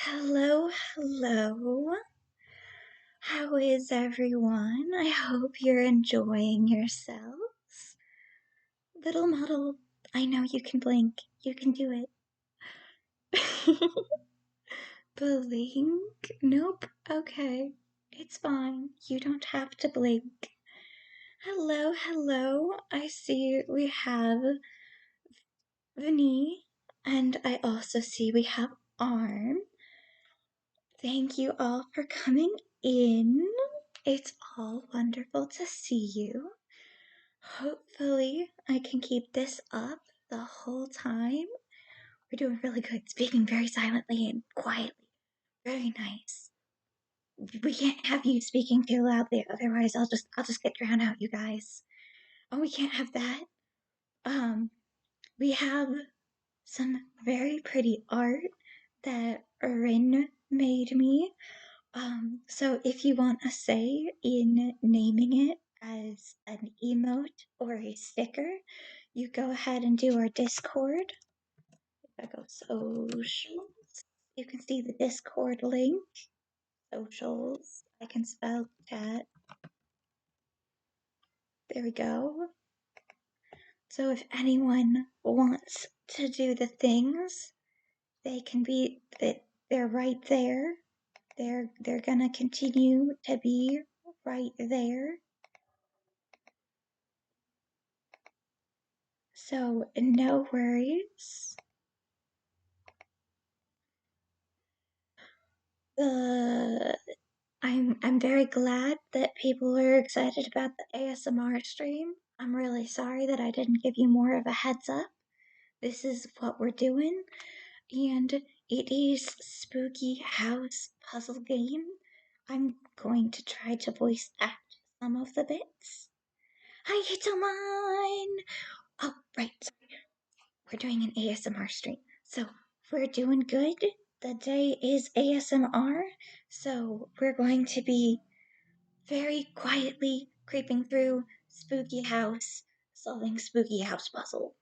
Hello, hello. How is everyone? I hope you're enjoying yourselves. Little model, I know you can blink. You can do it. Blink? Nope. Okay. It's fine. You don't have to blink. Hello, hello. I see we have Vinny, and I also see we have Arm. Thank you all for coming in. It's all wonderful to see you. Hopefully, I can keep this up the whole time. We're doing really good, speaking very silently and quietly. Very nice. We can't have you speaking too loudly, otherwise I'll just get drowned out, you guys. Oh, we can't have that. We have some very pretty art that Rin made me. So if you want a say in naming it as an emote or a sticker, you go ahead and do our Discord. If I go socials, you can see the Discord link. Socials. I can spell chat. There we go. So if anyone wants to do the things, they can be, they're right there. They're gonna continue to be right there. So no worries. I'm very glad that people are excited about the ASMR stream. I'm really sorry that I didn't give you more of a heads up. This is what we're doing, and it is Spooky House Puzzle Game. I'm going to try to voice act some of the bits. Hi, Hitomon! Oh, right, sorry. We're doing an ASMR stream, so we're doing good. The day is ASMR, so we're going to be very quietly creeping through Spooky House, solving Spooky House puzzle.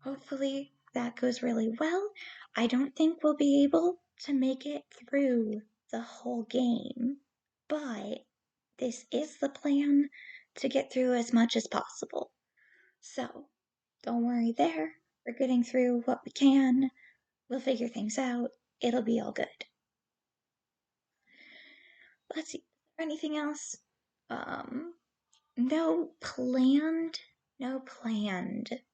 Hopefully that goes really well. I don't think we'll be able to make it through the whole game, but this is the plan to get through as much as possible. So don't worry there. We're getting through what we can. We'll figure things out. It'll be all good. Let's see. Is there anything else? No planned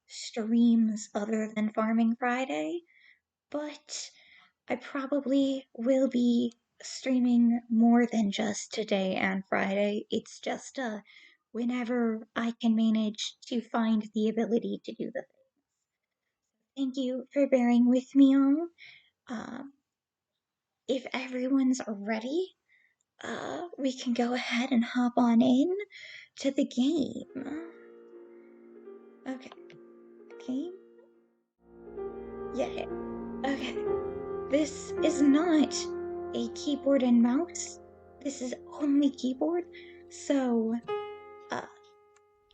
streams other than Farming Friday, but I probably will be streaming more than just today and Friday. It's just whenever I can manage to find the ability to do the thing. Thank you for bearing with me all. If everyone's ready, we can go ahead and hop on in to the game. Okay. Game? Yeah. Okay. This is not a keyboard and mouse. This is only keyboard, so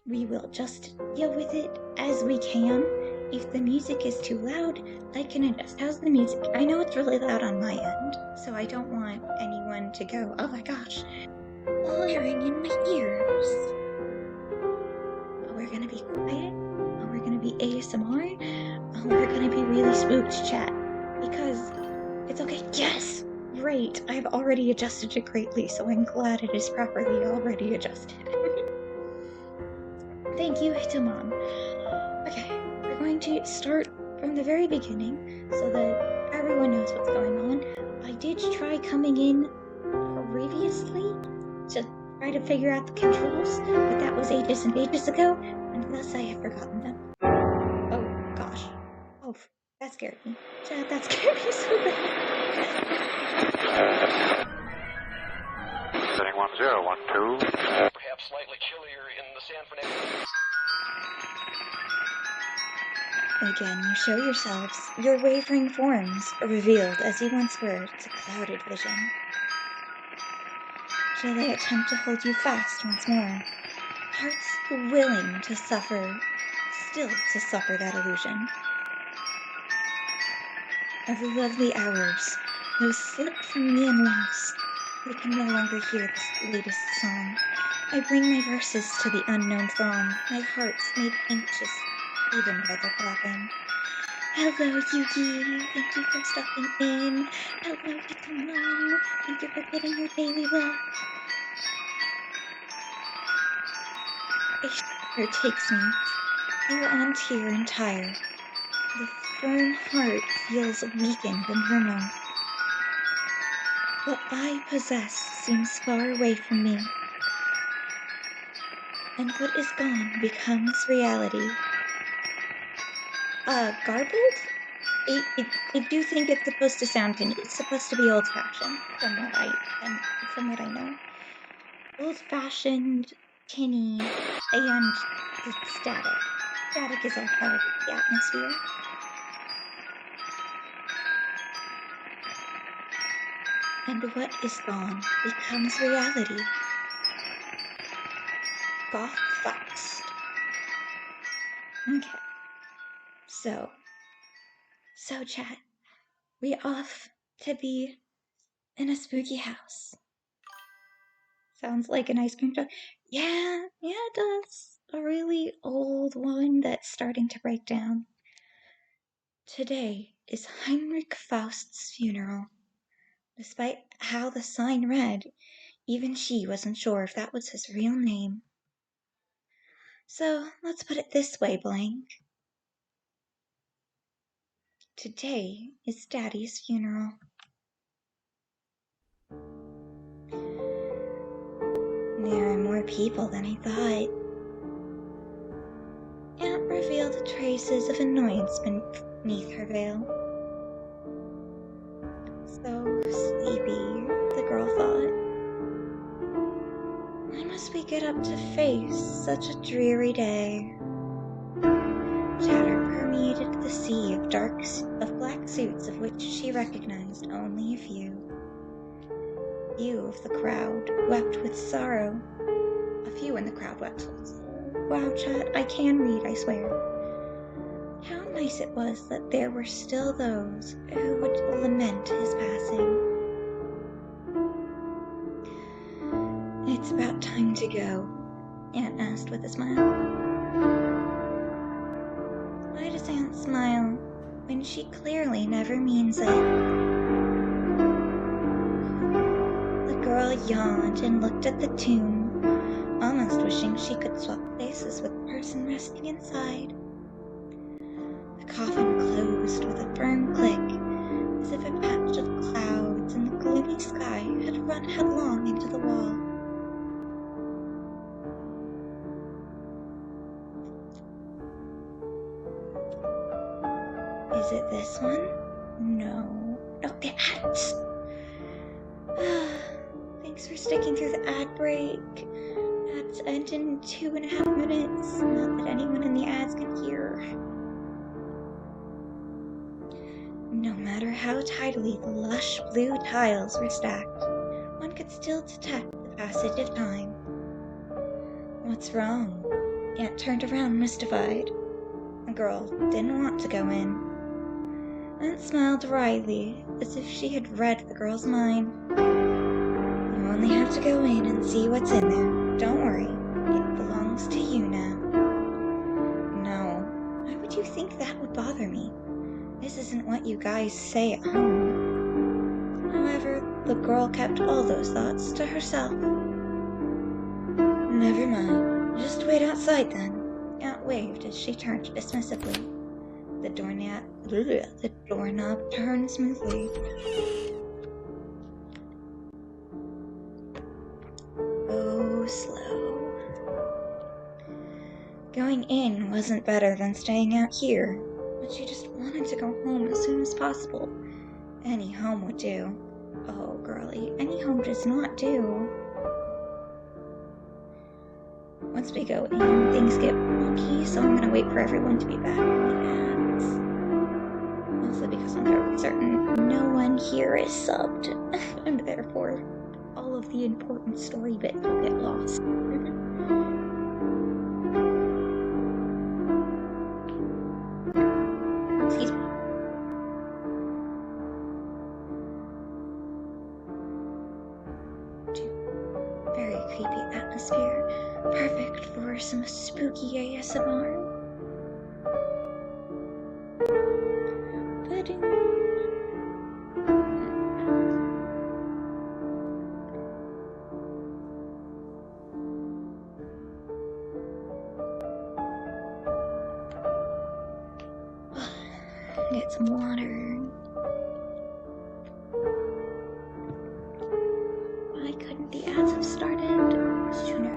we will just deal with it as we can. If the music is too loud, I can adjust. How's the music? I know it's really loud on my end, so I don't want anyone to go, oh my gosh, blaring in my ears. We're gonna be quiet. We're gonna be ASMR. We're gonna be really spooked, chat, because it's okay. Yes! Great. I've already adjusted it greatly, so I'm glad it is properly already adjusted. Thank you, Hitomon. Okay, we're going to start from the very beginning so that everyone knows what's going on. I did try coming in previously to try to figure out the controls, but that was ages and ages ago, and thus I have forgotten them. Oh, gosh. Oh, that scared me. Chat, that scared me so bad. Setting 1012. Perhaps slightly chillier in the San Fernando. Again, you show yourselves, your wavering forms are revealed as you once were to clouded vision. Shall they attempt to hold you fast once more? Hearts willing to suffer, still to suffer that illusion. Of the lovely hours Though slipped from me and lost, they can no longer hear this latest song. I bring my verses to the unknown throng, my heart's made anxious even by their clapping. Hello, Yugi, thank you for stopping in. Hello, Hikamon, thank you for getting your daily luck. A shudder takes me, tear on tear entire. The firm heart feels weakened and remote. What I possess seems far away from me, and what is gone becomes reality. Garbled? I do think it's supposed to sound tinny. It's supposed to be old-fashioned, from what I know. Old-fashioned, tinny, and it's static. Static is all part of the atmosphere. And what is gone becomes reality. Goth Faust. Okay. So chat, we off to be in a spooky house. Sounds like an ice cream truck. Yeah, it does. A really old one that's starting to break down. Today is Heinrich Faust's funeral. Despite how the sign read, even she wasn't sure if that was his real name. So let's put it this way, Blank. Today is Daddy's funeral. There are more people than I thought. Aunt revealed traces of annoyance beneath her veil. So sleepy, the girl thought. When must we get up to face such a dreary day? Chatter permeated the sea of black suits of which she recognized only a few. Few of the crowd wept with sorrow. A few in the crowd wept with sorrow. Wow, chat, I can read, I swear. How nice it was that there were still those who would lament his passing. It's about time to go, Aunt asked with a smile. Why does Aunt smile when she clearly never means it? The girl yawned and looked at the tomb, almost wishing she could swap places with the person resting inside. The coffin closed with a firm click, as if a patch of clouds in the gloomy sky had run headlong into the wall. Is it this one? No, the ads. Thanks for sticking through the ad break. Ads end in 2.5 minutes. Not that anyone in the ads can hear. No matter how tidily the lush blue tiles were stacked, one could still detect the passage of time. What's wrong? Aunt turned around mystified. The girl didn't want to go in. Aunt smiled wryly, as if she had read the girl's mind. You only have to go in and see what's in there. Don't worry, it belongs to you now. No, why would you think that would bother me? This isn't what you guys say at home. However, the girl kept all those thoughts to herself. Never mind, just wait outside then. Aunt waved as she turned dismissively. The doorknob turned smoothly. Oh, slow. Going in wasn't better than staying out here, but she just wanted to go home as soon as possible. Any home would do. Oh, girlie, any home does not do. Once we go in, things get wonky, so I'm gonna wait for everyone to be back in the ads. Mostly because I'm fairly certain no one here is subbed, and therefore all of the important story bits will get lost. Excuse me. creepy atmosphere, perfect for some spooky ASMR. Ba-ding. Get some water. Why couldn't the ads have started sooner?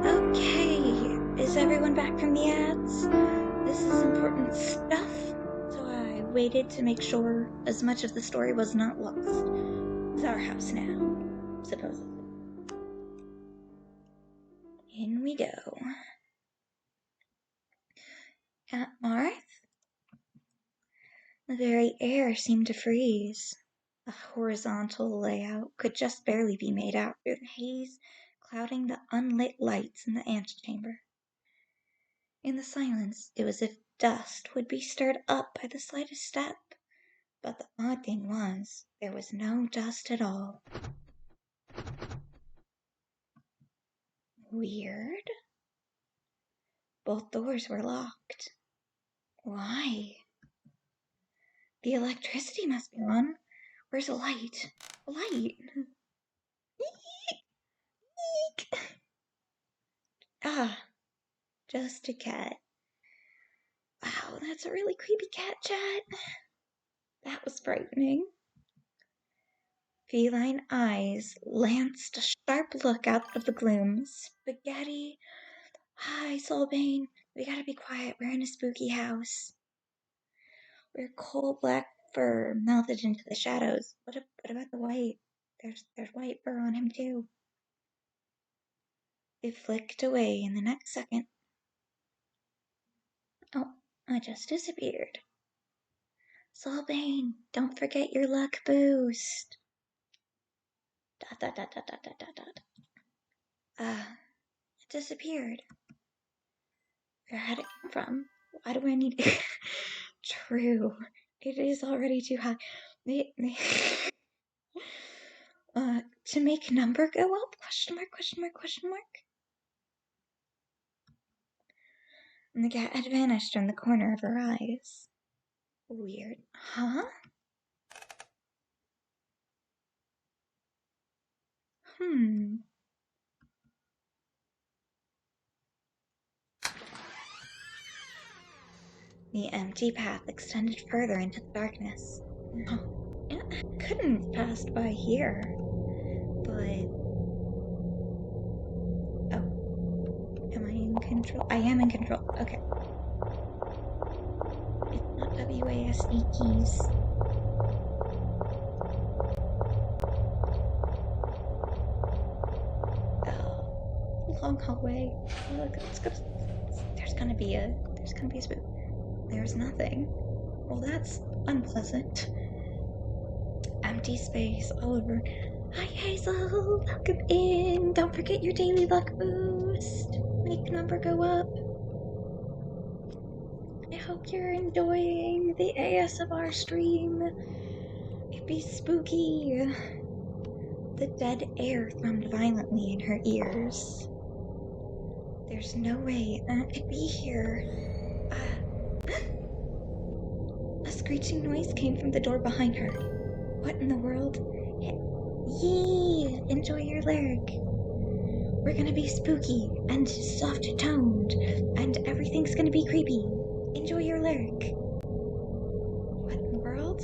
Okay, is everyone back from the ads? This is important stuff, so I waited to make sure as much of the story was not lost. It's our house now, supposedly. In we go. Aunt Marth? The very air seemed to freeze. The horizontal layout could just barely be made out through the haze clouding the unlit lights in the antechamber. In the silence, it was as if dust would be stirred up by the slightest step. But the odd thing was, there was no dust at all. Weird. Both doors were locked. Why? The electricity must be on. Where's the light? Light! Eek! Ah, just a cat. Wow, that's a really creepy cat chat. That was frightening. Feline eyes lanced a sharp look out of the gloom. Spaghetti. Hi, Soulbane. We gotta be quiet. We're in a spooky house. Where coal black fur melted into the shadows. What about the white? There's white fur on him too. It flicked away in the next second. Oh, I just disappeared. Soulbane, don't forget your luck boost. Dot dot dot dot dot dot dot dot. It disappeared. Where had it come from? Why do I need True. It is already too high. To make number go up? Question mark, question mark, question mark. And the cat had vanished from the corner of her eyes. Weird. Huh? The empty path extended further into the darkness. No, it couldn't have passed by here. But... Oh. Am I in control? I am in control. Okay. It's not WASD keys. Oh. Long hallway. Look, there's gonna be a spook. There's nothing. Well, that's unpleasant. Empty space all over. Hi, Hazel. Welcome in. Don't forget your daily luck boost. Make number go up. I hope you're enjoying the ASMR stream. It'd be spooky. The dead air thrummed violently in her ears. There's no way Aunt could be here. A screeching noise came from the door behind her. What in the world? Yee! Enjoy your lyric. We're gonna be spooky and soft-toned, and everything's gonna be creepy. Enjoy your lyric. What in the world?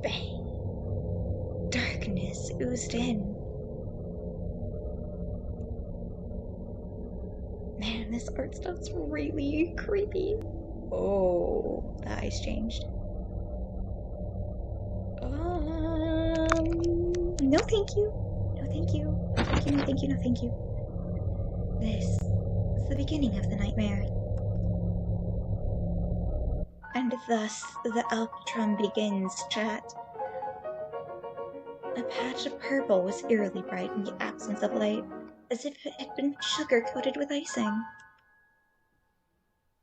Bang! Darkness oozed in. Man, this art stuff's really creepy. Oh, the eyes changed. No thank you. No thank you. No thank you, no thank you, no thank you. This is the beginning of the nightmare. And thus the Alptraum begins, chat. A patch of purple was eerily bright in the absence of light, as if it had been sugar-coated with icing.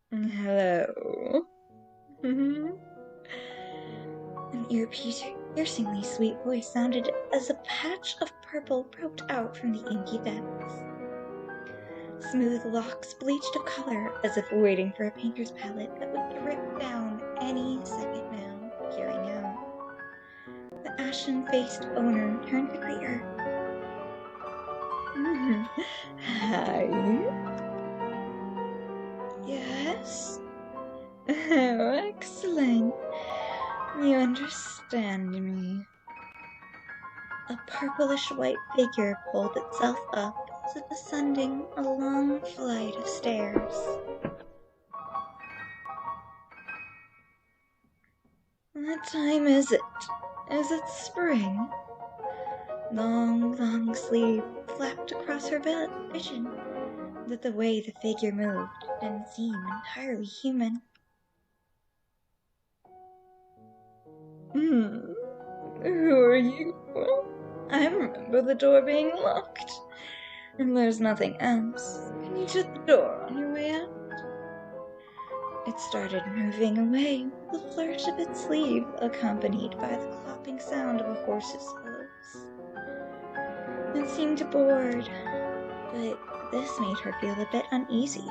Hello. An ear-piercingly sweet voice sounded as a patch of purple poked out from the inky depths. Smooth locks bleached of color as if waiting for a painter's palette that would drip down any second now, peering out. The ashen-faced owner turned to greet her. Hi. Yes? Oh, excellent. You understand me. A purplish-white figure pulled itself up as if ascending a long flight of stairs. What time is it? Is it spring? Long sleeve flapped across her vision, but the way the figure moved didn't seem entirely human. Who are you? I remember the door being locked. And there's nothing else. Can you shut the door on your way out? It started moving away with a flourish of its sleeve, accompanied by the clopping sound of a horse's hooves. It seemed bored, but this made her feel a bit uneasy.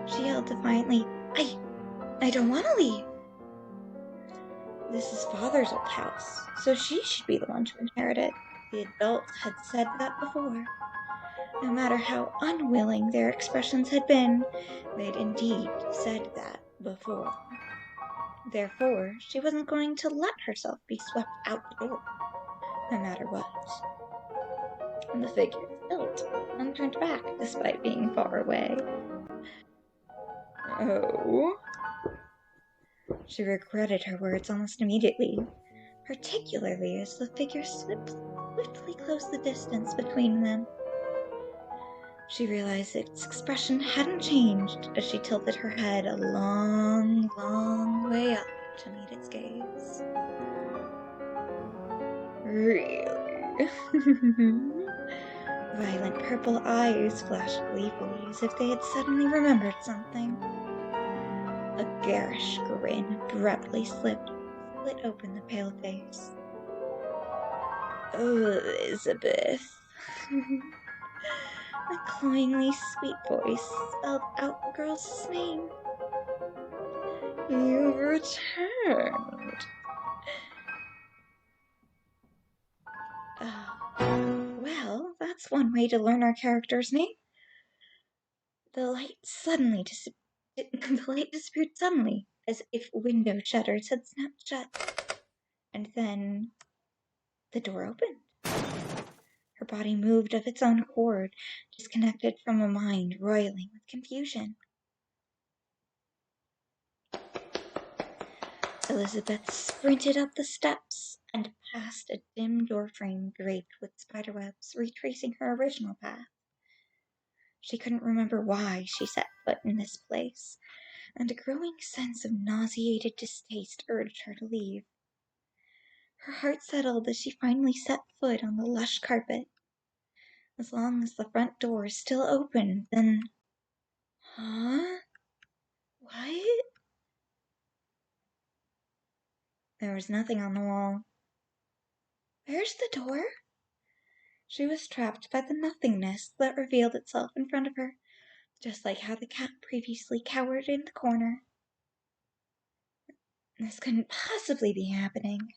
She yelled defiantly, I don't want to leave. This is Father's old house, so she should be the one to inherit it. The adults had said that before. No matter how unwilling their expressions had been, they'd indeed said that before. Therefore, she wasn't going to let herself be swept out the door, no matter what. And the figure built and turned back despite being far away. Oh. She regretted her words almost immediately, particularly as the figure swiftly closed the distance between them. She realized its expression hadn't changed as she tilted her head a long way up to meet its gaze. Really? Violent purple eyes flashed gleefully as if they had suddenly remembered something. A garish grin abruptly split open the pale face. Elizabeth. The cloyingly sweet voice spelled out the girl's name. You've returned. Well, that's one way to learn our character's name. The light disappeared suddenly, as if window shutters had snapped shut. And then the door opened. Her body moved of its own accord, disconnected from a mind roiling with confusion. Elizabeth sprinted up the steps and past a dim doorframe draped with spiderwebs, retracing her original path. She couldn't remember why she set foot in this place, and a growing sense of nauseated distaste urged her to leave. Her heart settled as she finally set foot on the lush carpet. As long as the front door is still open, then... Huh? What? There was nothing on the wall. Where's the door? She was trapped by the nothingness that revealed itself in front of her, just like how the cat previously cowered in the corner. This couldn't possibly be happening.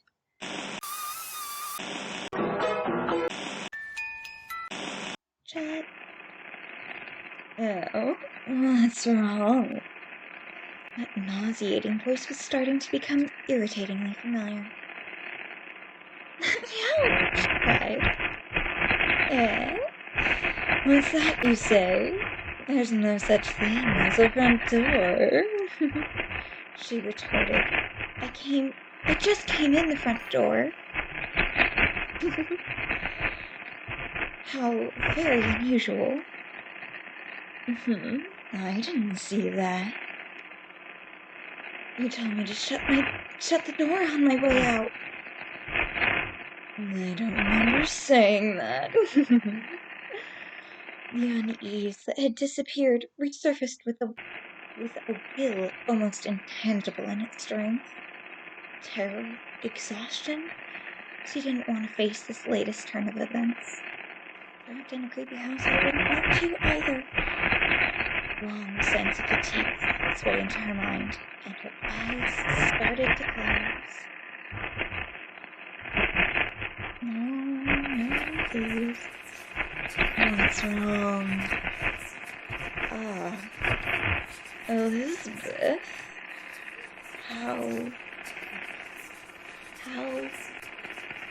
Chet. Oh, what's wrong? That nauseating voice was starting to become irritatingly familiar. Let me out, she cried. Eh? What's that you say? There's no such thing as a front door. She retorted. I just came in the front door. How very unusual. I didn't see that. You told me to shut the door on my way out. I don't remember saying that. The unease that had disappeared resurfaced with a with a will almost intangible in its strength. Terror, exhaustion. She didn't want to face this latest turn of events. Trapped in a creepy house, I wouldn't want to either. A long sense of fatigue its way into her mind, and her eyes started to close. No, please. What's wrong? Elizabeth? How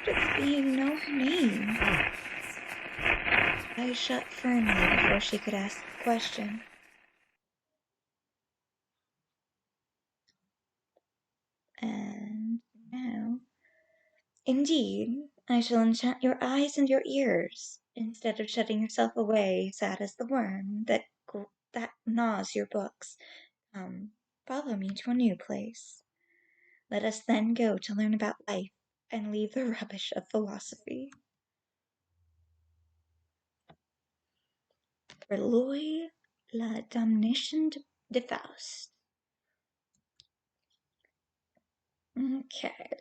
does being know her name? Eyes shut firmly before she could ask the question. And now, indeed, I shall enchant your eyes and your ears, instead of shutting yourself away, sad as the worm that gnaws your books. Follow me to a new place. Let us then go to learn about life and leave the rubbish of philosophy. Reloy la damnation de Faust. Okay.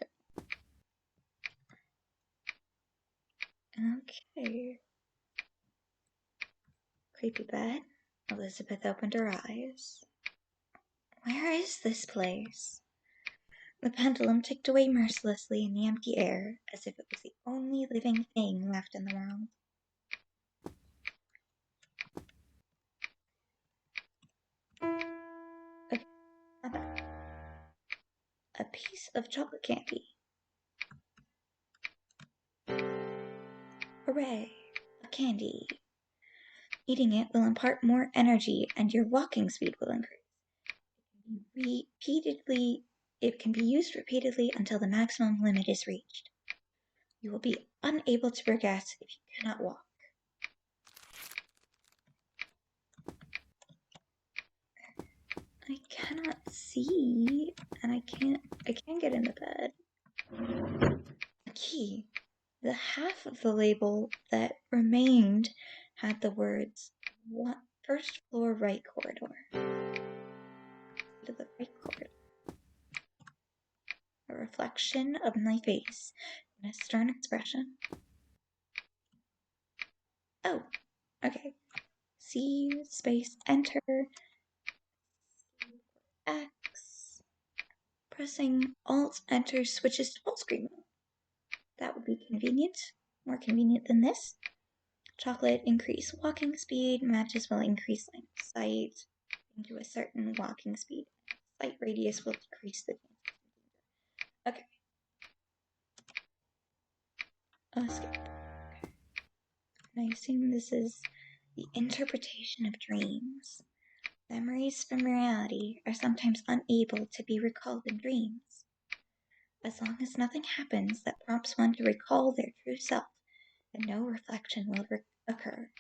Creepy bed. Elizabeth opened her eyes. Where is this place? The pendulum ticked away mercilessly in the empty air, as if it was the only living thing left in the world. Okay, not bad. A piece of chocolate candy. Hooray! A candy. Eating it will impart more energy, and your walking speed will increase. It can be used repeatedly until the maximum limit is reached. You will be unable to progress if you cannot walk. I cannot see, and I can't get into bed. A key. The half of the label that remained had the words, first floor right corridor. To the right corridor. A reflection of my face in a stern expression. Oh, okay. C space enter X. Pressing Alt Enter switches to full screen mode. That would be convenient. More convenient than this. Chocolate increase walking speed. Matches will increase line of sight into a certain walking speed. Sight radius will decrease the chance. Okay. Escape. And I assume this is the interpretation of dreams. Memories from reality are sometimes unable to be recalled in dreams. As long as nothing happens that prompts one to recall their true self, then no reflection will occur.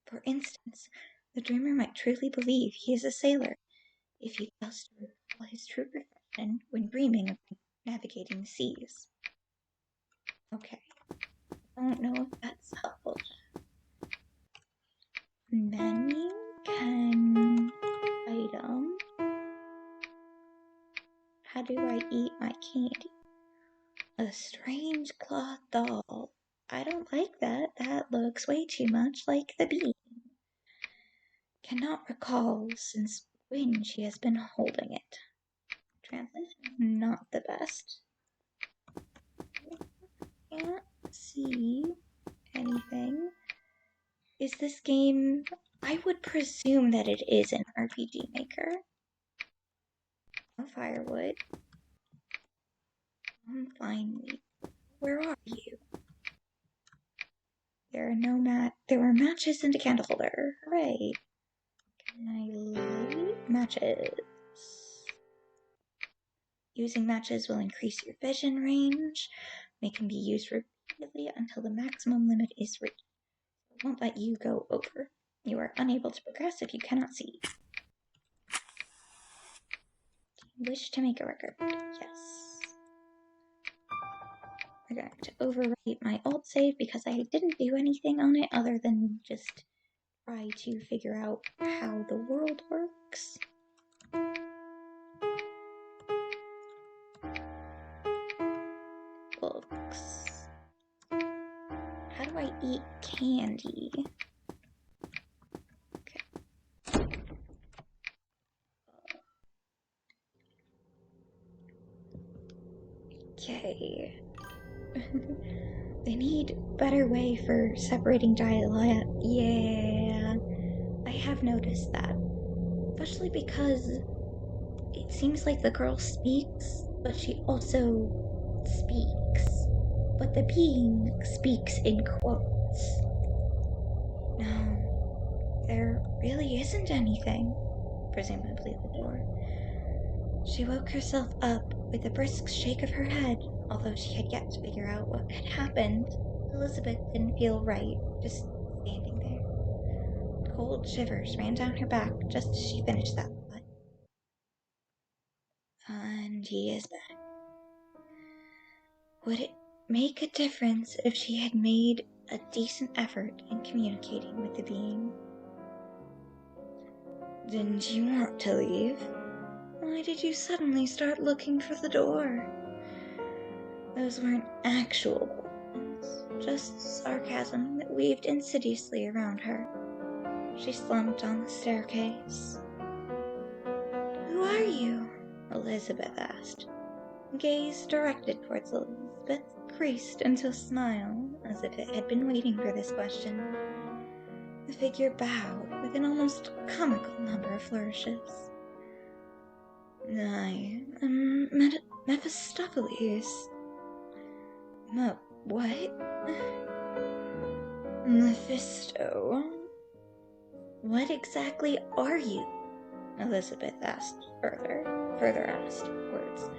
For instance, the dreamer might truly believe he is a sailor if he fails to recall his true profession when dreaming of navigating the seas. Okay, I don't know if that's helpful. Menu can item. How do I eat my candy? A strange cloth doll. I don't like that. That looks way too much like the bean. Cannot recall since when she has been holding it. Translation is not the best. Can't see anything. Is this game... I would presume that it is an RPG maker. No firewood. Find me. Where are you? There were matches in the candle holder. Hooray. Can I light matches? Using matches will increase your vision range. They can be used repeatedly until the maximum limit is reached. It won't let you go over. You are unable to progress if you cannot see. Do you wish to make a record? Yes. I'm going to overwrite my alt save because I didn't do anything on it other than just try to figure out how the world works. candy. Okay. They need better way for separating dialect. Yeah, I have noticed that. Especially because it seems like the girl speaks, but she also speaks. But the being speaks in quotes. No, there really isn't anything. Presumably the door. She woke herself up with a brisk shake of her head, although she had yet to figure out what had happened. Elizabeth didn't feel right, just standing there. Cold shivers ran down her back just as she finished that thought. And he is back. Would it make a difference if she had made a decent effort in communicating with the being? Didn't you want to leave? Why did you suddenly start looking for the door? Those weren't actual words, just sarcasm that weaved insidiously around her. She slumped on the staircase. Who are you? Elizabeth asked. Gaze directed towards Elizabeth creased into a smile, as if it had been waiting for this question. The figure bowed with an almost comical number of flourishes. I am Mephistopheles. What? Mephisto. What exactly are you? Elizabeth asked further asked words.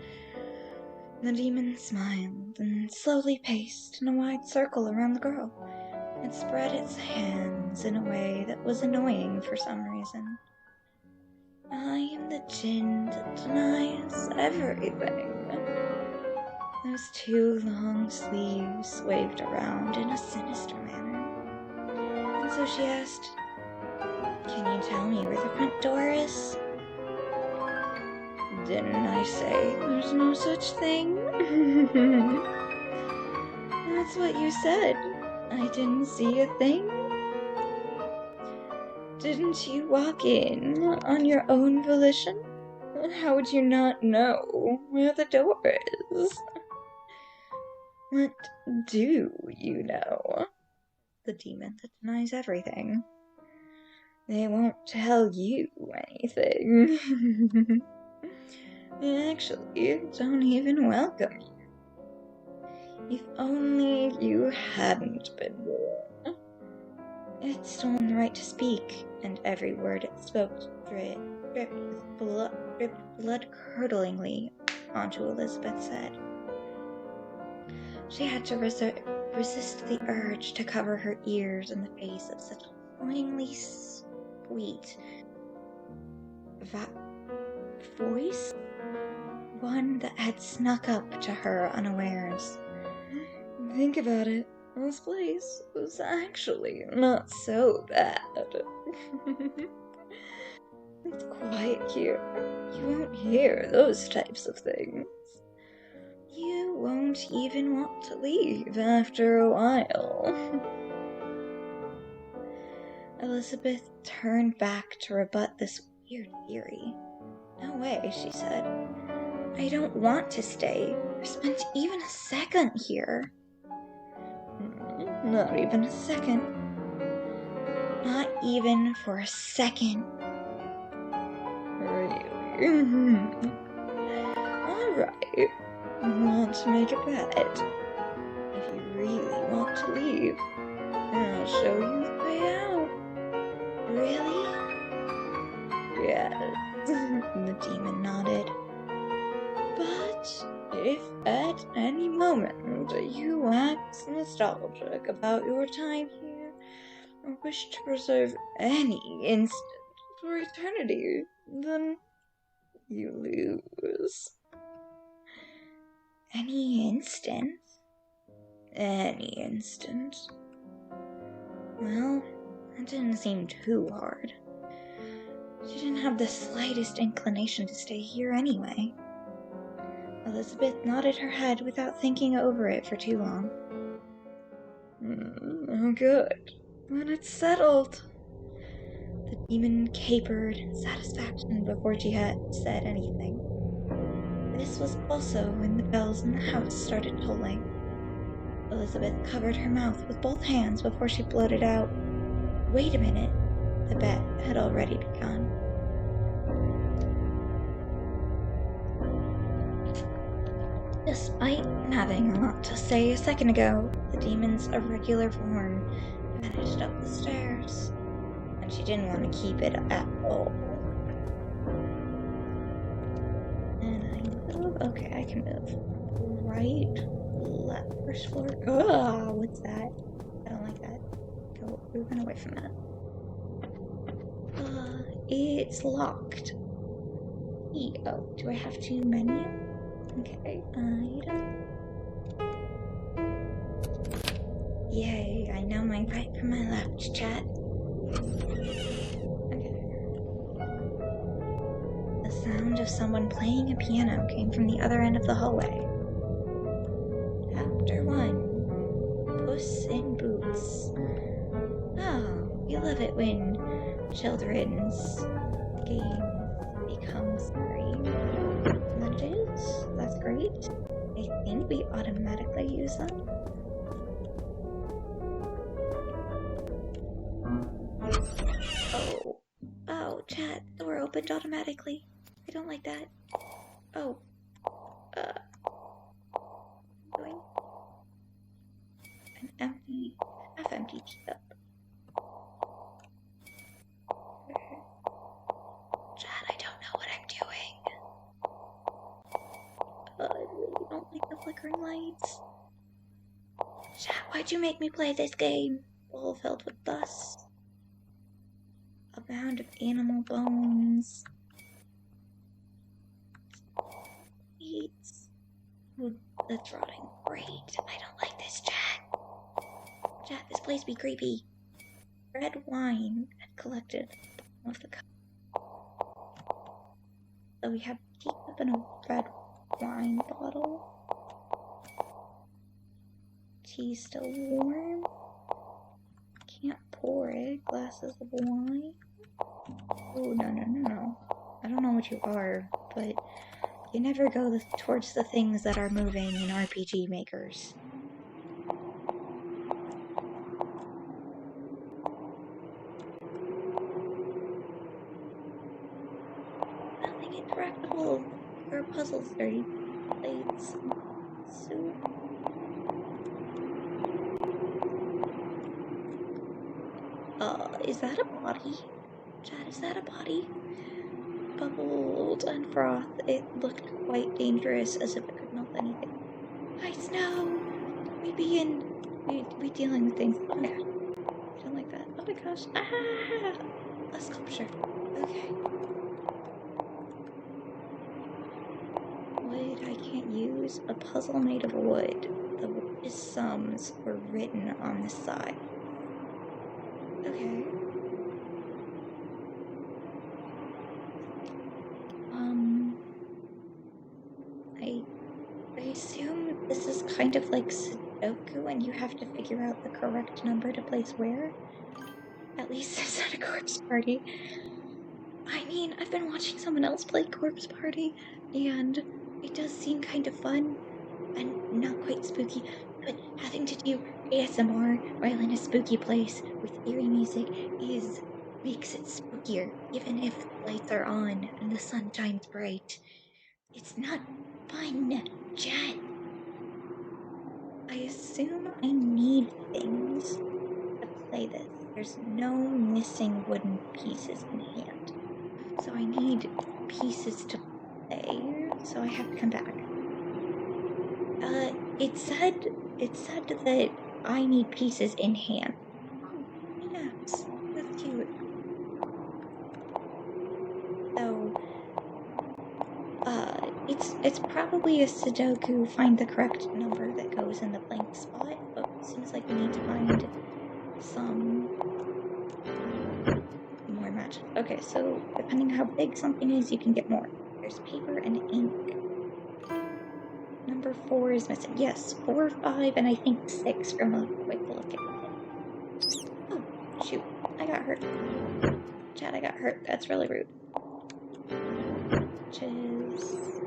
The demon smiled and slowly paced in a wide circle around the girl. It spread its hands in a way that was annoying for some reason. I am the djinn that denies everything. Those two long sleeves waved around in a sinister manner. And so she asked, Can you tell me where the front door is? Didn't I say there's no such thing? That's what you said. I didn't see a thing. Didn't you walk in on your own volition? How would you not know where the door is? What do you know? The demon that denies everything. They won't tell you anything. They actually don't even welcome you. If only you hadn't been born. It stolen the right to speak, and every word it spoke dripped blood-curdlingly onto Elizabeth's head. She had to resist the urge to cover her ears in the face of such annoyingly sweet voice, one that had snuck up to her unawares. Think about it. This place was actually not so bad. It's quiet here. You won't hear those types of things. You won't even want to leave after a while. Elizabeth turned back to rebut this weird theory. No way, she said. I don't want to stay or spend even a second here. Not even a second. Not even for a second. Really? Alright. Want to make a bet? If you really want to leave, I'll show you the way out. Really? Yes. The demon nodded. But if at any moment you wax nostalgic about your time here, or wish to preserve any instant for eternity, then you lose. Any instant? Any instant. Well, that didn't seem too hard. She didn't have the slightest inclination to stay here anyway. Elizabeth nodded her head without thinking over it for too long. Oh, good. When it's settled. The demon capered in satisfaction before she had said anything. This was also when the bells in the house started tolling. Elizabeth covered her mouth with both hands before she blurted out, "Wait a minute." The bet had already begun. Despite having a lot to say a second ago, the demon's irregular form vanished up the stairs, and she didn't want to keep it at all. And I move. Okay, I can move. Right, left, first floor. Ugh, what's that? I don't like that. Go, run away from that. It's locked. Oh, do I have to menu? Okay, item. Yay, I know my right from my left, chat. Okay. The sound of someone playing a piano came from the other end of the hallway. Chapter 1. Puss in Boots. Oh, you love it when children's games become scary. That it is. That's great. I think we automatically use them. Oh, chat, the door opened automatically. I don't like that. Oh, doing an empty, half-empty teacup. Chat, I don't know what I'm doing. I really don't like the flickering lights. Chat, why'd you make me play this game? Bowl filled with dust. A mound of animal bones. Eats. Ooh, that's rotting. Great. I don't like this, chat. Chat, this place be creepy. Red wine had collected of the cup. So we have a teacup and a red wine bottle. Tea's still warm. Can't pour it. Glasses of wine. Oh, no. I don't know what you are, but you never go towards the things that are moving in RPG makers. Nothing interactable. Your puzzles, dirty plates. Soup. Is that a body? Chad, is that a body? Bubbled and froth. It looked quite dangerous, as if it could melt anything. Hi, Snow! We'd dealing with things. Oh, yeah. I don't like that. Oh my gosh. Ah! A sculpture. Okay. Wood I can't use. A puzzle made of wood. The word's sums were written on the side. Okay. I assume this is kind of like Sudoku and you have to figure out the correct number to place where? At least it's not a corpse party. I mean, I've been watching someone else play Corpse Party, and it does seem kind of fun and not quite spooky, but having to do ASMR while in a spooky place with eerie music makes it spookier, even if the lights are on and the sun shines bright. It's not fun, chat. I assume I need things to play this. There's no missing wooden pieces in hand. So I need pieces to play, so I have to come back. It said that I need pieces in hand. Oh, yes, that's cute. So, it's probably a Sudoku find the correct number that goes in the blank spot, but it seems like we need to find some more matches. Okay, so depending on how big something is, you can get more. There's paper and ink. Number 4 is missing. Yes, 4, 5, and I think 6 from a quick look at it. Oh, got hurt. Chad, I got hurt. That's really rude. Which is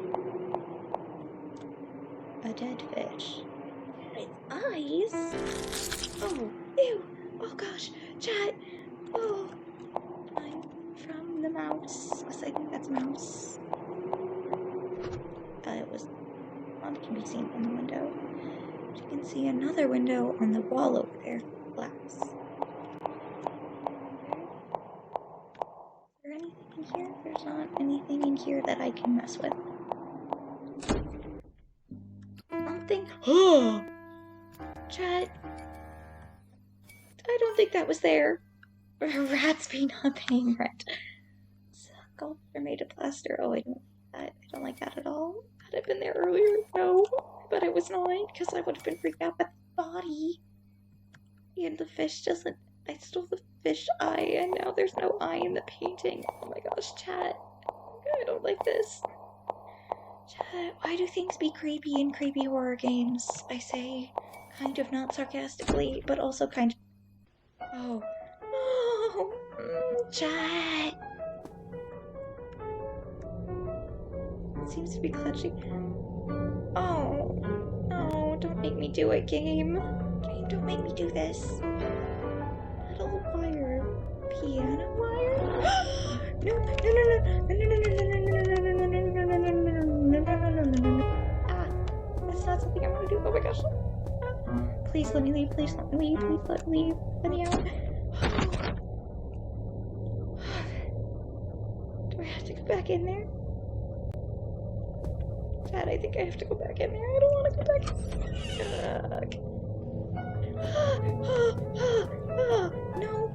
a dead fish. Its eyes. Oh, ew. Oh gosh, Chad. Oh, I'm from the mouse. Because I think that's a mouse. It was. Well, it can be seen from the window. But you can see another window on the wall over there. Glass. Is there anything in here? There's not anything in here that I can mess with. Something. Oh! Chet. I don't think that was there. Rats be not paying rent. Skulls are made of plaster. Oh, I don't like that. I don't like that at all. Had I been there earlier? No. But I was not, because I would have been freaked out by the body. And the fish doesn't. I stole the fish eye, and now there's no eye in the painting. Oh my gosh, chat. I don't like this. Chat, why do things be creepy in creepy horror games? I say, kind of not sarcastically, but also kind of. Oh. Oh. Chat. It seems to be clutching. Oh. No, don't make me do it, game. Game, don't make me do this. Metal wire. Piano wire? No, no, no, no, no, no, no, no. Ah, that's not something I want to do. Oh my gosh. Please let me leave. Please let me leave. Please let me leave. Let me out. Do I have to go back in there? Dad, I think I have to go back in there. I don't want to go back in. No.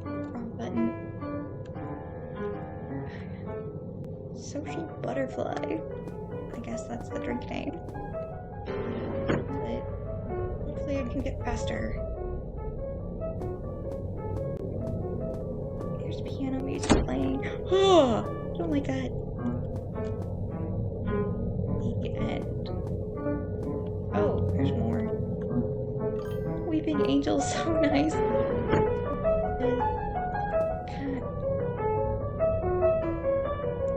Wrong button. Social butterfly. I guess that's the drink name. But hopefully I can get faster. There's piano music playing. I don't like that. The end. Oh, there's more. Weeping angel, so nice.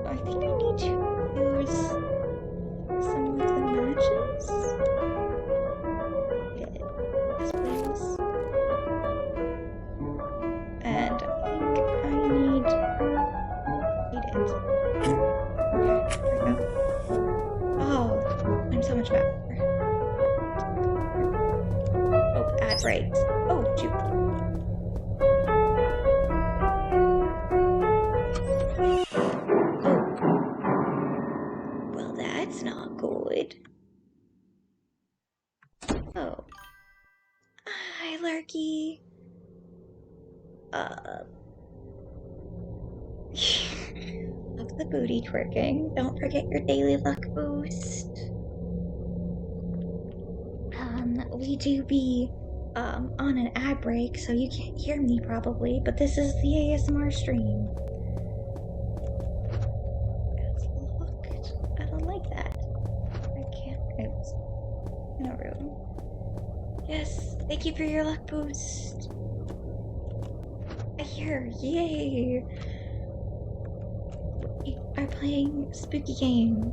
I think I need to use some of the matches. Yes, please. And I think I need it. Okay, there we go. Oh, I'm so much better. Oh, ad breaks. Oh, shoot. Well, that's not good. Oh. Hi, Lurky. Love the booty twerking. Don't forget your daily luck boost. We do be, on an ad break, so you can't hear me probably, but this is the ASMR stream. It's locked. I don't like that. I can't. It's in a room. Yes, thank you for your luck boost. Here, yay! We are playing Spooky Game.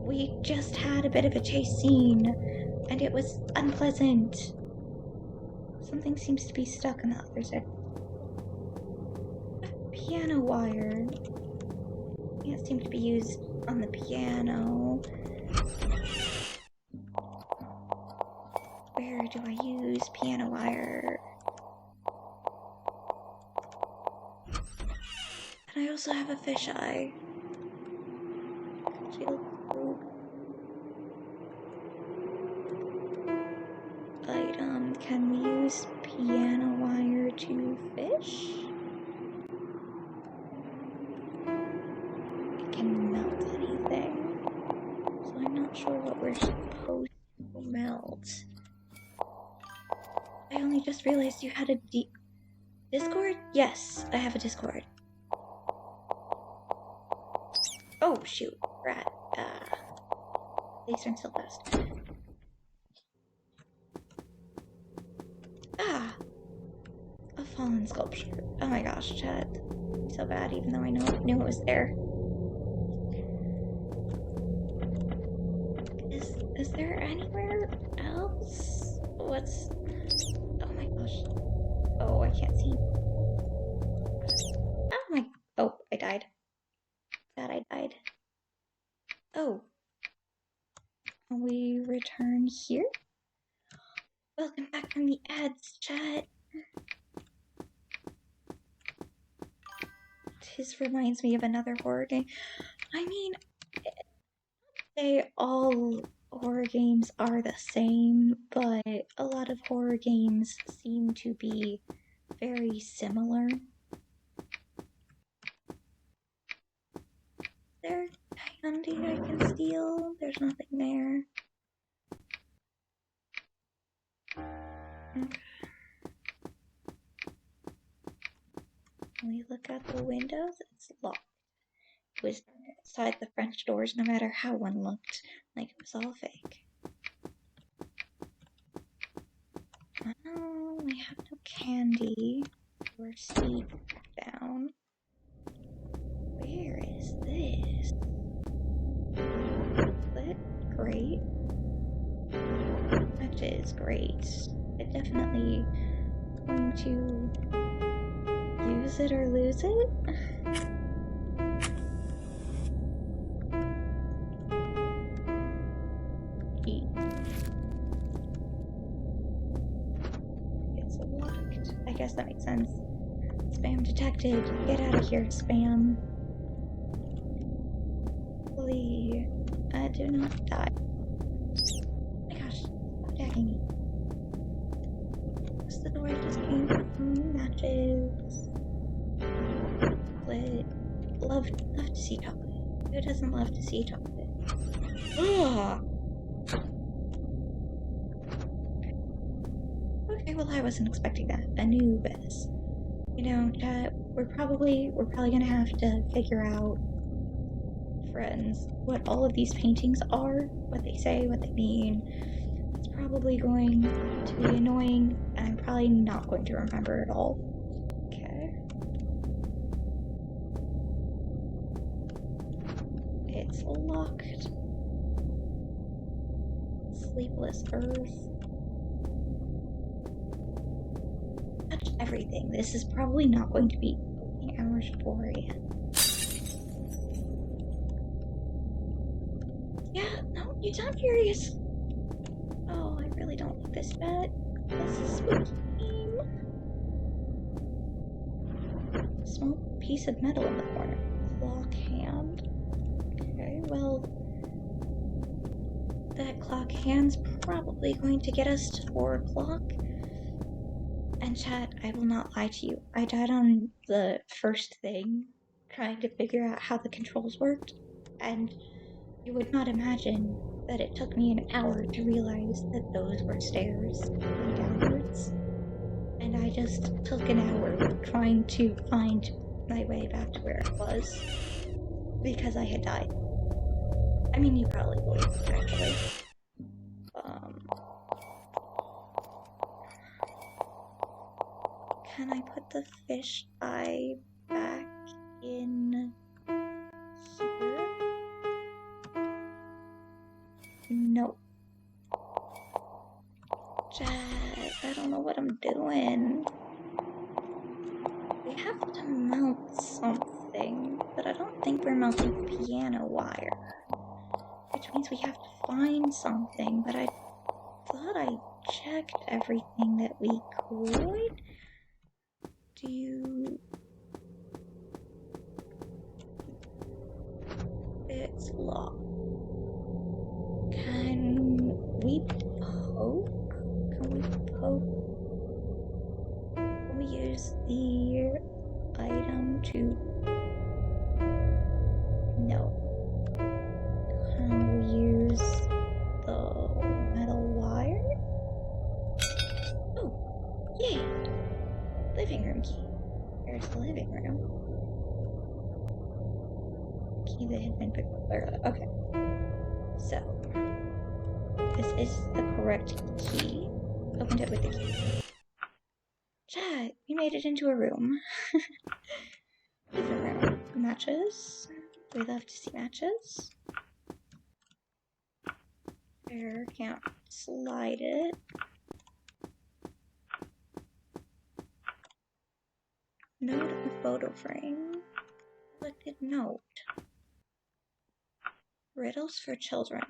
We just had a bit of a chase scene, and it was unpleasant. Something seems to be stuck on the other side. Piano wire. Can't seem to be used on the piano. Where do I use piano wire? And I also have a fisheye. Item, can we use piano wire to fish? It can melt anything. So I'm not sure what we're supposed to melt. I only just realized you had a Discord? Yes, I have a Discord. Oh, shoot. Rat. Please turn still fast. fallen sculpture. Oh my gosh, chat. So bad, even though I knew it was there. Is there anywhere else? What's... Oh my gosh. Oh, I can't see. Oh my... Oh, I died. Glad I died. Oh. We return here? Welcome back from the ads, chat. This reminds me of another horror game. I mean, they all horror games are the same, but a lot of horror games seem to be very similar. Is there candy I can steal? There's nothing there. Okay. We look out the windows, it's locked. It was outside the French doors no matter how one looked, like it was all fake. Oh, we have no candy or seed down. Where is this? But great. That is great. It definitely going to use it or lose it. It's locked. I guess that makes sense. Spam detected. Get out of here, spam. Please, do not die. Oh my gosh, stop attacking me. What's the door I just came from? Matches. Chocolate. Love to see chocolate. Who doesn't love to see chocolate? Ugh. Okay, well I wasn't expecting that. Anubis. You know, chat, we're probably gonna have to figure out, friends, what all of these paintings are, what they say, what they mean. It's probably going to be annoying, and I'm probably not going to remember it all. Okay. It's locked. Sleepless Earth. Touch everything. This is probably not going to be opening hours 4 a.m. Yeah, no, you sound furious. Oh, I really don't like this bet. This is spooky game. Small piece of metal in the corner. Clock hand. Okay, well, that clock hand's probably going to get us to 4 o'clock. And chat, I will not lie to you. I died on the first thing, trying to figure out how the controls worked, and you would not imagine that it took me an hour to realize that those were stairs going downwards. And I just took an hour trying to find my way back to where it was, because I had died. I mean, you probably would, actually. Can I put the fish eye back in here? Nope. Chat, I don't know what I'm doing. We have to mount something, but I don't think we're mounting piano wire. Which means we have to find something, but I thought I checked everything that we could. It's locked. Can we poke? Can we use the item to... No. Can we use the metal wire? Oh, yay! Living room key. There's the living room. Key that had been picked up earlier. Okay. So, this is the correct key. Opened it with the key. Chat, we made it into a room. Different room. Matches. We love to see matches. There, can't slide it. Note in the photo frame. Collected note. Riddles for children.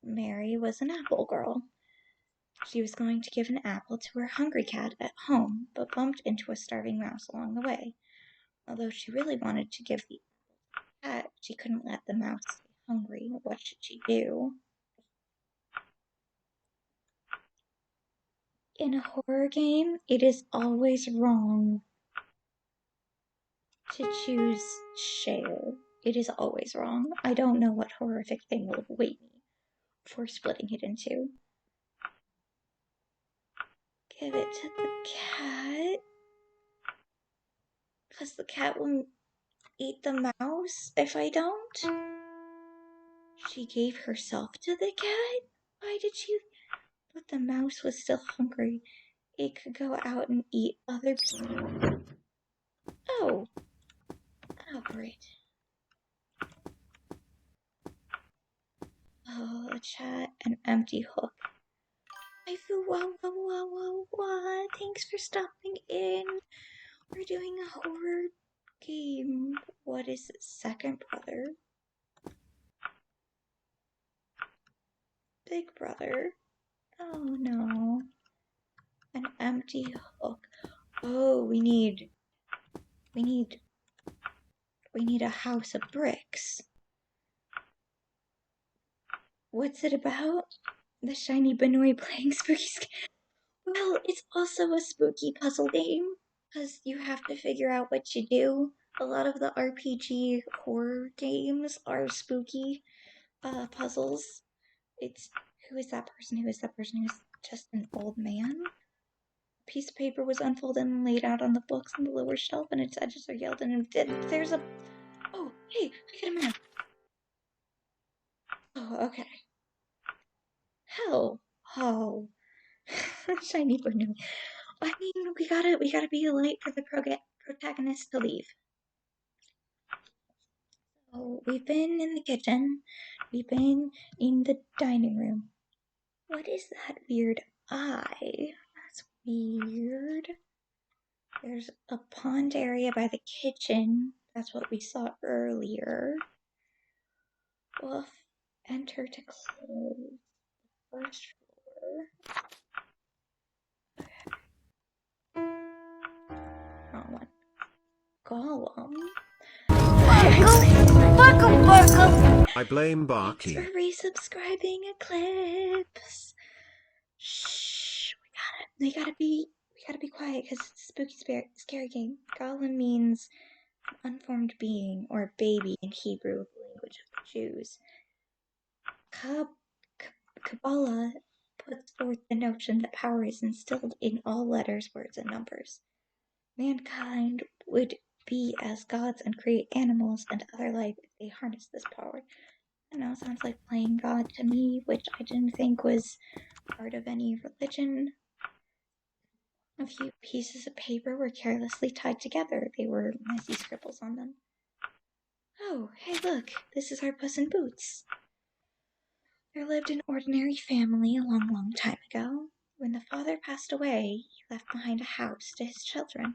Mary was an apple girl. She was going to give an apple to her hungry cat at home, but bumped into a starving mouse along the way. Although she really wanted to give the cat, she couldn't let the mouse stay hungry. What should she do? In a horror game, it is always wrong to choose share. It is always wrong. I don't know what horrific thing will await me for splitting it in two. Give it to the cat. Because the cat will eat the mouse if I don't. She gave herself to the cat? Why did she? But the mouse was still hungry. It could go out and eat other people. Oh. Oh, great. Oh, a chat, an empty hook. I feel wow. Thanks for stopping in. We're doing a horror game. What is it? Second brother? Big brother? Oh no. An empty hook. Oh, we need a house of bricks. What's it about? The shiny Benoit playing spooky. Well, it's also a spooky puzzle game, because you have to figure out what you do. A lot of the RPG horror games are spooky puzzles. It's who is that person? Who is that person? Who's just an old man? A piece of paper was unfolded and laid out on the books on the lower shelf, and its edges are yelled, and there's a. Oh, hey, I got a map. Oh, okay. Hell, oh, shiny Benoit. I mean, we gotta be late for the protagonist to leave. So we've been in the kitchen. We've been in the dining room. What is that weird eye? That's weird. There's a pond area by the kitchen. That's what we saw earlier. Woof. Enter to close. First floor. Wrong one. Golem. I blame Thanks Barky. for resubscribing, Eclipse. Shh. We gotta be quiet because it's a spooky, scary game. Golem means unformed being or baby in Hebrew, the language of the Jews. Kabbalah puts forth the notion that power is instilled in all letters, words, and numbers. Mankind would be as gods and create animals and other life if they harnessed this power. I know, it sounds like playing God to me, which I didn't think was part of any religion. A few pieces of paper were carelessly tied together. They were messy scribbles on them. Oh, hey look, this is our Puss in Boots. There lived an ordinary family a long time ago. When the father passed away, he left behind a house to his children.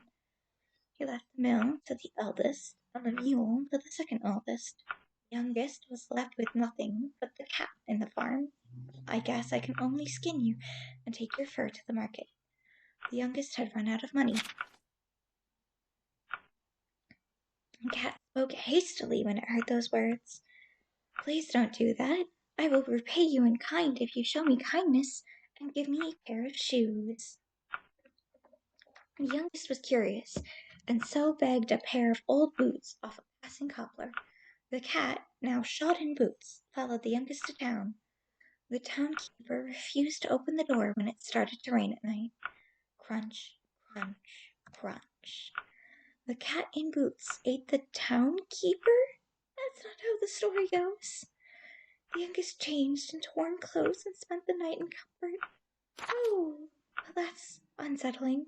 He left the mill to the eldest, and the mule to the second oldest. The youngest was left with nothing but the cat in the farm. I guess I can only skin you and take your fur to the market. The youngest had run out of money. The cat spoke hastily when it heard those words. Please don't do that. I will repay you in kind if you show me kindness and give me a pair of shoes. The youngest was curious, and so begged a pair of old boots off a passing cobbler. The cat, now shod in boots, followed the youngest to town. The townkeeper refused to open the door when it started to rain at night. Crunch, crunch, crunch. The cat in boots ate the townkeeper? That's not how the story goes. The youngest changed into warm clothes and spent the night in comfort. Oh, well, that's unsettling.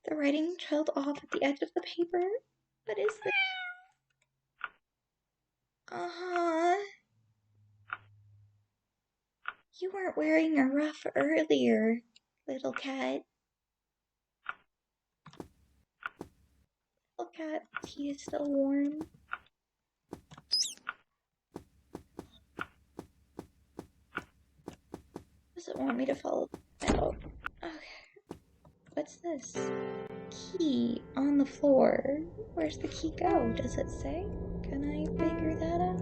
The writing trailed off at the edge of the paper. What is this? You weren't wearing a ruff earlier, little cat. Little cat, he is still warm. Does it want me to follow out? Okay. What's this? Key on the floor. Where's the key go? Does it say? Can I figure that out?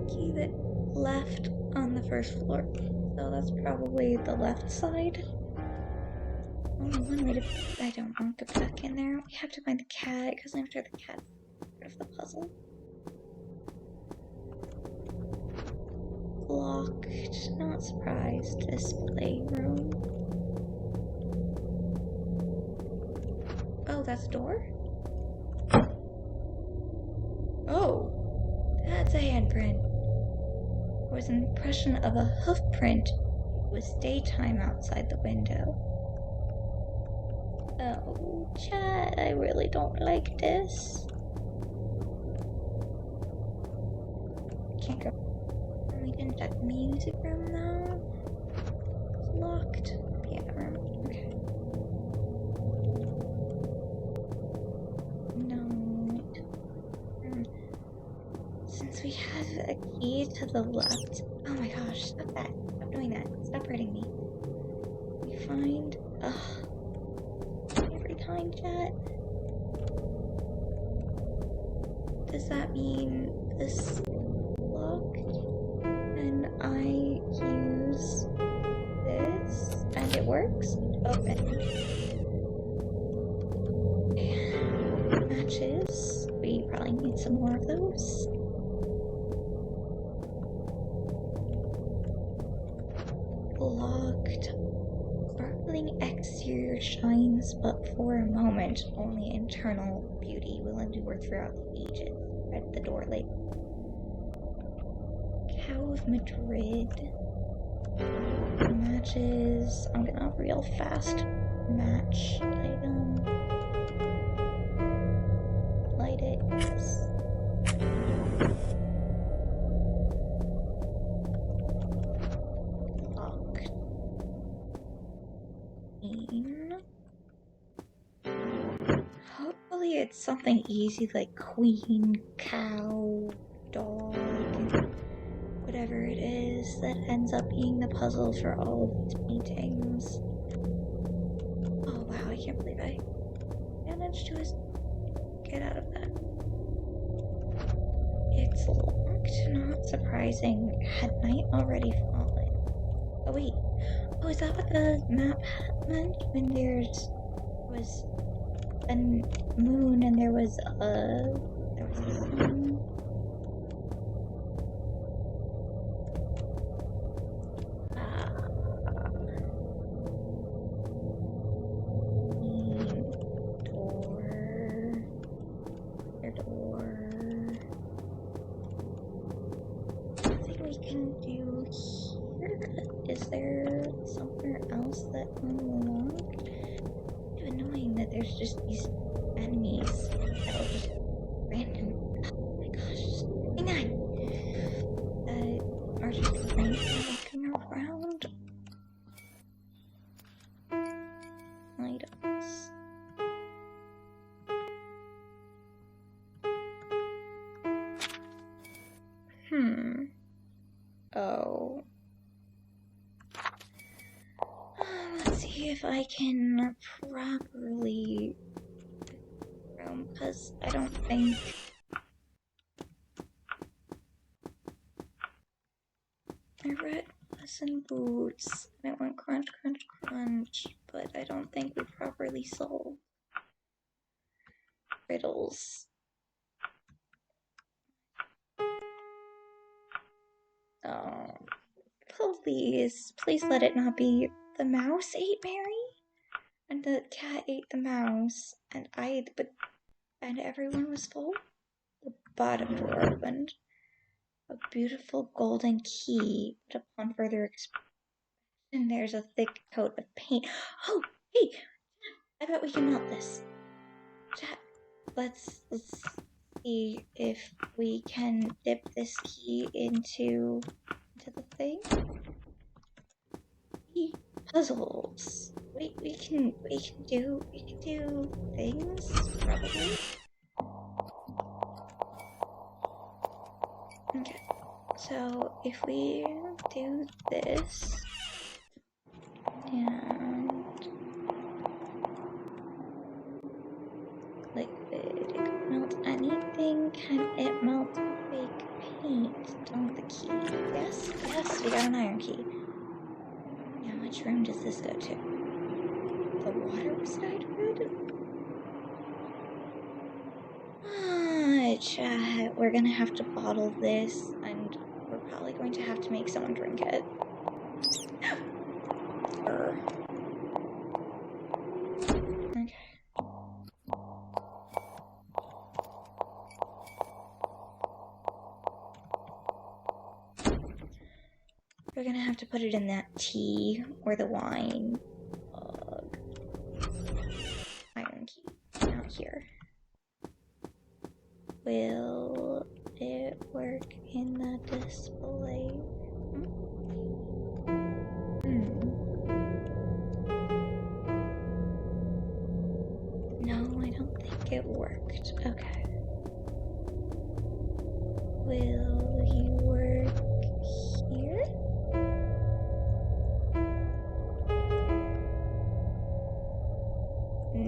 Key that left on the first floor. So that's probably the left side. Only one way to. I don't want to go back in there. We have to find the cat because I'm sure the cat's part of the puzzle. Locked. Not surprised. Display room. Oh, that's a door? Oh, that's a handprint. There was an impression of a hoof print. It was daytime outside the window. Oh, chat, I really don't like this. Can't go. We didn't check the music room though. It's locked. Piano room. Okay. No. Since we have a key to the left. Oh my gosh, stop that. Stop doing that. Stop hurting me. We find. Every time, chat. Does that mean this locked? And I use this and it works? Open. Matches. We probably need some more of those. Locked. Sparkling exterior shines, but for a moment, only internal beauty will endure throughout the ages. Read the door label. Cow of Madrid. Matches. I'm gonna real fast match item. Light it. Yes. Locked. Hopefully it's something easy like queen, cow, dog, whatever it is that ends up being the puzzle for all of these paintings. Oh wow, I can't believe I managed to get out of that. It's locked, not surprising. Had night already fallen? Oh wait, oh is that what the map meant? When there was a moon and there was a sun? Door. Nothing we can do here. Is there somewhere else that unlocked? It's annoying that there's just these enemies that'll just random. Oh my gosh, just hang on. Are just walking around. Items. Oh. Let's see if I can properly room, because I don't think I read lesson boots and it went crunch, crunch, crunch, but I don't think we properly solved riddles. Oh, please let it not be the mouse ate Mary, and the cat ate the mouse, and and everyone was full. The bottom drawer opened. A beautiful golden key, but upon further inspection, there's a thick coat of paint. Oh, hey! I bet we can melt this. Chat, let's see if we can dip this key into the thing. Puzzles. We can do things probably. Okay. So if we do this and liquid, it can melt anything. Can it melt fake paint? Don't the key. Yes, yes, we got an iron key. Now which room does this go to? The water side room? Chat, we're gonna have to bottle this, and we're probably going to have to make someone drink it. Okay. We're gonna have to put it in that tea or the wine. Iron key. Not here. Will it work in the display? No, I don't think it worked. Okay. Will you work here? No.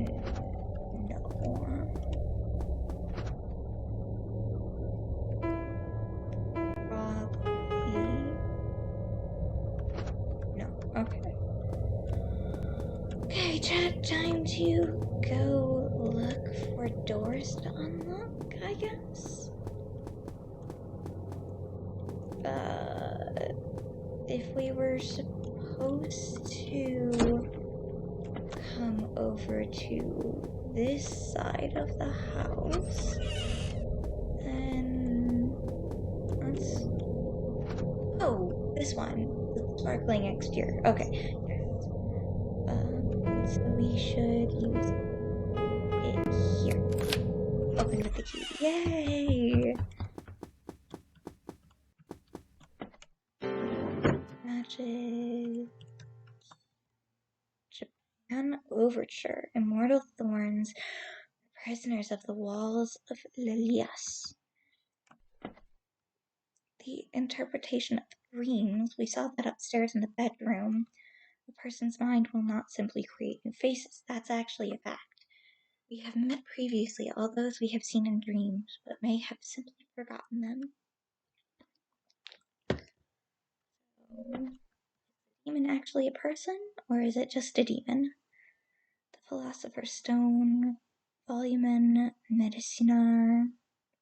Probably. No. Okay. Okay, chat, time to go look for doors to unlock, I guess. If we were supposed to come over to this side of the house, then let's... Oh, this one. The sparkling exterior. Okay. So we should use it here. Open with the key. Yay! Magic. Japan Overture. Immortal Thorns. Prisoners of the Walls of Lilias. The interpretation of dreams. We saw that upstairs in the bedroom. A person's mind will not simply create new faces. That's actually a fact. We have met previously all those we have seen in dreams, but may have simply forgotten them. So, is the demon actually a person, or is it just a demon? The Philosopher's Stone, Volumen, Medicinar,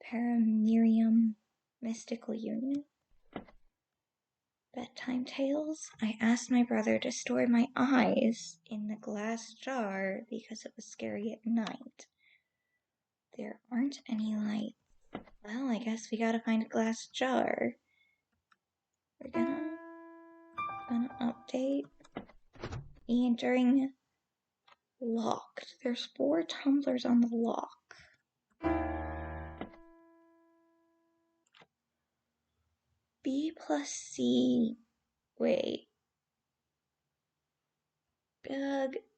Paramirium, Mystical Union. Bedtime tales. I asked my brother to store my eyes in the glass jar because it was scary at night. There aren't any lights. Well, I guess we gotta find a glass jar. We're gonna update. Entering locked. There's 4 tumblers on the lock. B plus C. Wait.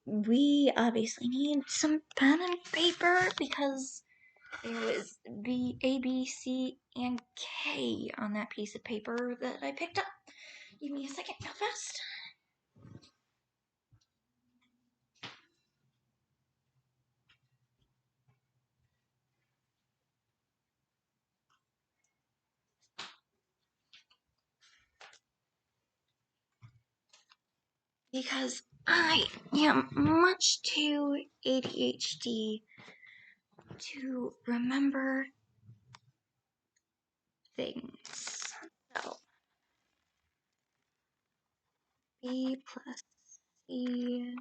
We obviously need some pen and paper because there was B, A, B, C, and K on that piece of paper that I picked up. Give me a second, real fast. Because I am much too ADHD to remember things. So, B plus C,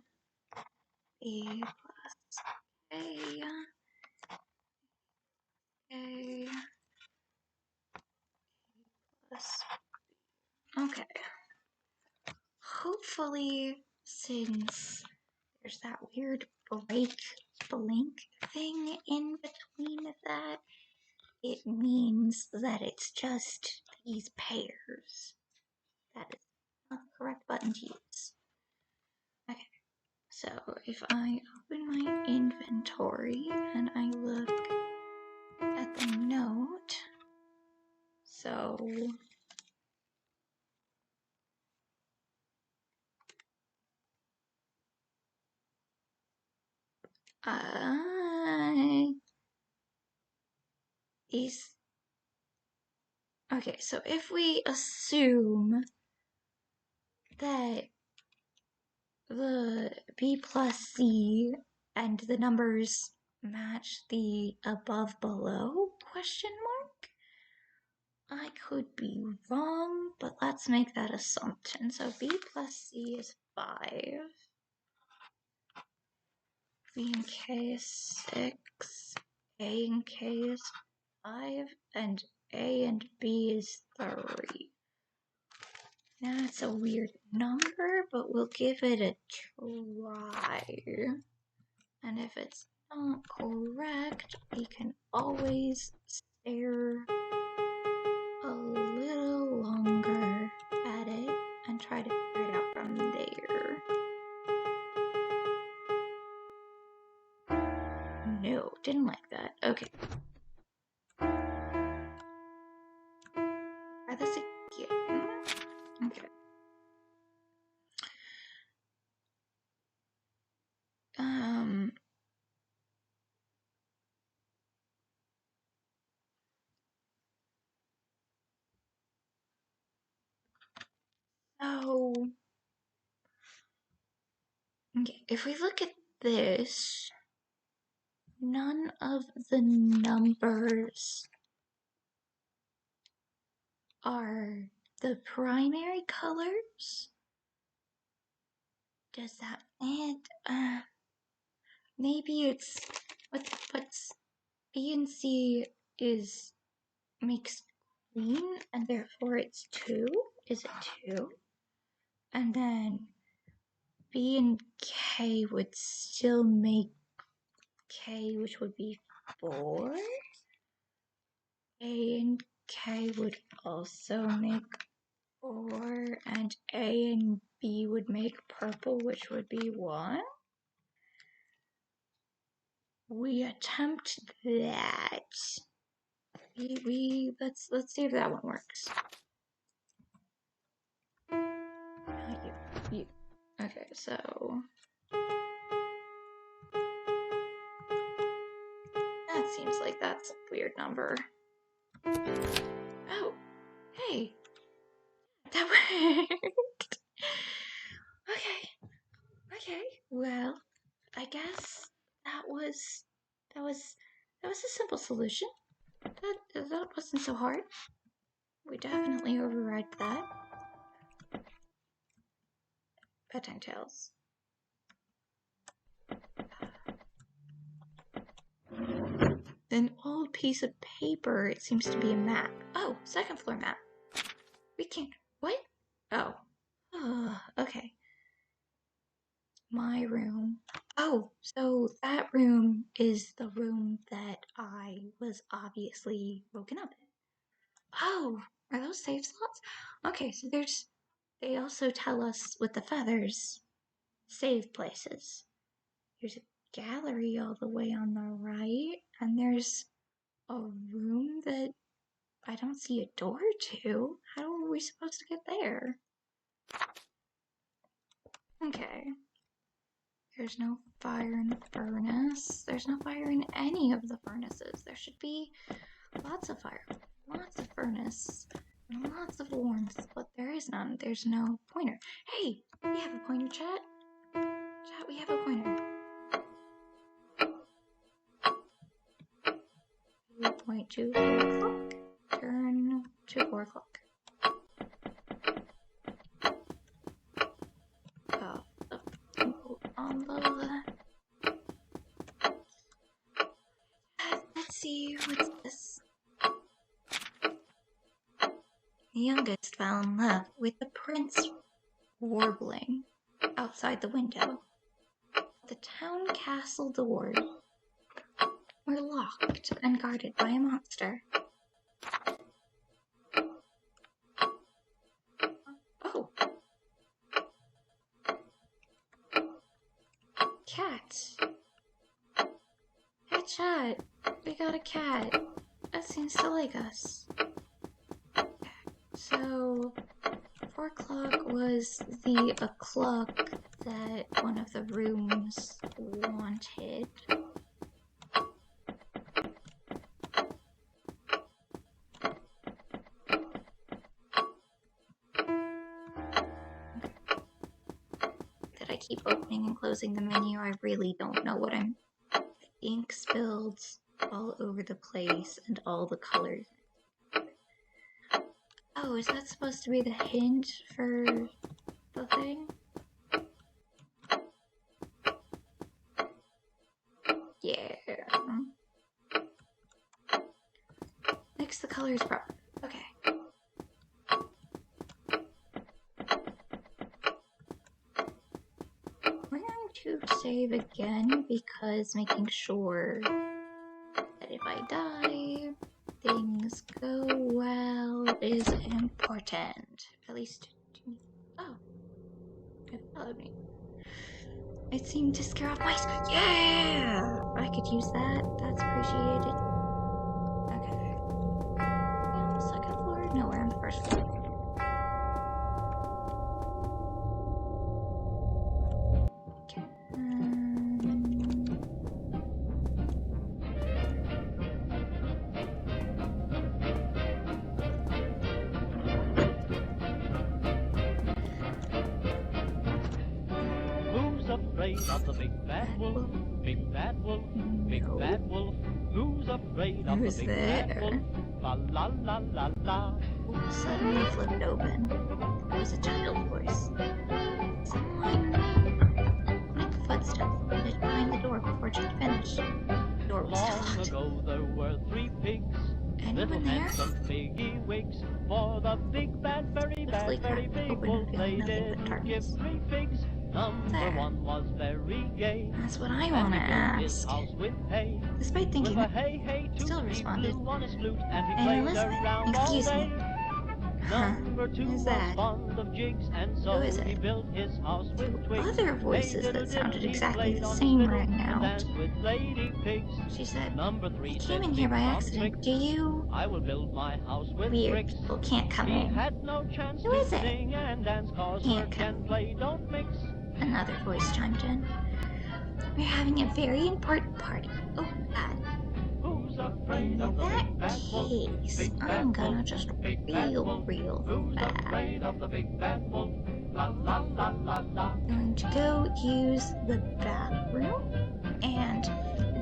B plus A, A plus... Okay. Hopefully, since there's that weird break blink thing in between that, it means that it's just these pairs. That is not the correct button to use. Okay, so if I open my inventory and I look at the note, so is okay, so if we assume that the B plus C and the numbers match the above below question mark, I could be wrong, but let's make that assumption. So B plus C is 5. B and K is 6. A and K is 5. And A and B is 3. That's a weird number, but we'll give it a try. And if it's not correct, we can always stare a little longer at it and try to figure it out from there. No, didn't like that. Okay. Try this again. Okay. So, okay, if we look at this, none of the numbers are the primary colors. Does that add, maybe it's, what's B and C is, makes green, and therefore it's 2? Is it 2? And then B and K would still make K, which would be 4. A and K would also make 4, and A and B would make purple, which would be 1. We attempt that. Let's see if that one works. You. Okay, so that seems like that's a weird number. Oh, hey, that worked. Okay. Well, I guess that was a simple solution. That wasn't so hard. We definitely override that. Bedtime tales. An old piece of paper. It seems to be a map. Oh, second floor map. We can't. What? Oh. Okay. My room. Oh, so that room is the room that I was obviously woken up in. Oh, are those save slots? Okay, so they also tell us with the feathers, save places. There's a gallery all the way on the right, and there's a room that I don't see a door to. How are we supposed to get there? Okay. There's no fire in the furnace. There's no fire in any of the furnaces. There should be lots of fire, lots of furnace, and lots of warmth, but there is none. There's no pointer. Hey, we have a pointer, chat. Chat, we have a pointer. 2.2 4 o'clock. Turn to 4 o'clock. On the left. Let's see, what's this? The youngest fell in love with the prince warbling outside the window. the town castle doors were locked and guarded by a monster. Oh! Cat! Headshot! We got a cat. That seems to like us. So, 4 o'clock was the o'clock that one of the rooms wanted. That I keep opening and closing the menu. I really don't know what I'm... Ink spilled all over the place and all the colors. Oh, is that supposed to be the hint for the thing? Yeah. Mix the colors properly. Okay. We're going to save again because making sure that if I die, things go well is important. At least to me. Oh. It followed me. It seemed to scare off mice. Yeah! I could use that. That's appreciated. Okay. Are we on the second floor? No, we're on the first floor. Okay. Who's afraid of the big bad wolf? Big bad wolf, big No. bad wolf. Who's afraid of Who's the big there? bad wolf? La la la la la. Suddenly flipped open. It was a child voice. Someone like footsteps hid behind the door before it could finish. The door was still Long locked. ago there were 3 pigs. Anyone Little there? handsome piggy wigs. For the big bad, very Swiftly bad, very cracked big open, wolf. revealing They nothing but didn't darkness. give 3 figs. Number There. 1 was very gay. That's what I And want he to built his ask. house with hay. Despite thinking, With a hey hey toot, still he responded. blew on his flute and he Hey, played Elizabeth, around all excuse me. day. Huh? Number 2 Who's was that? fond of jigs, and so Who is he it? built his house with twigs. Other voices Hey, that sounded he exactly played the on his same fiddle rang and out. danced with lady pigs. She said, Number I 3 came said, in here by "Pigs on accident. tricks. Do you... I will build my house with Weird bricks." people can't come He in. had no chance Who to is it? sing and dance, cause Can't work come and in. play don't mix. Another voice chimed in. We're having a very important party. Oh, God. Who's afraid In of the that big bad wolf? case, Big bad I'm gonna wolf, just big bad wolf. real Who's bad. afraid of the big bad wolf? La la la la la. Going to go use the bathroom, and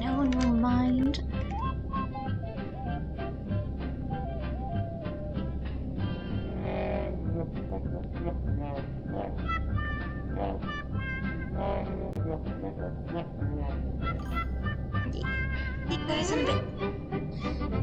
no one will mind. See you guys in a bit.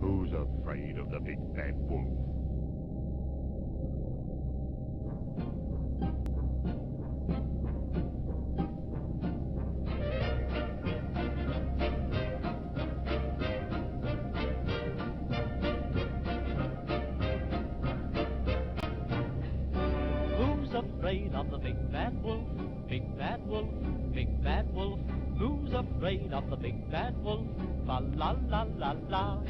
Who's afraid of the big bad wolf? Who's afraid of the big bad wolf? Big bad wolf, big bad wolf. Who's afraid of the big bad wolf? La la la la la.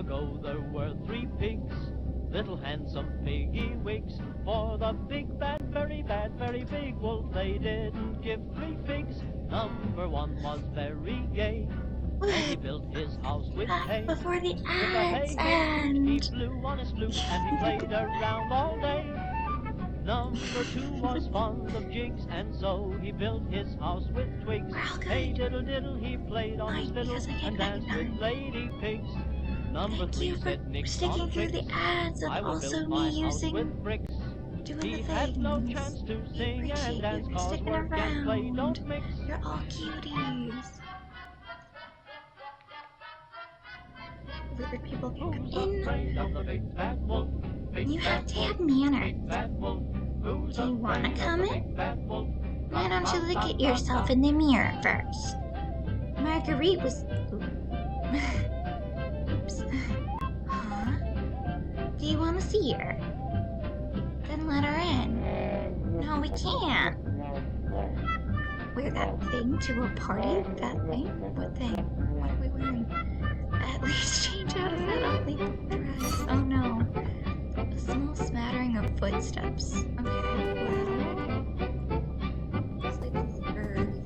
ago there were 3 pigs, little handsome piggy wigs. For the big bad, very big wolf, they didn't give 3 figs. Number 1 was very gay, and he built his house with hay. Before the With a ads hay end. he blew on his flute, and he played around all day. Number 2 was fond of jigs, and so he built his house with twigs. We're all Hey good. diddle diddle, he played on his Fine, fiddle because I and can't danced with recognize. lady pigs. Number Thank 3 you for said nix sticking on through tricks. the ads and I will also build me my house with using bricks. doing the He things. had no chance to We sing and appreciate you dance, for 'cause sticking work and play around. don't mix. You're all cuties. Hopefully the people can come Who's in. afraid of the big bad wolf? Big You have bad to wolf, have manners. big bad wolf. Who's Do you want to afraid of come the in? big bad wolf? Why don't you look at yourself in the mirror first? Marguerite was... Oops. Huh? Do you want to see her? Then let her in. No, we can't. Wear that thing to a party? That thing? What thing? What are we wearing? At least change out of that ugly dress. Oh no. A small smattering of footsteps. Okay, well... Sleep on the earth.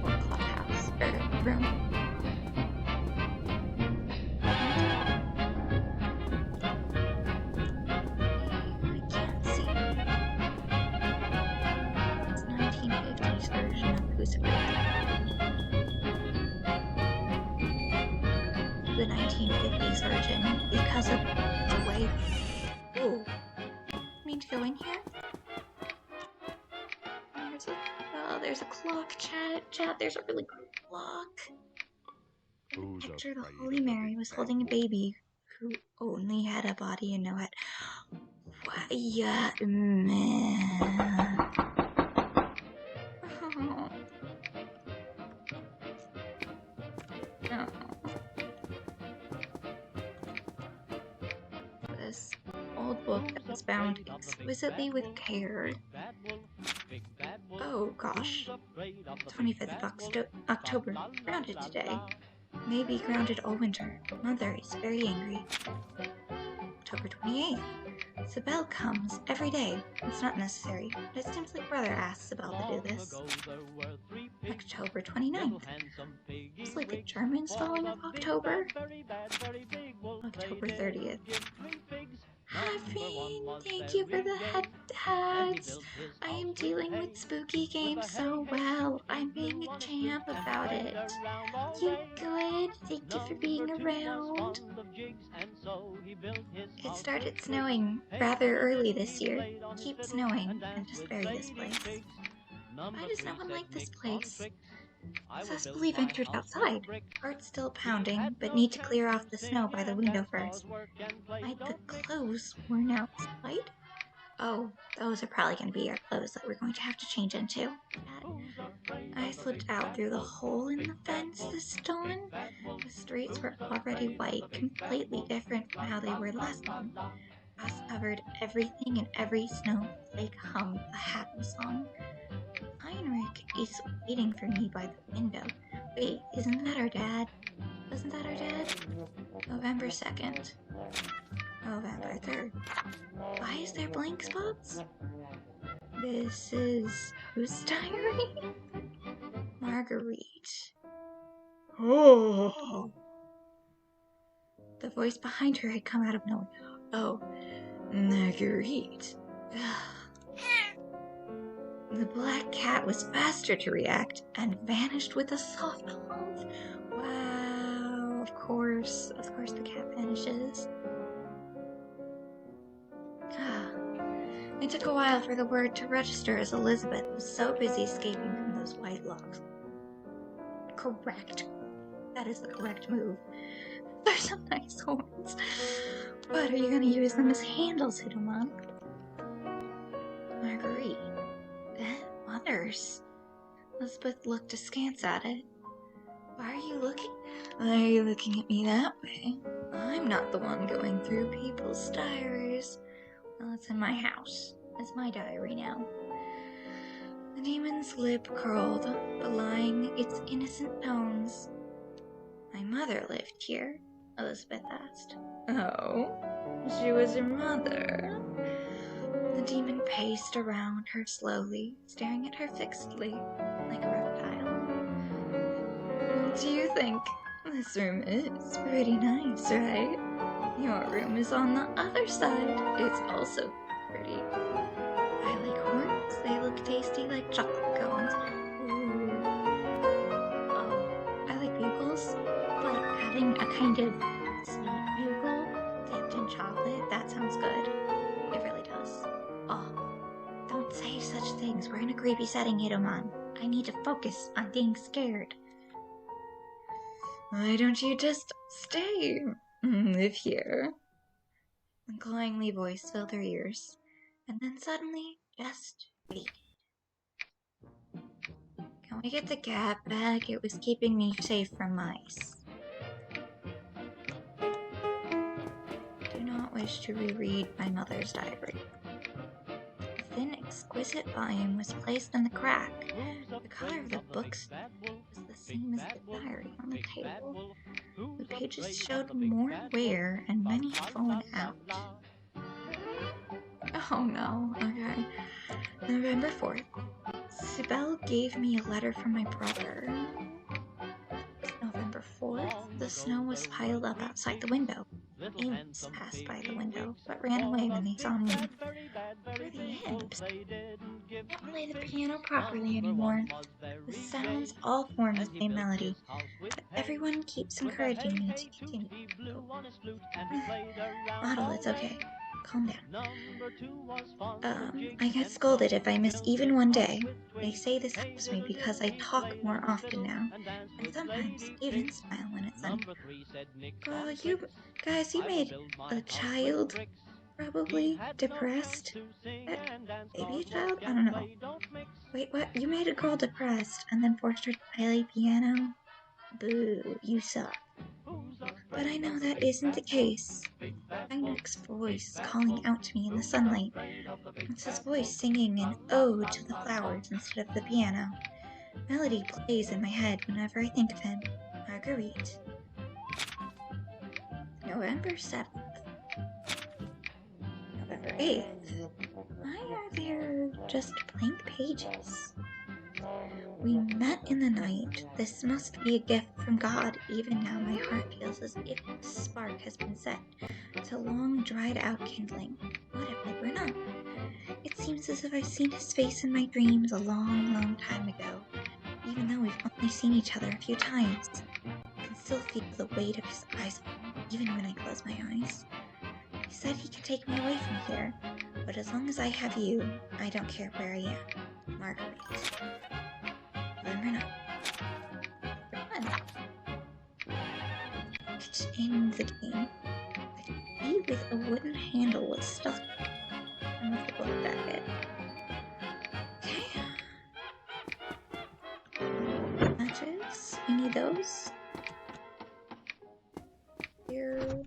Or clubhouse. Or room. I can't see. It's 1950s version of Who's Afraid. The 1950s version because of the way. Ooh. Mean to go in here? There's a clock, chat. There's a really cool clock. In the picture, the Holy Mary was holding a baby who only had a body and no head. Yeah, man. Oh. Oh. This old book that was bound exquisitely with care. Oh gosh. 25th of October. Grounded today. Maybe grounded all winter. Mother is very angry. October 28th. Sibel comes every day. It's not necessary, but it seems like brother asks Sibel to do this. October 29th. It's like a German spelling of October. October 30th. Hi, Finn. Thank you for the heads. I am dealing with spooky games so well. I'm being a champ about it. You good? Thank you for being around. It started snowing rather early this year. Keep snowing and just bury this place. Why does no one like this place? Successfully ventured outside. Heart's still pounding, but need to clear off the snow by the window first. Hide the clothes worn outside? Oh, those are probably going to be our clothes that we're going to have to change into. I slipped out through the hole in the fence this dawn. The streets were already white, completely different from how they were last month. Frost covered everything and every snowflake hummed a happy song. Heinrich is waiting for me by the window. Wait, isn't that our dad? Wasn't that our dad? November 2nd. November 3rd. Why is there blank spots? This is whose diary? Marguerite. Oh. The voice behind her had come out of nowhere. Oh, Marguerite. The black cat was faster to react and vanished with a soft humph. Wow, of course the cat vanishes. It took a while for the word to register as Elizabeth was so busy escaping from those white locks. Correct. That is the correct move. They're some nice horns. But are you going to use them as handles, Hidelman? Marguerite. Mothers. Elizabeth looked askance at it. Why are you looking at me that way? I'm not the one going through people's diaries. Well, it's in my house. It's my diary now. The demon's lip curled, belying its innocent tones. My mother lived here, Elizabeth asked. Oh, she was your mother? The demon paced around her slowly, staring at her fixedly, like a reptile. Do you think this room is pretty nice, right? Your room is on the other side. It's also pretty. I like horns. They look tasty like chocolate cones. Ooh. Oh, I like bugles, but having a kind of sweet bugle dipped in chocolate, that sounds good. It really does. Oh, don't say such things. We're in a creepy setting, Hidoman. I need to focus on being scared. Why don't you just stay? Live here. The cloyingly voice filled her ears, and then suddenly just faded. Can we get the cat back? It was keeping me safe from mice. Do not wish to reread my mother's diary. A thin, exquisite volume was placed in the crack. The color of the books was the same as the diary on the table. The pages showed more wear and many fallen out. Oh no, okay. November 4th. Sibel gave me a letter from my brother. November 4th, the snow was piled up outside the window. Imps passed by the window, but ran away when they saw me. Where are the imps? I can't play the piano properly anymore. The sounds all form the same melody, but everyone keeps encouraging me to continue. Otto, it's okay. Calm down. I get scolded if I miss even one day. They say this helps me because I talk more often now, and sometimes even smile when it's done. Girl, you made a child probably depressed. Maybe a child? I don't know. Wait, what? You made a girl depressed and then forced her to play piano? Boo, you suck. But I know that isn't the case. Heinrich's voice calling out to me in the sunlight. It's his voice singing an ode to the flowers instead of the piano. Melody plays in my head whenever I think of him. Marguerite. November 7th. November 8th. Why are there just blank pages? We met in the night. This must be a gift from God. Even now my heart feels as if a spark has been set to long dried out kindling. What if I burn up? It seems as if I've seen his face in my dreams a long, long time ago, even though we've only seen each other a few times. I can still feel the weight of his eyes on me, even when I close my eyes. He said he could take me away from here, but as long as I have you, I don't care where I am. Marguerite. November 9th. It's in the game. A key with a wooden handle was stuck in the book packet. Okay. Matches. We need those. Here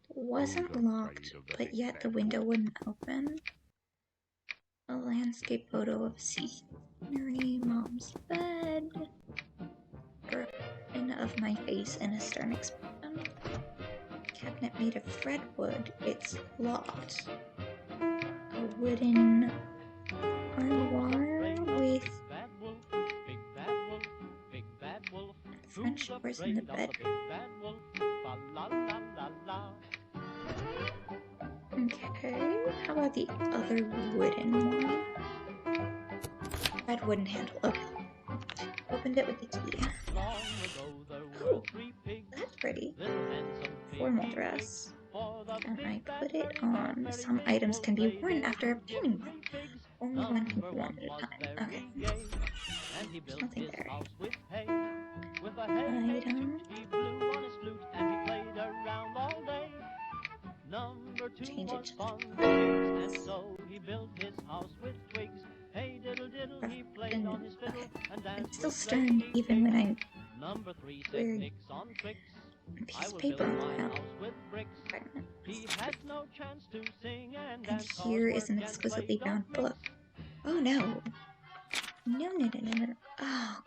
wasn't locked, but yet the window wouldn't open. A landscape photo of scenery, mom's bed, a reflection of my face in a stern expression. Cabinet made of redwood, it's locked. A wooden armoire with French doors in the bedroom. Okay, how about the other wooden one? Red wooden handle, okay. Opened it with the key. Oh, that's pretty. Formal dress. Can I put it on? Some items can be worn after obtaining one. Only one can be worn at a time. Okay. There's nothing there. Item. Change it to okay. It's still stern even when I'm wearing a piece of paper on the ground. And here is an exquisitely bound book. Oh no. No. Oh,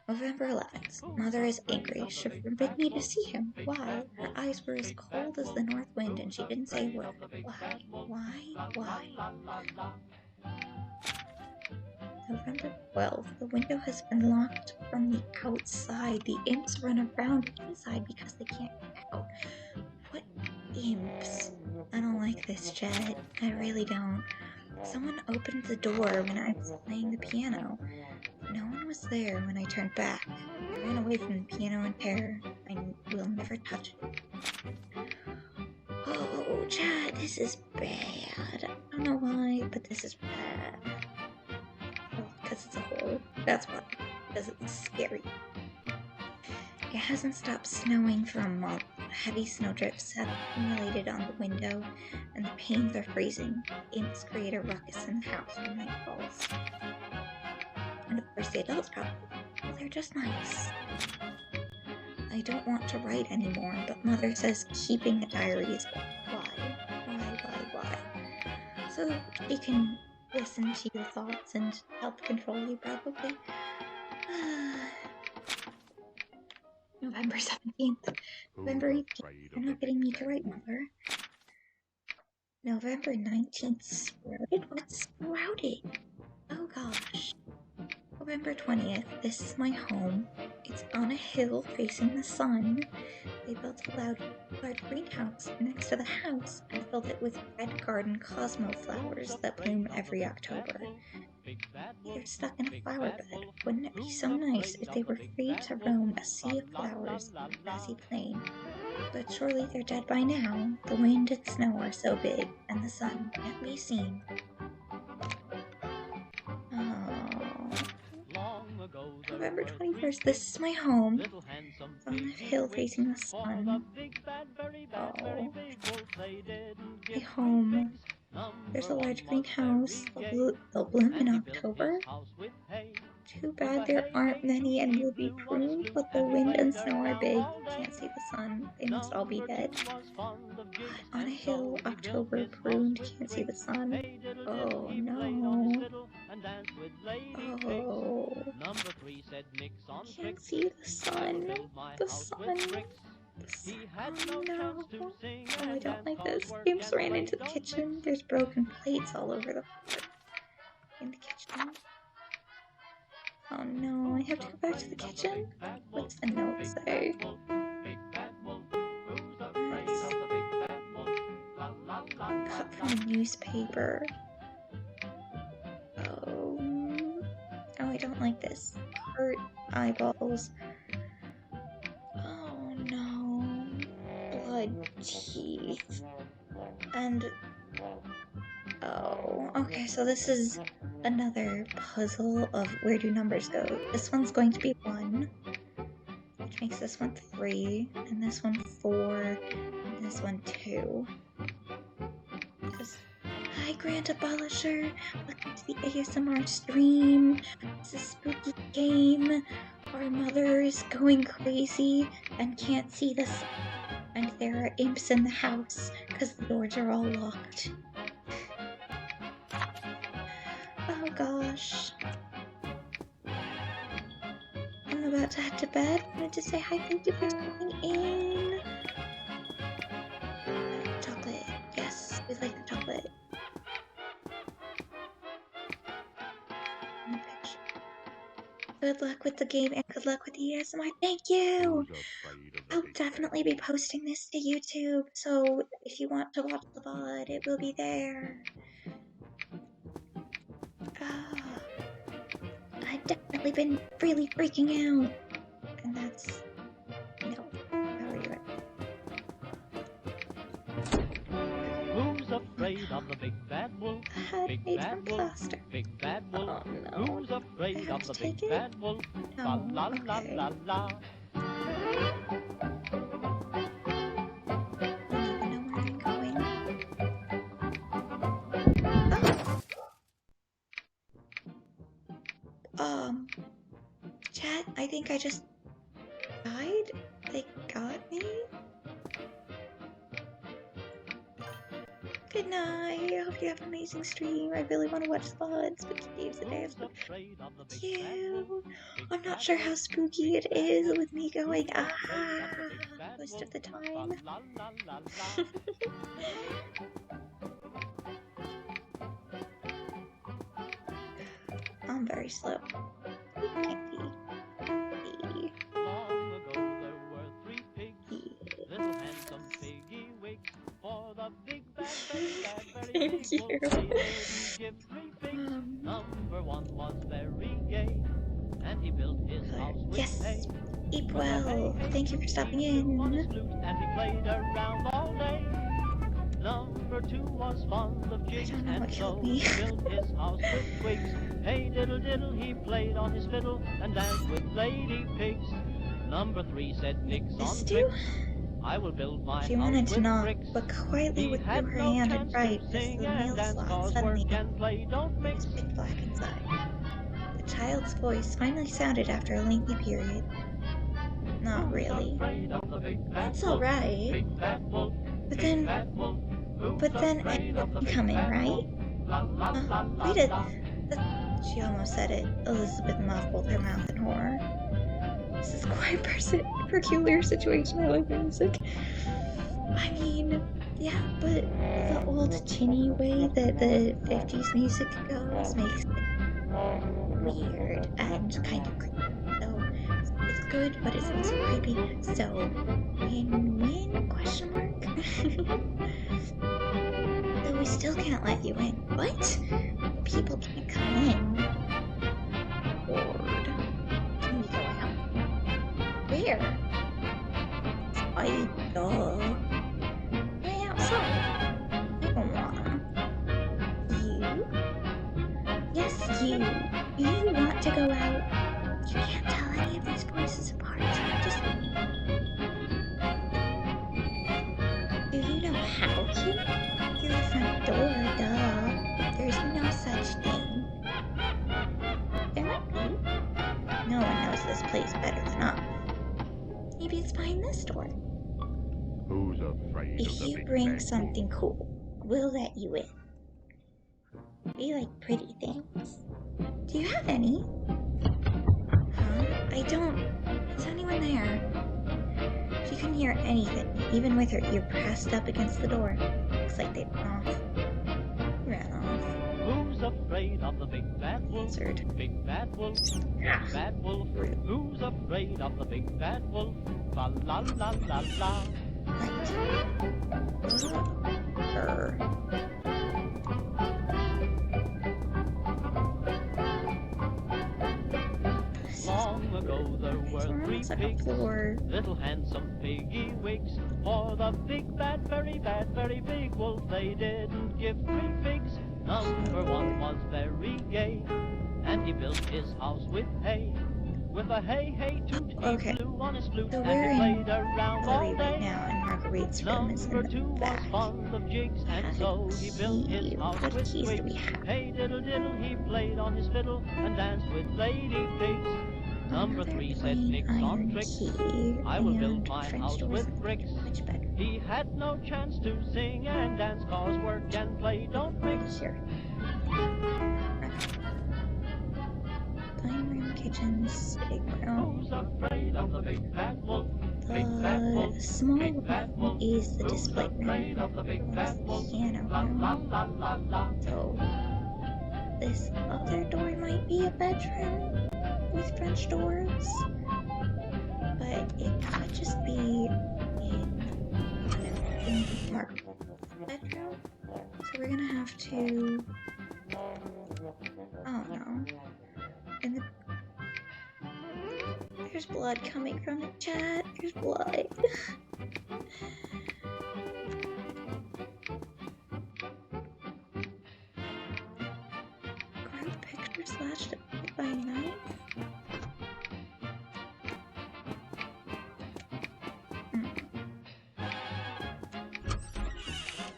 November 11th. Mother is angry. She forbid me to see him. Why? Her eyes were as cold as the north wind, and she didn't say a word. Why? November 12th. The window has been locked from the outside. The imps run around inside because they can't get out. What imps? I don't like this, Jet. I really don't. Someone opened the door when I was playing the piano. No one was there when I turned back. I ran away from the piano in terror. I will never touch it. Oh, Chad, this is bad. I don't know why, but this is bad. Oh, because it's a hole. That's why. Because it's scary. It hasn't stopped snowing for a month. Heavy snowdrifts have accumulated on the window, and the panes are freezing. Imps create a ruckus in the house when night falls. And of course the adults probably. Well, they're just nice. I don't want to write anymore, but Mother says keeping a diary is good. Why? So she can listen to your thoughts and help control you, probably. November 17th. November 18th. You're not getting me to write, Mother. November 19th. Sprouted? What sprouted? Oh gosh. November 20th. This is my home. It's on a hill facing the sun. They built a large greenhouse next to the house and filled it with red garden cosmo flowers that bloom every October. They're stuck in a flower bed. Wouldn't it be so nice if they were free to roam a sea of flowers on a grassy plain? But surely they're dead by now. The wind and snow are so big, and the sun can't be seen. November 21st. This is my home. It's on the hill facing the sun. Oh, my home. There's a large greenhouse. They'll bloom in October. Too bad there aren't many and will be pruned, but the wind and snow are big. Can't see the sun. They must all be dead. On a hill, October, pruned, can't see the sun. Oh no. Oh. Can't see the sun. The sun. Oh no. Oh, I don't like this. Imps ran into the kitchen. There's broken plates all over the floor. In the kitchen. Oh no, I have to go back to the kitchen? What's the note say? Cut from a newspaper. Oh, I don't like this. Hurt eyeballs. Oh no. Blood teeth. And oh, okay, so this is another puzzle of where do numbers go. This one's going to be 1, which makes this one 3, and this one 4, and this one 2. Hi, Grand Abolisher. Welcome to the ASMR stream. It's a spooky game. Our mother is going crazy and can't see the sun. And there are imps in the house because the doors are all locked. Oh gosh. I'm about to head to bed. I wanted to say hi, thank you for coming in. Chocolate. Yes, we like the chocolate. Good luck with the game and good luck with the ASMR. Thank you! I'll definitely be posting this to YouTube, so if you want to watch the VOD, it will be there. I've definitely been really freaking out. And that's... no. How are you? Who's afraid of the big bad wolf? A head made from plaster. Big bad wolf. Oh no. Who's afraid I have of to the big take it? bad wolf? La No, la la okay. la la. I don't even know where I'm going. Chat, I think I just died? They got me? Good night. I hope you have an amazing stream. I really want to watch the VODs, but today's the day. Who's afraid of the big bad You. wolf? Big I'm not bad sure wolf, how spooky big it bad is wolf. with me going Who's afraid of the big bad most wolf? of the La time. la la la la. I'm very slow. Can't be. Long ago there were 3 pigs, little handsome piggy wigs. For the big bad, very bad, very Thank big wolf, you. they didn't give 3 pigs. Number 1 was very gay, and he built his house with Yes. hay. Eat With a hey, well. hey, Thank you for toot, stopping he blew on his in. flute, and he played around all day. Number 2 was fond of jigs, don't know what and so killed me. he built his house with twigs. Hey diddle diddle, he played on his fiddle and danced with lady pigs. Number 3 said nix on This do? tricks. I will build my She house wanted to with knock, bricks. but quietly He withdrew had her no hand and chance right to as sing the and meal dance, slot cause suddenly work and play don't it mix. was pitch black inside. The child's voice finally sounded after a lengthy period. Not Who's really. afraid of the big bad It's wolf? alright. Big bad wolf, But big then, bad wolf. Who's Ed afraid of the can big come in, bad right? wolf? La la la la Wait a... la. She almost said it. Elizabeth muffled her mouth in horror. This is quite a peculiar situation. I like music. I mean, yeah, but the old tinny way that the 50s music goes makes it weird and kind of creepy. So it's good, but it's also creepy. So win-win? Question mark. Though we still can't let you in. What? People can't come in. Lord. Can we go out? Where? Duh. Way outside. I don't wanna. You? Yes, you. Do you want to go out? You can't tell any of these voices apart. Just... Do you know how to? Through the front door, duh. There's no such thing. There might be. No one knows this place better than us. Maybe it's behind this door. Who's afraid of If the you big bring bad something wolf? cool, we'll let you in. We like pretty things. Do you have any? Huh? I don't... Is anyone there? She couldn't hear anything, even with her ear pressed up against the door. Looks like they ran off. Who's afraid of the big bad wolf? Answered. Big bad wolf, big bad wolf. Who's afraid of the big bad wolf? La la la la la. Long ago there were 3 pigs, little handsome piggy wigs. For the big bad, very big wolf, they didn't give 3 figs. Number 1 was very gay, and he built his house with hay. With a hey hey toot, he blew on his flute, So and he played around all right day. now, and Marguerite's room is in Number the 2 was back. fond of jigs, and so he built his house What with keys do we twigs. have? Hey diddle diddle, he played on his fiddle and danced with lady pigs. Number 3 said nix on tricks. I will build my house with bricks. Much better. He had no chance to sing and dance, cause work and play don't mix. Sure. Dining room, kitchen, sitting room. Who's afraid of the big bad wolf? Big bad wolf, The small big bad wolf. room is the Who's display afraid room. of the big bad wolf? Piano La la room. la la la. So this other door might be a bedroom with French doors, but it could just be in Mark's bedroom. So we're gonna have to... Oh no. There's blood coming from the chat. There's blood. Group picture slashed by knife.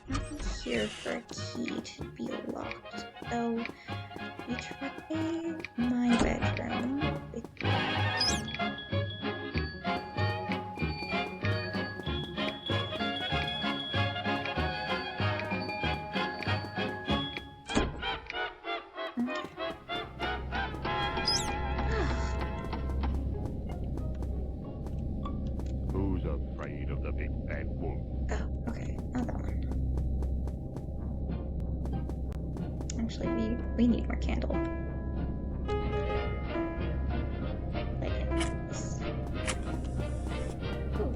Nothing here for a key to be locked. So we try my bedroom with big bad wolf. Oh, okay, not that one. Actually, we need more candle. Like this. Ooh.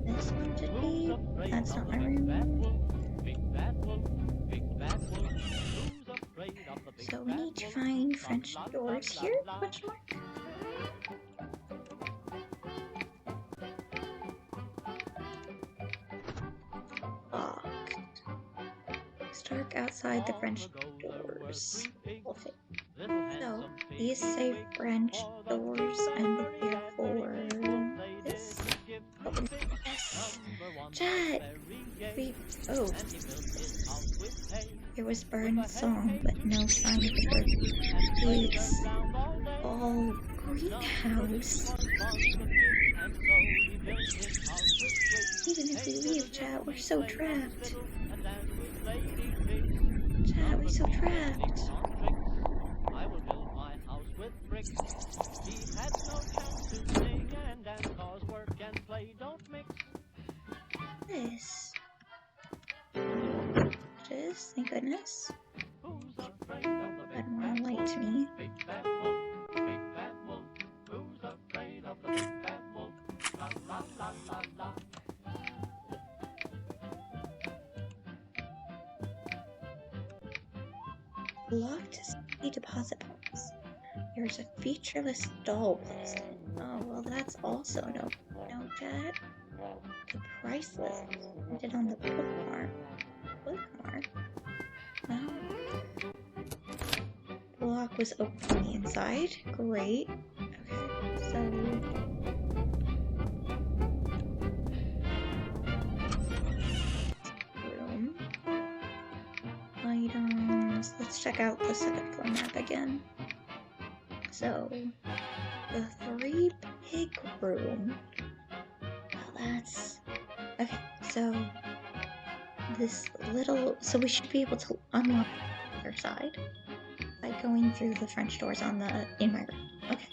This one should be. That's not my room. So we need to find French doors here? Question mark. Locked. It's dark outside the French doors. Okay. So these say French doors, and therefore this. Open this. Chat. Oh. There was Burns' song, but no sign of her. It's all greenhouse. Even if we leave, chat, we're so trapped. Chat, we're so trapped. I will build my house with bricks. He had no chance to sing and dance, 'cause work and play don't mix. This. Just, thank goodness. Add more light to me. Big bad wolf, big bad wolf. Who's afraid of the big bad wolf? La la la la la. Locked safety deposit box. There's a featureless doll placed in. Oh, well, that's also no chat. The price list printed on the bookmark. Well, the lock was open from the inside. Great. Okay, so room items. Let's check out the second floor map again. So the 3-pig room. Well, that's okay. So this little, so we should be able to unlock the other side by going through the French doors on the in my room. Okay.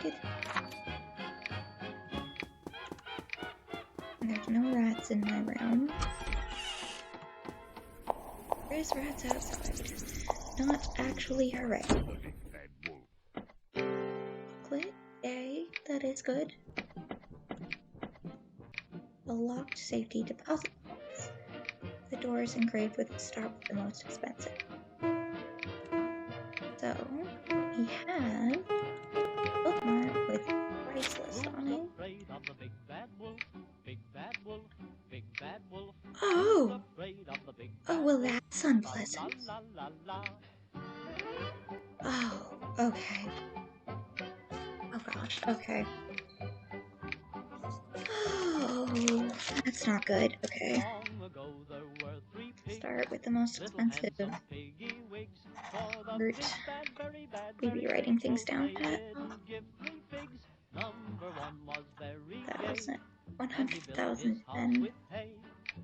Do that. And there's no rats in my room. There's rats outside. Not actually, hooray. The big bad wolf. Click A, that is good. A locked safety deposit box. The door is engraved with start with the most expensive. So we have a bookmark with price list on it. Oh! Oh, well, that's unpleasant. Oh, okay. Oh gosh, okay. Oh, that's not good. Okay. Start with the most expensive. Hurt. We be writing things down, Pat. That wasn't 100,000 then.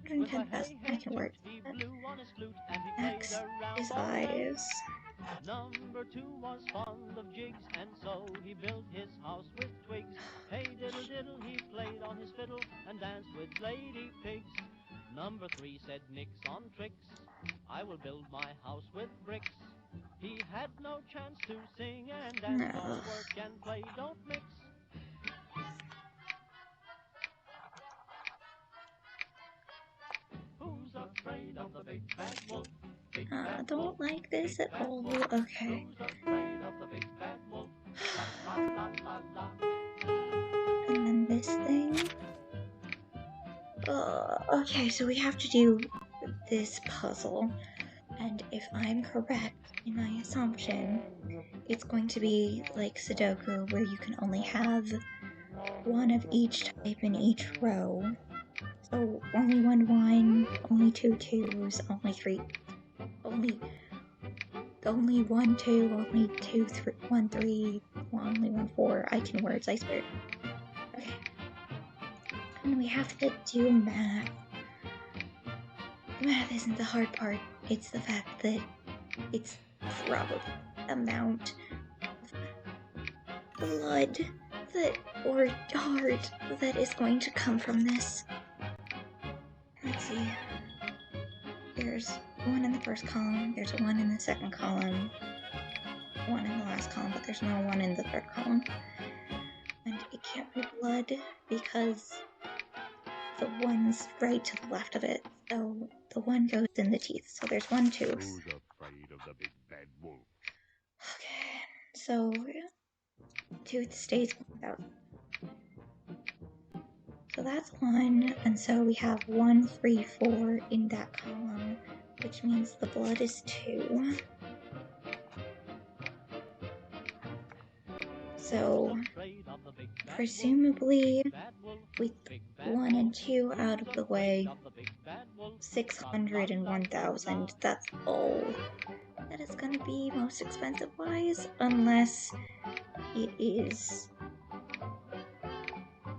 110,000. I can work that. Next is eyes. Number 2 was fond of jigs, and so he built his house with twigs. Hey diddle diddle, he played on his fiddle and danced with lady pigs. Number 3 said nix on tricks, I will build my house with bricks. He had no chance to sing and dance, 'cause work and play don't mix. Who's afraid of the big bad wolf? I don't like this at all. Okay. And then this thing. Okay, so we have to do this puzzle. And if I'm correct in my assumption, it's going to be like Sudoku, where you can only have one of each type in each row. So only 1, only 2, 2s, only 3, only 1, 2, only 2, 3, 1, 3, only 1, 4. I can words, I swear. Okay. And we have to do math. Math isn't the hard part. It's the fact that it's probably amount. blood or heart that is going to come from this. Let's see. There's one in the first column, there's one in the second column, one in the last column, but there's no one in the third column. And it can't be blood because the one's right to the left of it. So the one goes in the teeth. So there's one tooth. Who's afraid of the big bad wolf? Okay, so tooth stays without. So that's one, and so we have 1, 3, 4 in that column, which means the blood is 2. So presumably with 1 and 2 out of the way, 600 and 1,000, that's all that is going to be most expensive wise, unless it is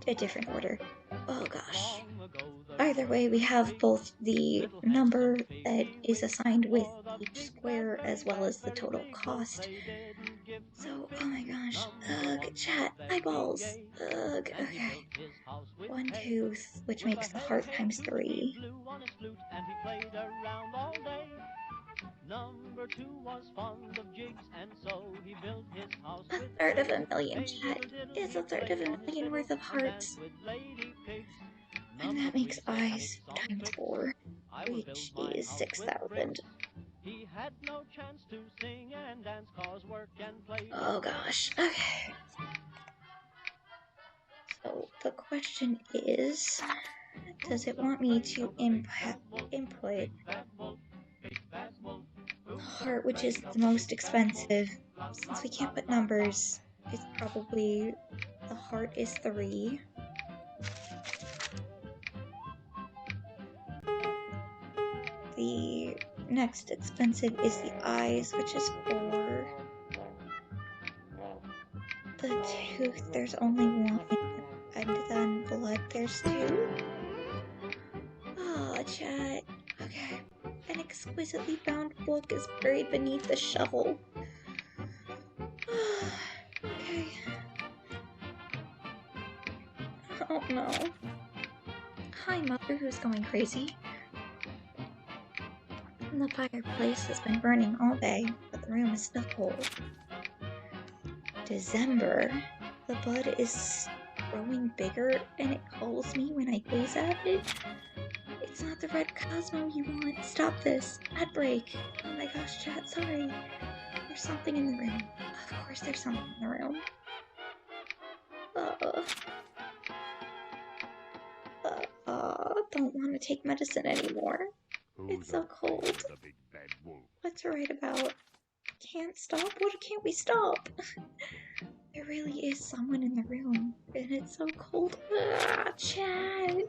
a different order. Oh gosh. Either way, we have both the number that is assigned with each square as well as the total cost. So, oh my gosh. Ugh, chat, eyeballs. Ugh, okay. 1 tooth, which makes the heart times 3. Number 2 was fond of jigs, and so he built his house A with third of a million, chat. Is a third of a million worth of hearts. And that makes eyes times 4, which is 6,000. He had no chance to sing and dance, cause work and play. Oh gosh, okay. So the question is, does it want me to input heart, which is the most expensive? Since we can't put numbers, it's probably the heart is 3. The next expensive is the eyes, which is 4. The tooth, there's only 1, and then blood, there's 2. Ah, chat. Okay. An exquisitely bound book is buried beneath the shovel. Okay. Oh no. Hi, Mother, who's going crazy. The fireplace has been burning all day, but the room is still cold. December. The bud is growing bigger, and it calls me when I gaze at it. It's not the red Cosmo you want. Stop this. Ad break. Oh my gosh, chat, sorry. There's something in the room. Of course there's something in the room. Don't want to take medicine anymore. It's so cold. The big bad wolf? What's right about? Can't stop? What can't we stop? There really is someone in the room, and it's so cold. Chat!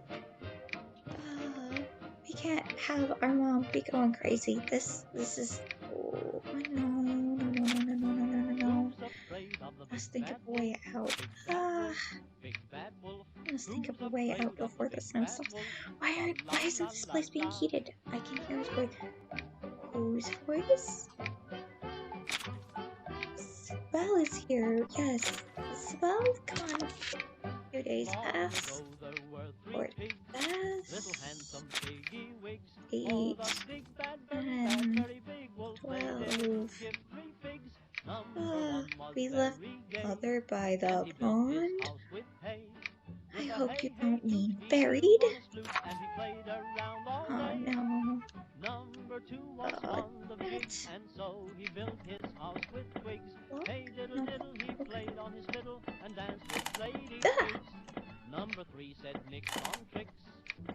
We can't have our mom be going crazy. This is... Oh, no. Let's think of a way out. Let's think of a way out before the snow stops. Why isn't this place being heated? I can hear his voice. Whose voice? Sibel is here. Yes. Sibel, come on. 2 days pass. 4 days pass. 8, 10, 12. We left Mother by the pond. I hope you don't mean buried. Oh no. What?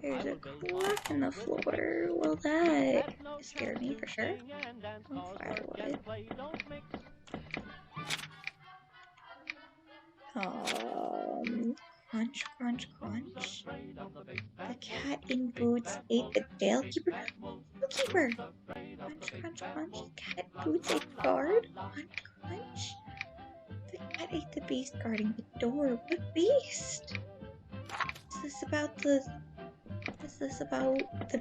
There's a clock in the floor. Well, that scared me for sure. Oh, firewood. Crunch, crunch, crunch. The cat in boots ate the jailkeeper. Keeper. Crunch, crunch, crunch. The cat in boots ate the guard. Crunch, crunch. The cat ate the beast guarding the door. What beast? Is this about the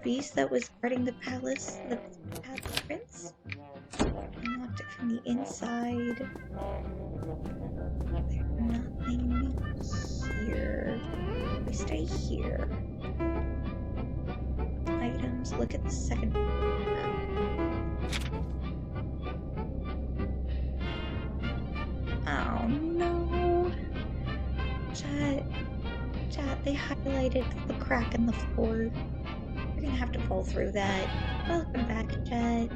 beast that was guarding the palace, the prince? Unlocked it from the inside. There's nothing here. We stay here. Items, look at the second. Oh no. Chat, they highlighted the crack in the floor. We're gonna have to pull through that. Welcome back, chat.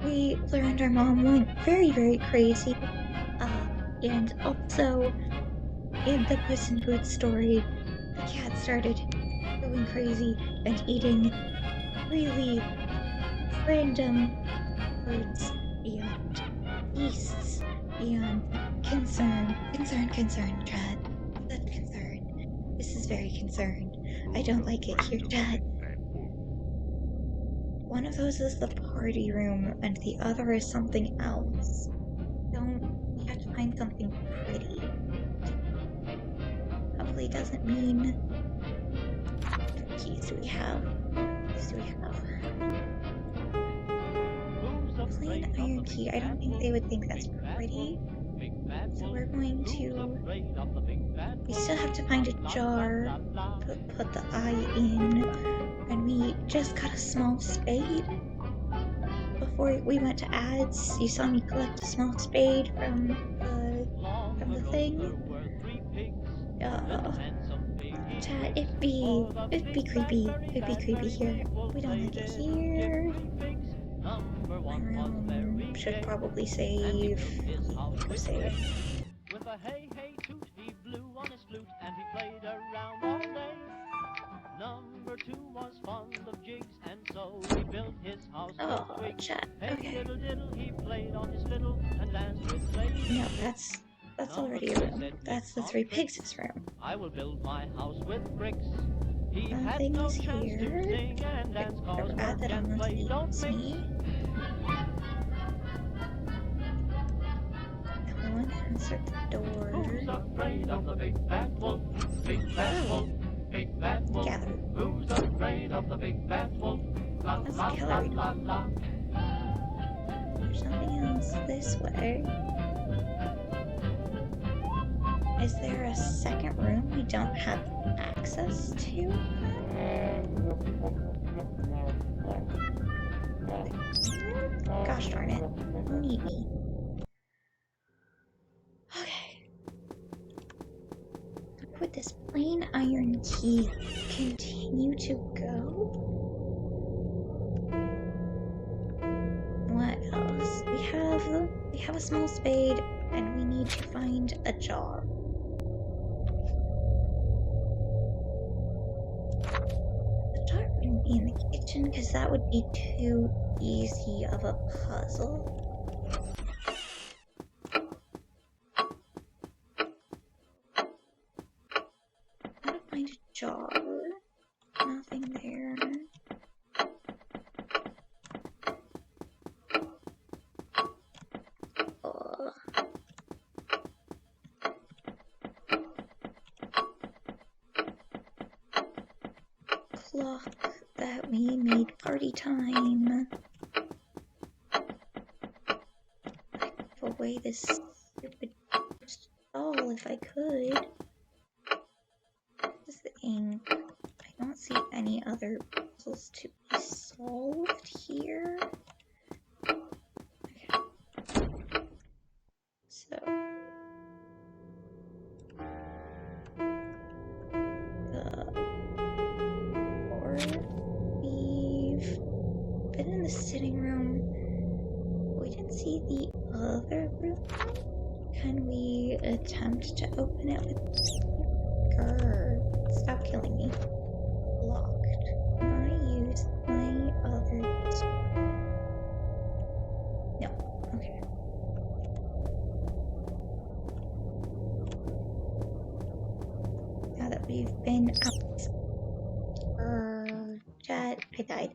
We learned our mom went very, very crazy. And also, in the Puss in Boots story, the cat started going crazy and eating really random birds and beasts and concern, Chad. Such concern. This is very concerned. I don't like it here, Chad. One of those is the party room, and the other is something else. We have to find something pretty. Hopefully doesn't mean... What keys do we have? Plain iron key. I don't think they would think that's pretty. So we're going to... We still have to find a jar to put the eye in. And we just got a small spade. Before we went to ads, you saw me collect a small spade from the thing. Chat, it'd be creepy. It'd be creepy here. We don't like it here. Should probably save. Go save. With a hey hey toot, he blew on his flute and he played around all day. Number 2 was fond of jigs, and so he built his house with twigs. Chat. Hey Okay. diddle diddle, he played on his fiddle and danced with ladies. No, that's already a room. That's the Three Pigs' room. I will build my house with bricks. He had Nothing no is chance here. to sing and dance, cause Add that on play don't to mix. me. No one answered the door. Who's afraid of the big bad wolf? Big bad wolf, big bad wolf. Gather. Who's afraid of the big bad wolf? La That's la the la gallery. la la. There's something else this way. Is there a second room we don't have access to? Gosh darn it. You need me. Okay. Would this plain iron key continue to go? What else? We have a small spade and we need to find a jar. The jar wouldn't be in the kitchen because that would be too easy of a puzzle. How to find a jar? Nothing there. Clock that we made party time. Give away this stupid stall if I could. This is the ink. I don't see any other puzzles to be solved here. Okay. So we've been in the sitting room. We didn't see the other room. Can we attempt to open it with... Grrr. Stop killing me. Locked. Can I use my other... No. Okay. Now that we've been out... Chat, I died.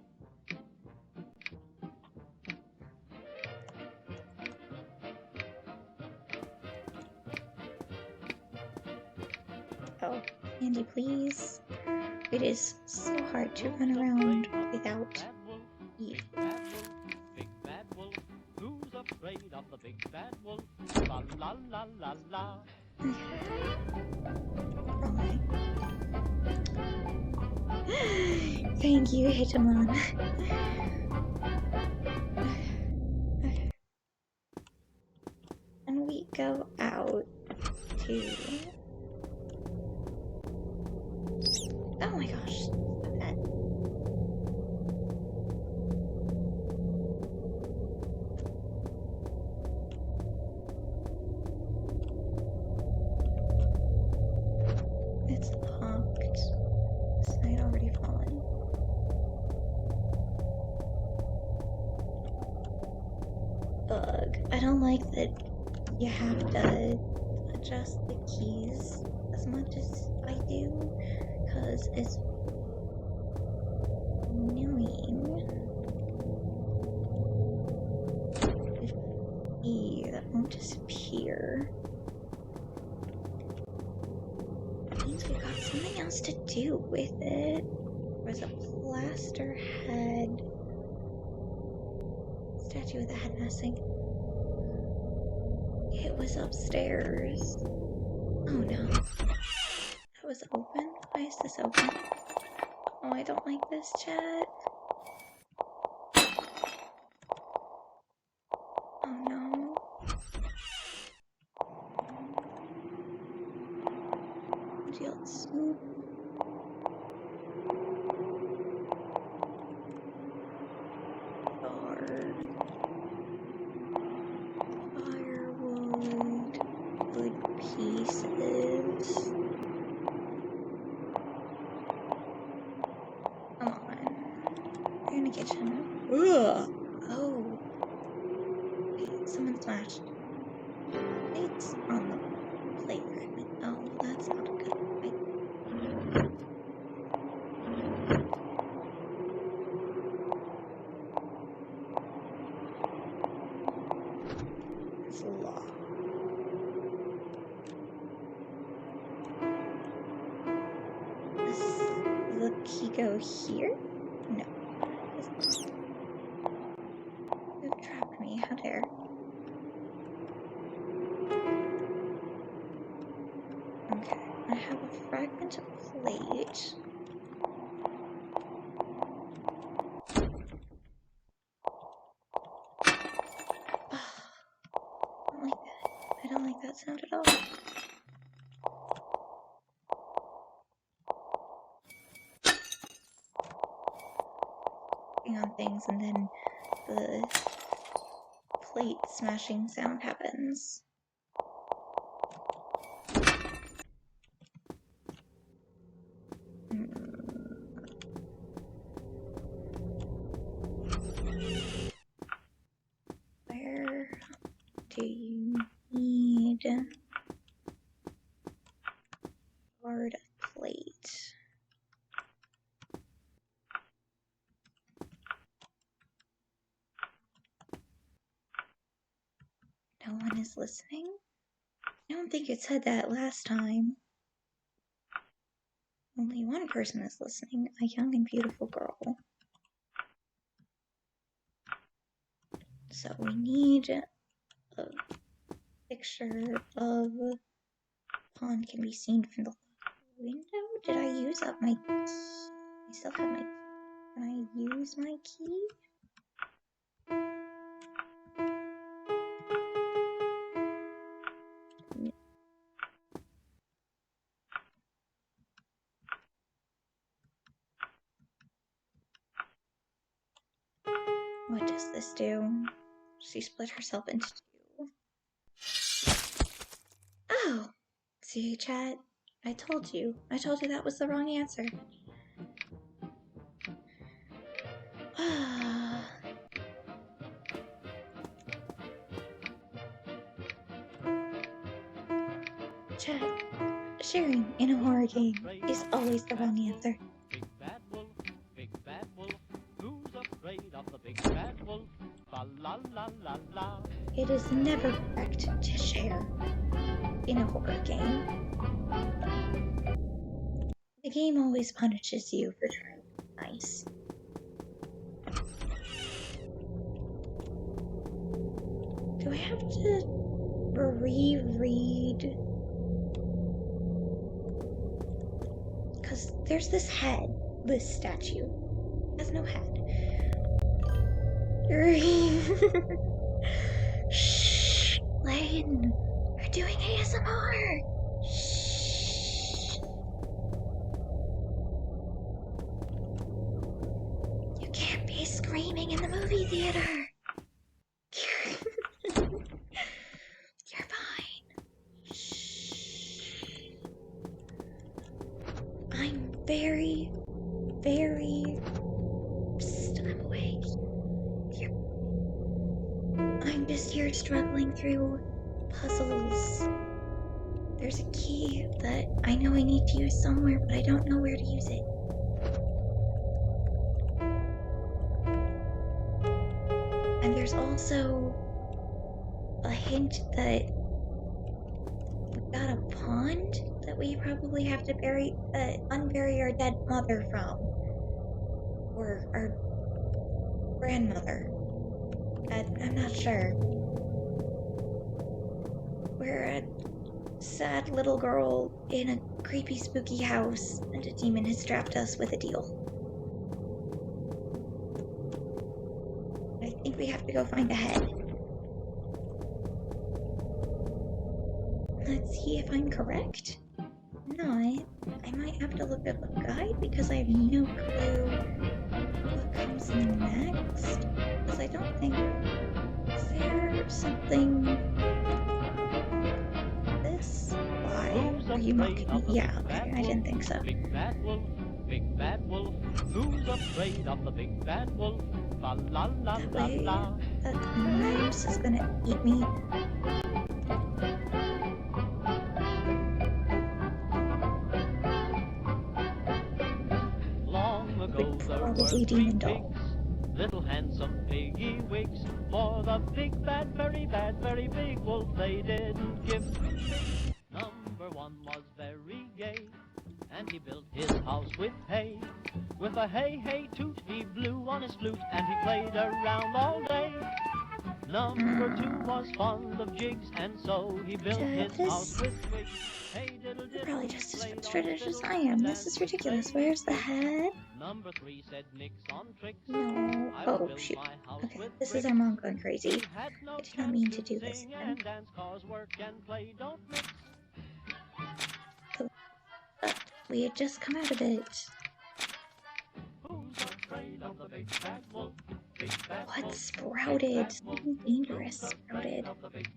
Oh, Andy, please. It is so hard to run around without Eve. Big bad wolf, the big bad wolf. La la la la la. Thank you, Hitamon. And we go out to... Oh my gosh, stop that. It's locked. This night already fallen. Bug. I don't like that you have to adjust the keys as much as I do, because it's annoying. E that won't disappear. That means we've got something else to do with it. There's a plaster head statue with a head missing. It was upstairs. Oh no. That was open? Why is this open? Oh, I don't like this, chat. Oh no. Shield swoop. Guard. Firewood. Good pieces. Come on. You're in the kitchen. Ugh. Oh. Wait, someone smashed plates on the plate fragment. Oh, that's not a good idea. It's locked. Does the key go here? No. It's not. You trapped me. How dare. Okay. I have a fragment of plate. I don't like that. I don't like that sound at all. On things and then the plate smashing sound happens. Where do you need hard plate? No one is listening? I don't think it said that last time. Only one person is listening, a young and beautiful girl. So we need a picture of pond can be seen from the window. Did I use up my key? I still have my key. Can I use my key? What does this do? She split herself into two. Oh! See, chat? I told you. I told you that was the wrong answer. Chat, sharing in a horror game is always the wrong answer. Big bad wolf, who's afraid of the big bad wolf? La la la la la. It is never correct to share in a horror game. The game always punishes you for trying to be nice. Do I have to reread? Because there's this head, this statue. It has no head. Shh, Lane, we're doing ASMR. Shh. You can't be screaming in the movie theater. You're fine. Shh. I'm very, very. Psst, I'm awake. I'm just here struggling through puzzles. There's a key that I know I need to use somewhere, but I don't know where to use it. And there's also a hint that we've got a pond that we probably have to unbury our dead mother from. Or our grandmother. I'm not sure. We're a sad little girl in a creepy, spooky house, and a demon has trapped us with a deal. I think we have to go find a head. Let's see if I'm correct. Not, I might have to look up a guide because I have no clue what comes next. Because I don't think. Is there something. This? Why? Are you mocking me? Yeah, okay, I didn't think so. Big bad wolf, who's afraid of the big bad wolf? La la la la la. That mouse is gonna eat me. Long ago there were Probably three demon doll. pigs, little handsome piggy wigs. For the big bad, very big wolf, they didn't give three pigs. Number one was very gay, and he built his house with hay. With a hey hey toot, he blew on his flute, and he played around all day. Number two was fond of jigs, and so he built his house with twigs. Hey diddle diddle, Probably just as frustrated as I am. This is ridiculous. Where's the head? Number three said nix on tricks. No. Oh, shoot. Okay, this is our mom going crazy. I did not mean to do this then. We had just come out of it. What sprouted? Something dangerous sprouted. Okay.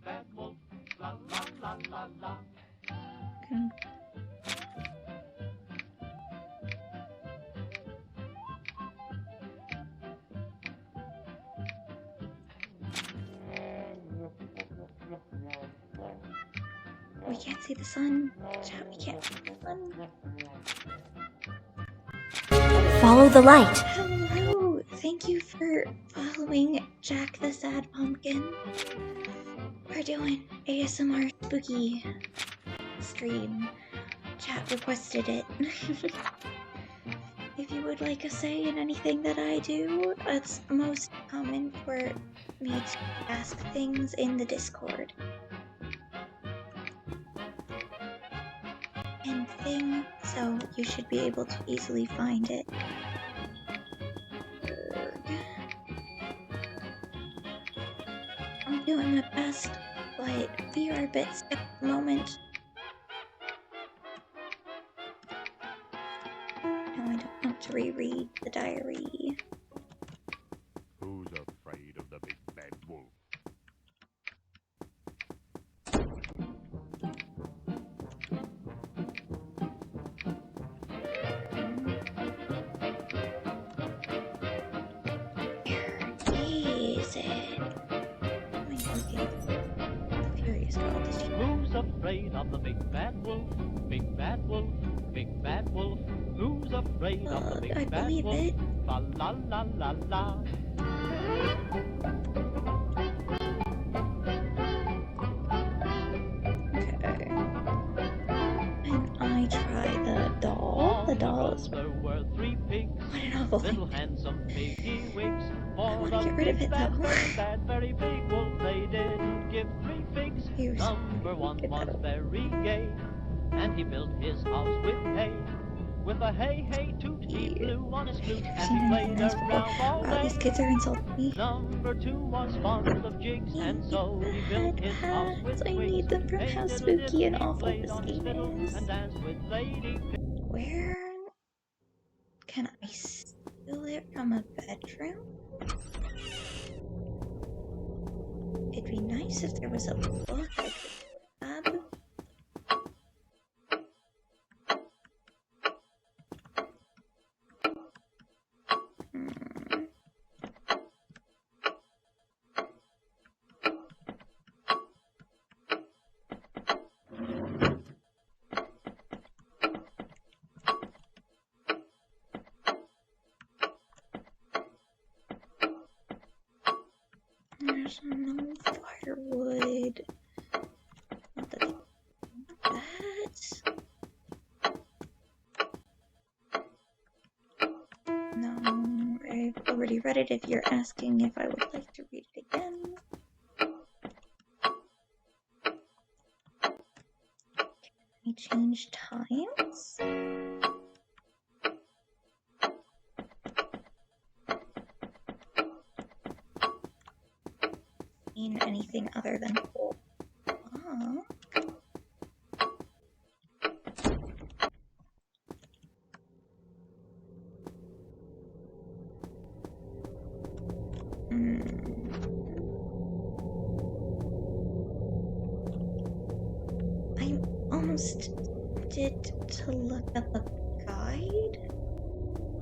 We can't see the sun. Chat, we can't see the sun. Follow the light. Hello! Thank you for following Jack the Sad Pumpkin. We're doing ASMR spooky stream. Chat requested it. If you would like a say in anything that I do, it's most common for me to ask things in the Discord. And thing, so you should be able to easily find it. I'm doing my best, but we are a bit stuck at the moment. No, I don't want to reread the diary. Who's afraid of the big bad wolf? Where is it? I'm looking. The Furious Girl. Who's afraid of the big bad wolf? Big bad wolf, big bad wolf. Who's afraid of the big I bad believe wolf? it. La la la la la. Okay. And I try the doll. The doll is There were three pigs, what an awful little thing. handsome piggy wigs. I want to get rid of it though. Very big wolf, they didn't Here's Number one get was that. very gay, and he built his house with hay. With a hey hey toot he blew on his flute, I've and seen he anything played nice before. around all Wow, day. these kids are insulting me. Number two was fond of jigs, and so he built his house with I twigs. need them from Hey how diddle spooky diddle, and he awful played this on his game fiddle is. and danced with Lady Pig. Where can I steal it from a bedroom? It'd be nice if there was a book I could grab. There's no firewood. Not that they want that. No, I've already read it if you're asking if I would like to read it again. Can I change times? Mean anything other than full block? I almost did to look up a guide,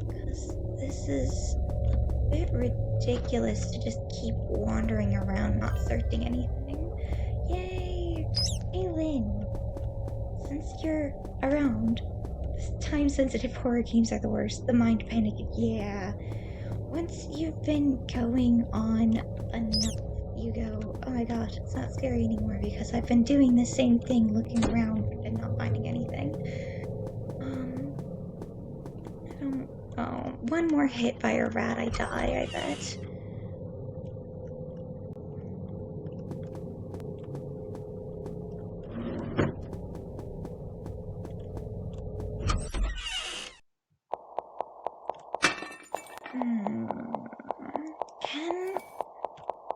because this is a bit ridiculous to just keep wandering around not searching anything. Yay! Hey Lynn, since you're around, time-sensitive horror games are the worst. The mind panic, yeah. Once you've been going on enough, you go, oh my gosh, it's not scary anymore because I've been doing the same thing, looking around and not finding anything. I don't. Oh, one more hit by a rat, I die, I bet.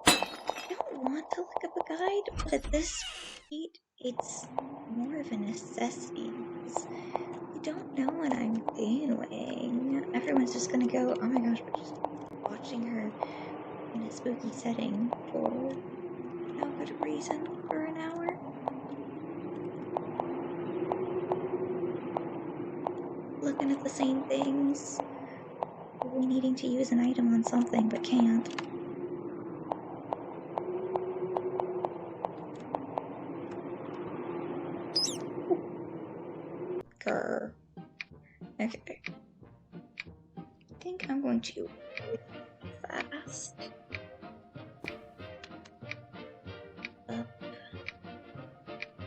I don't want to look up a guide, but at this rate, it's more of a necessity because I don't know what I'm doing. Everyone's just gonna go, oh my gosh, we're just watching her in a spooky setting for no good reason for an hour. Looking at the same things, really needing to use an item on something but can't. Grr. Okay. I think I'm going to fast up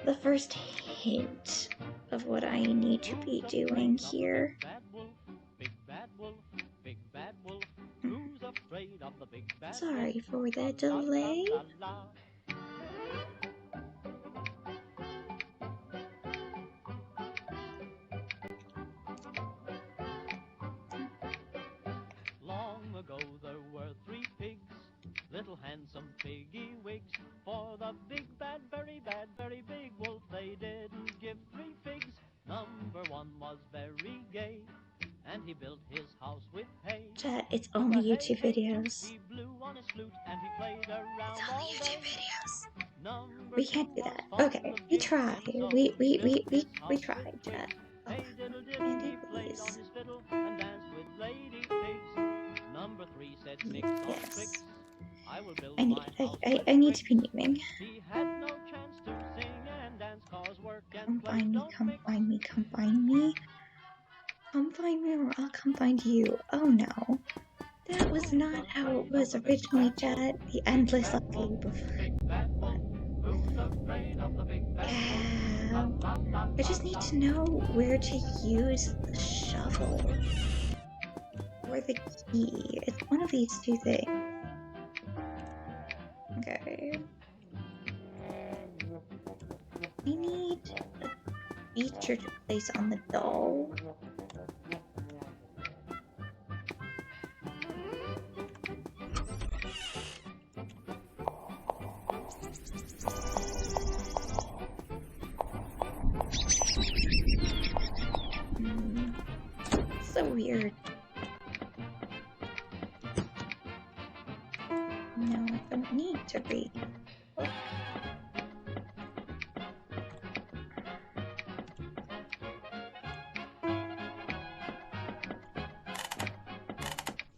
the first hint of what I need to be doing here. Sorry for the delay. Long ago there were 3 pigs, little handsome piggy wigs. For the big bad, very big wolf, they didn't give 3 figs. Number 1 was very gay, and he built his house with hay. Chat, it's only YouTube videos. He blew on his flute and he played around It's all only day. YouTube videos. Number We can't do two that. was Okay, fond of we jigs, try. and so We built his house tried, with chat. twigs. Oh, Hey diddle diddle, Andy, he played on please. his fiddle and danced with Lady Pigs. Number 3 said mix of Yes. tricks. I will build I my need house I with need to bricks. be naming. He had no chance to sing and dance, cause work and Come play find me, don't come mix. find me, come find me. Come find me or I'll come find you. Oh no. That was not how it was originally, chat. The endless loop of yeah. I just need to know where to use the shovel or the key. It's one of these two things. Okay. feature to place on the doll. So weird. No, I don't need to read. Look.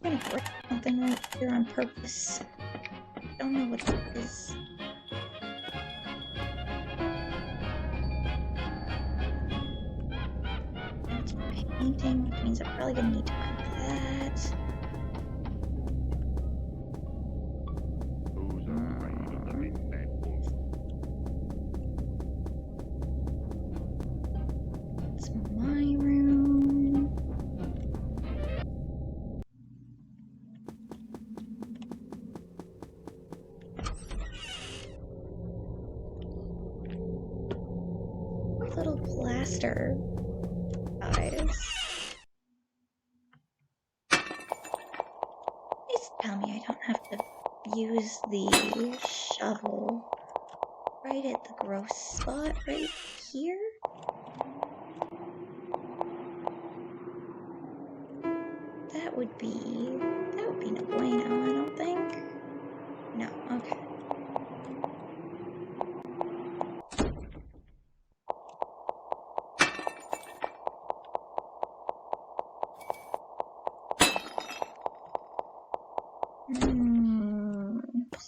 I'm gonna break something right here on purpose. Don't know what it is. That's painting, which means I'm probably gonna need to cut that. Who's afraid of the big bad wolf? It's my room. Poor little plaster eyes. Please tell me I don't have to use the shovel right at the gross spot right here. That would be no bueno, I don't think. No, okay.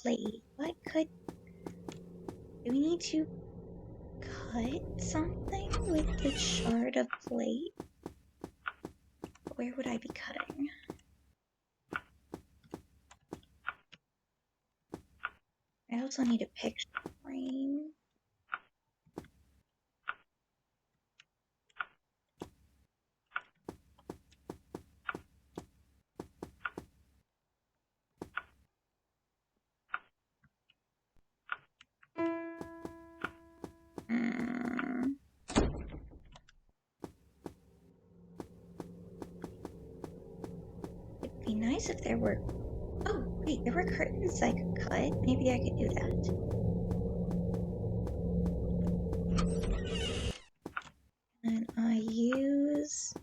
Plate. Do we need to cut something with the shard of plate? Where would I be cutting? I also need a picture frame. It'd be nice if there were... Oh, wait, there were curtains I could cut. Maybe I could do that. And I use...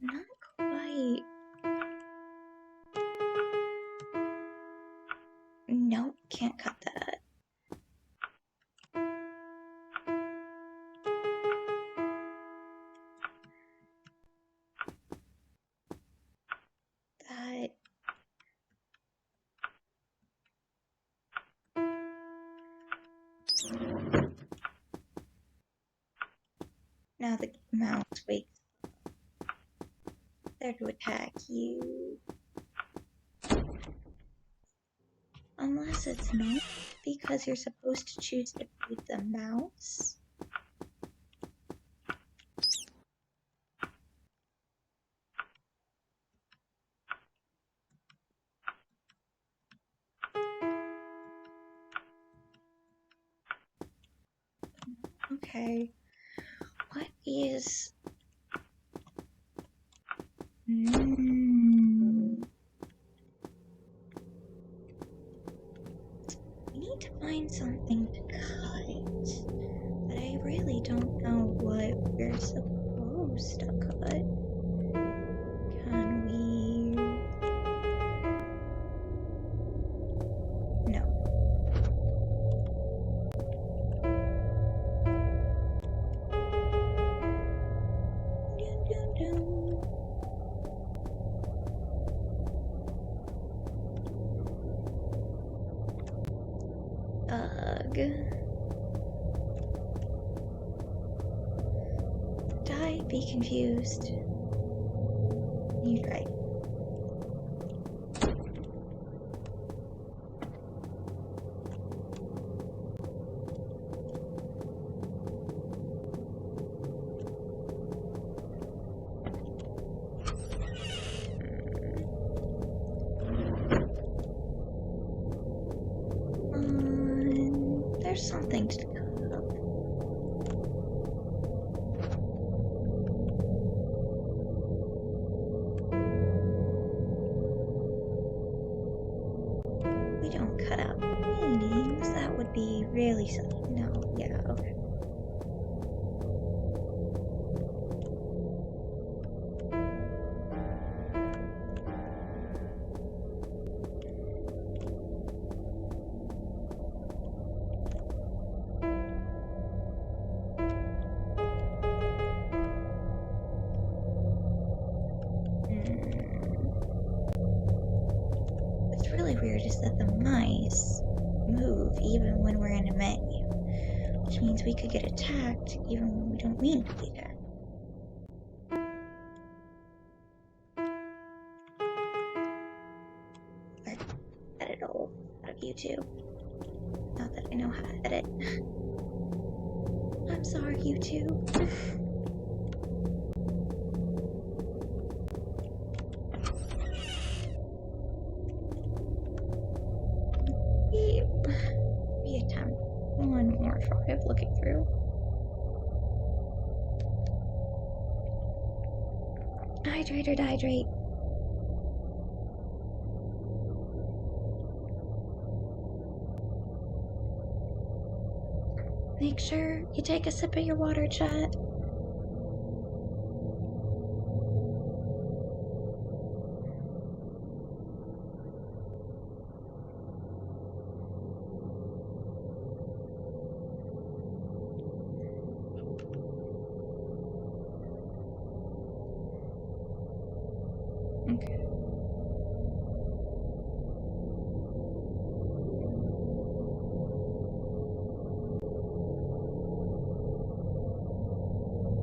Not quite... Nope, can't cut that. Now the mouse wakes up. There to attack you. Unless it's not, because you're supposed to choose to feed the mouse. Okay. What is... We need to find something to cut. But I really don't know what we're supposed to cut. Can we... No. Die, be confused. You're right. There's something to cut up. really silly. No, yeah, okay. What's really weird is that the mice move even when we're in a menu, which means we could get attacked even when we don't mean to be attacked. Let's edit all out of YouTube. Not that I know how to edit. I'm sorry, YouTube. We attempt one more try of looking through. Hydrate or dehydrate. Make sure you take a sip of your water, chat. Okay.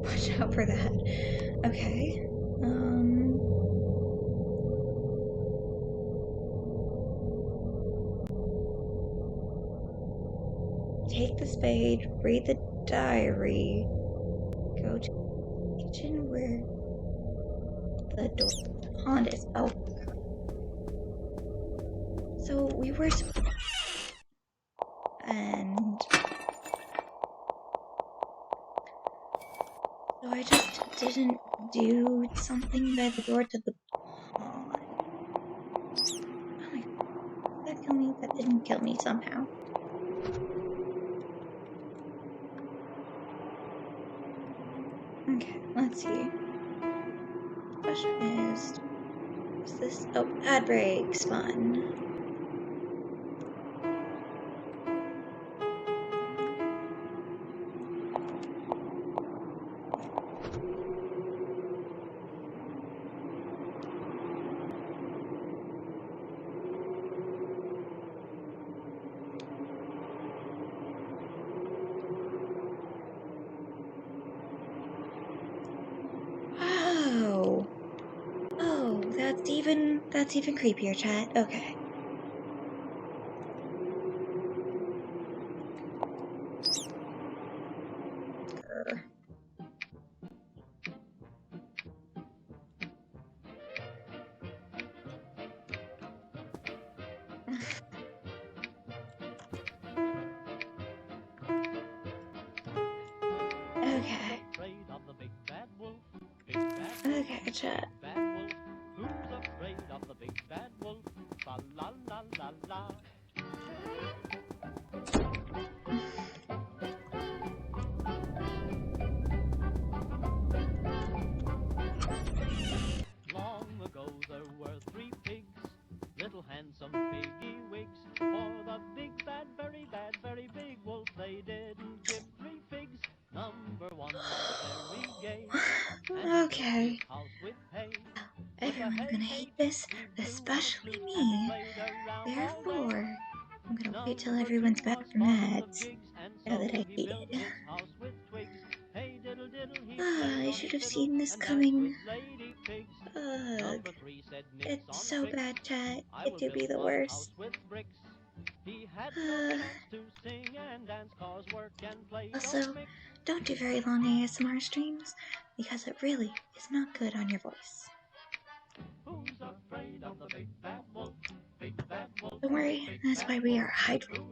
Watch out for that. Okay. Take the spade, read the diary, go to the kitchen where the door to the pond is. Oh. So we were and so I just didn't do something by the door to the pond. Oh my god. Did that kill me? That didn't kill me somehow. Okay, let's see. Question is this? Oh, ad breaks. Fun. Oh. Oh, that's even creepier, chat. Okay. Grr. Okay. Okay, chat. Who's afraid of the big bad wolf? Fa la la la la. Long ago there were 3 pigs, little handsome piggy wigs. For the big bad, very big wolf, they didn't give 3 figs. Number 1 was very gay, and Okay. his house with hay. Everyone's gonna hate this, especially me. Therefore, I'm gonna wait till everyone's back from ads. Know that I hate it. I should have seen this coming. Ugh. It's so bad, chat. It do be the worst. Also, don't do very long ASMR streams, because it really is not good on your voice. Don't worry, that's why we are hydrated.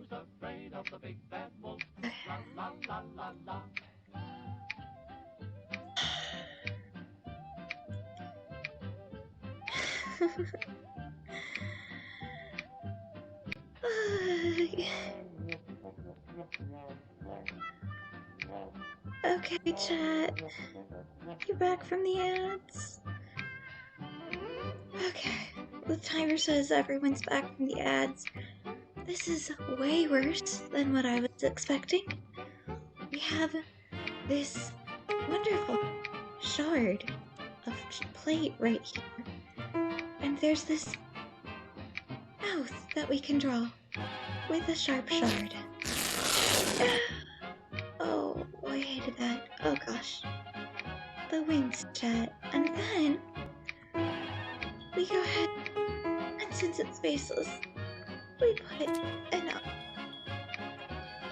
Okay, chat. You're back from the ads. Okay. The timer says everyone's back from the ads. This is way worse than what I was expecting. We have this wonderful shard of plate right here. And there's this mouth that we can draw with a sharp shard. Oh, I hated that. Oh gosh. The wings, chat. And then we go ahead and since it's faceless, we put an up.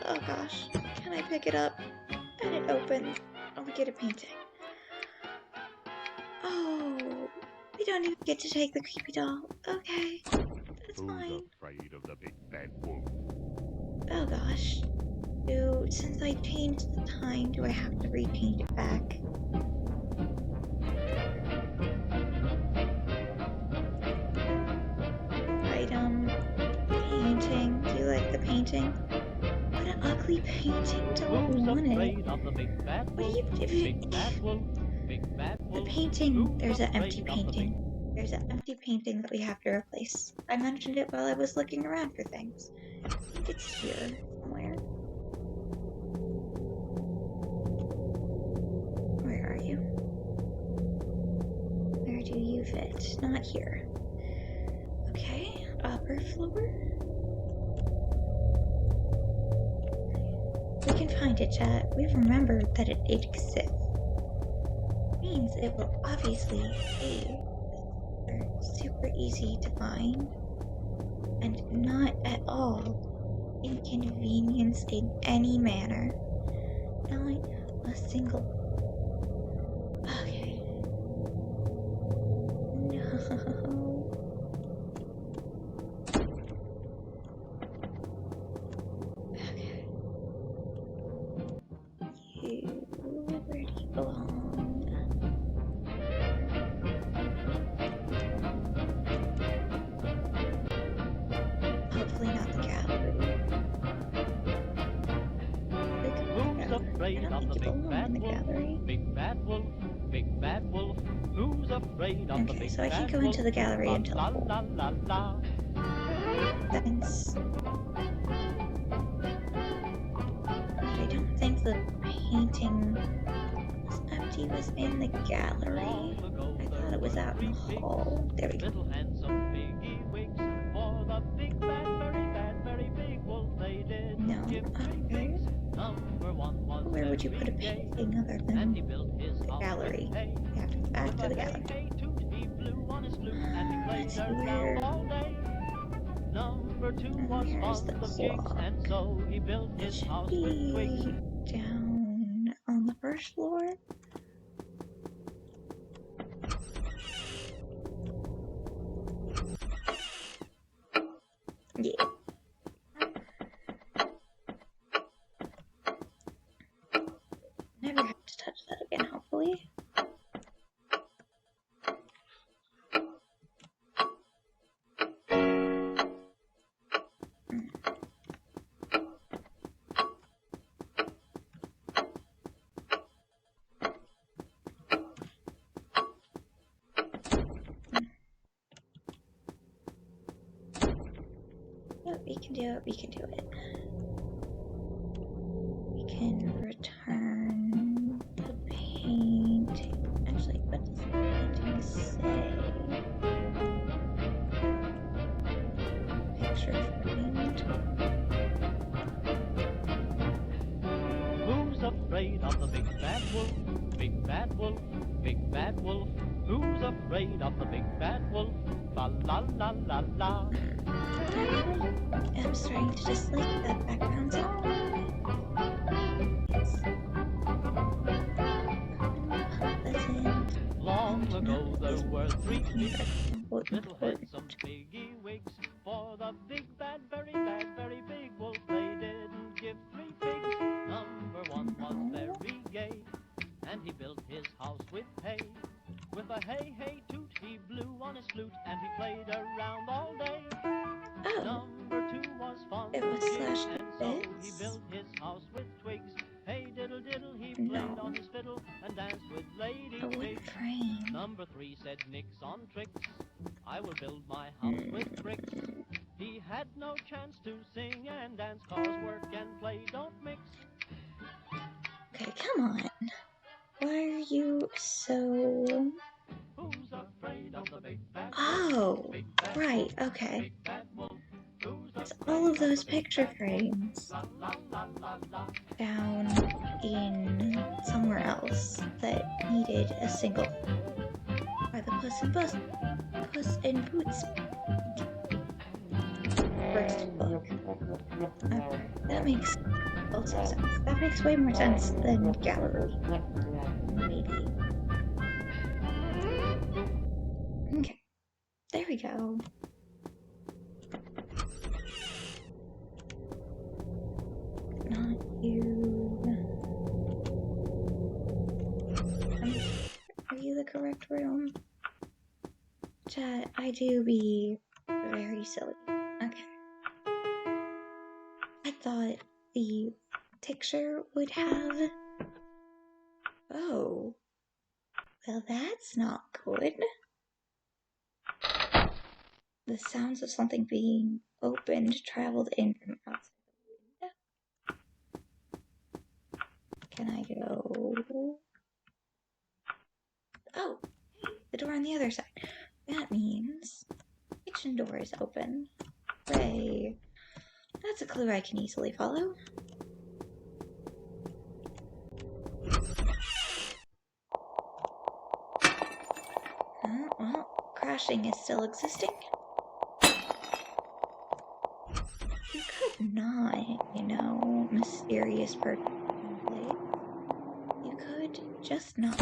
Oh gosh. Can I pick it up? And it opens. And we get a painting. Oh, we don't even get to take the creepy doll. Okay, that's Who's fine. afraid of the big bad wolf? Oh gosh. So, since I changed the time, do I have to repaint it back? Item. Painting. Do you like the painting? What an ugly painting. Don't Who's want afraid it. of the big bad What do wolf? you Big bad wolf, big bad The wolf. painting. Who's There's an empty afraid of the painting. There's an empty painting that we have to replace. I mentioned it while I was looking around for things. I think it's here somewhere. Where are you? Where do you fit? Not here. Okay, upper floor. We can find it, chat. We've remembered that it exists. Means it will obviously be super easy to find and not at all inconvenience in any manner. Not a single. Okay. No. Okay. Where do you belong? Hopefully not the gallery. Who's afraid of the big bad wolf? Big bad wolf, big bad wolf. Who's afraid of the big bad wolf? Okay, so I can't go into the gallery until la la la la. Settings. I don't think the painting was empty was in the gallery. I thought it was out in the hall. There we go. Little handsome piggy wigs for the big bad, very big wolf. They did No. give three Okay. pigs. Number one was Where would you put a very gay, painting other and than he built his the house gallery? with hay. We have to go back to the Hey, gallery. hey, toot, he blew on his flute, and he played Let's see around where. all day. Number two And was there's the fond of jigs, clock. and so he built It his should house with twigs. be down on the first floor. Yeah. Never have to touch that again, hopefully. Yep, we can do it, we can do it. We can return the painting. Actually, what does the painting say? Picture framed. Who's afraid of the big bad wolf? Big bad wolf, big bad wolf. Who's afraid of the big bad wolf? La la la la la. I'm starting to dislike that background sound. It's unpleasant. Long ago there were three Things pigs, are little important. handsome piggy wigs. For the big bad, very big wolf, they didn't give three pigs. Number one was very gay, and he built his house with hay. With a hey hey toot, he blew on his flute, and he played around all day. Oh, Number two was fond it of was jigs, slash and So he bits? built his house with twigs. Hey diddle diddle, he played No. on his fiddle and danced with lady A wood pigs. frame. Number 3 said nix on tricks. I will build my house with bricks. He had no chance to sing and dance, 'cause work and play don't mix. Okay, come on. Why are you so... Who's afraid of the big bad Oh, big bad right, wolf, okay. big bad wolf? Who's It's afraid all of of the those big picture bad frames la la la la la? down in somewhere else that needed a single... By the Puss in Boots first book. Okay, that makes also sense. That makes way more sense than gallery. Maybe. Okay, there we go. Not you. Are you the correct room? Chat, I do be very silly. Okay. I thought the picture would have... Oh. Well, that's not good. The sounds of something being opened traveled in from outside the window. Can I go? Oh, the door on the other side. That means kitchen door is open. Hooray. That's a clue I can easily follow. Well, crashing is still existing. You could not, mysterious person template. You could just not.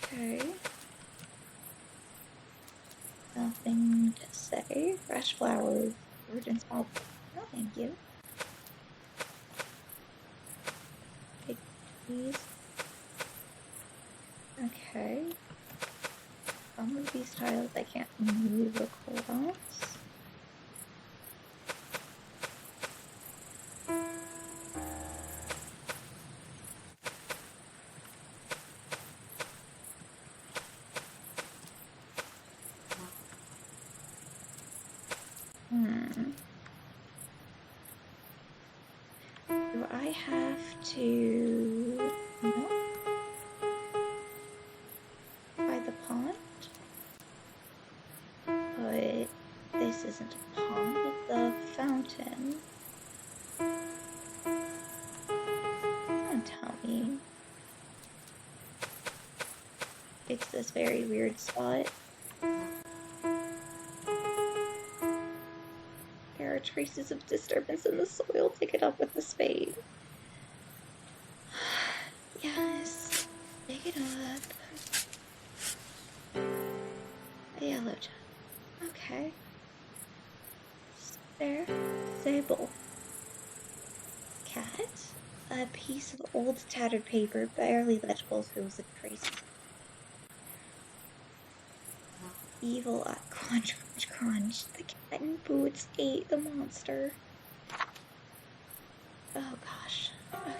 Okay. Nothing to say. Fresh flowers, fruit and small. No, thank you. Take these. Okay. Some of these tiles I can't move across. Do I have to... No? By the pond? But this isn't a pond, it's a fountain. Don't tell me. It's this very weird spot. There are traces of disturbance in the soil. Pick it up with a spade. Yes. Pick it up. A yellow jug. Okay. There. Sable. Cat. A piece of old tattered paper, barely legible through the traces. Evil eye. Crunch, crunch, crunch. The cat in boots ate the monster. Oh gosh. Okay.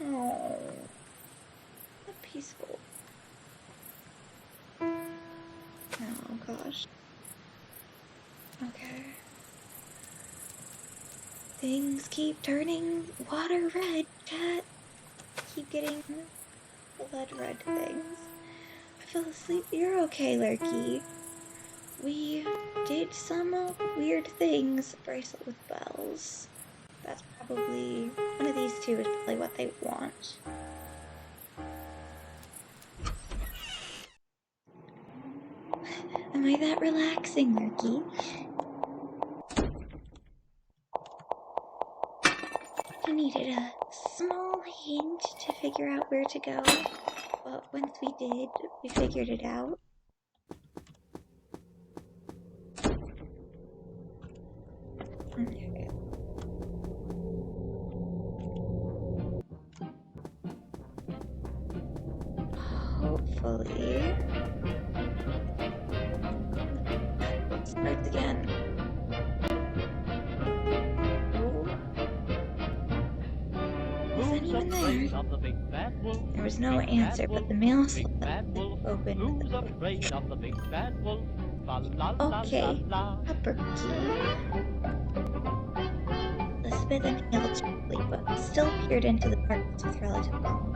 Oh. How peaceful. Oh gosh. Okay. Things keep turning water red, chat. Keep getting blood red things. I fell asleep. You're okay, Lurky. We did some weird things. Bracelet with bells. That's probably... one of these two is probably what they want. Am I that relaxing, Lurky? I needed a small hint to figure out where to go, but once we did, we figured it out. Okay. Hopefully... Starts again. in afraid there? of the big bad wolf? There was no Big bad answer, but wolf, the mail big slip bad wolf. opened with Who's a click. afraid of the big bad wolf? La la la la Okay, la. upper key. Elizabeth inhaled sharply, but still peered into the darkness with relative calm.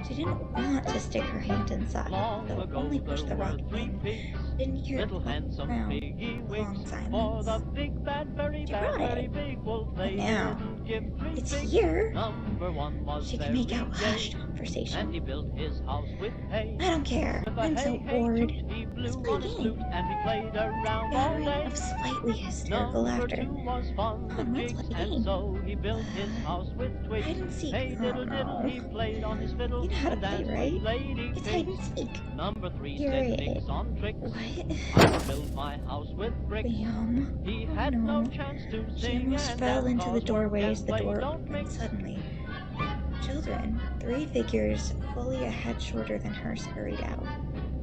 She didn't want to stick her hand inside, Long so ago only there pushed the were rock 3 in. pigs, Didn't hear it little flop handsome around piggy a wigs. long For silence. the big bad, very She bad, brought very it, big wolf, but they now didn't give 3 it's pigs. here. Number 1 was She can very make out hushed gay, and conversation. he built his house with hay. I don't care. With a I'm so hey hey bored. toot he Let's blew play on a his game. flute, and he played around all Gathering day. of slightly hysterical Number laughter. 2 was fond Come of on, let's jigs, play a and game. so he built his house with twigs. Hide and seek. Hey Oh diddle diddle, no. he played on his fiddle You know how to and play, danced right? with lady It's hide pigs. and seek. Number 3 You're said it. nix on tricks. What? I will build my house with bricks. Bam. He Oh had no no. chance to She sing almost and fell dance, into the 'cause work doorway as and the play door don't opened mix. suddenly. Children, 3 figures fully a head shorter than her, scurried out.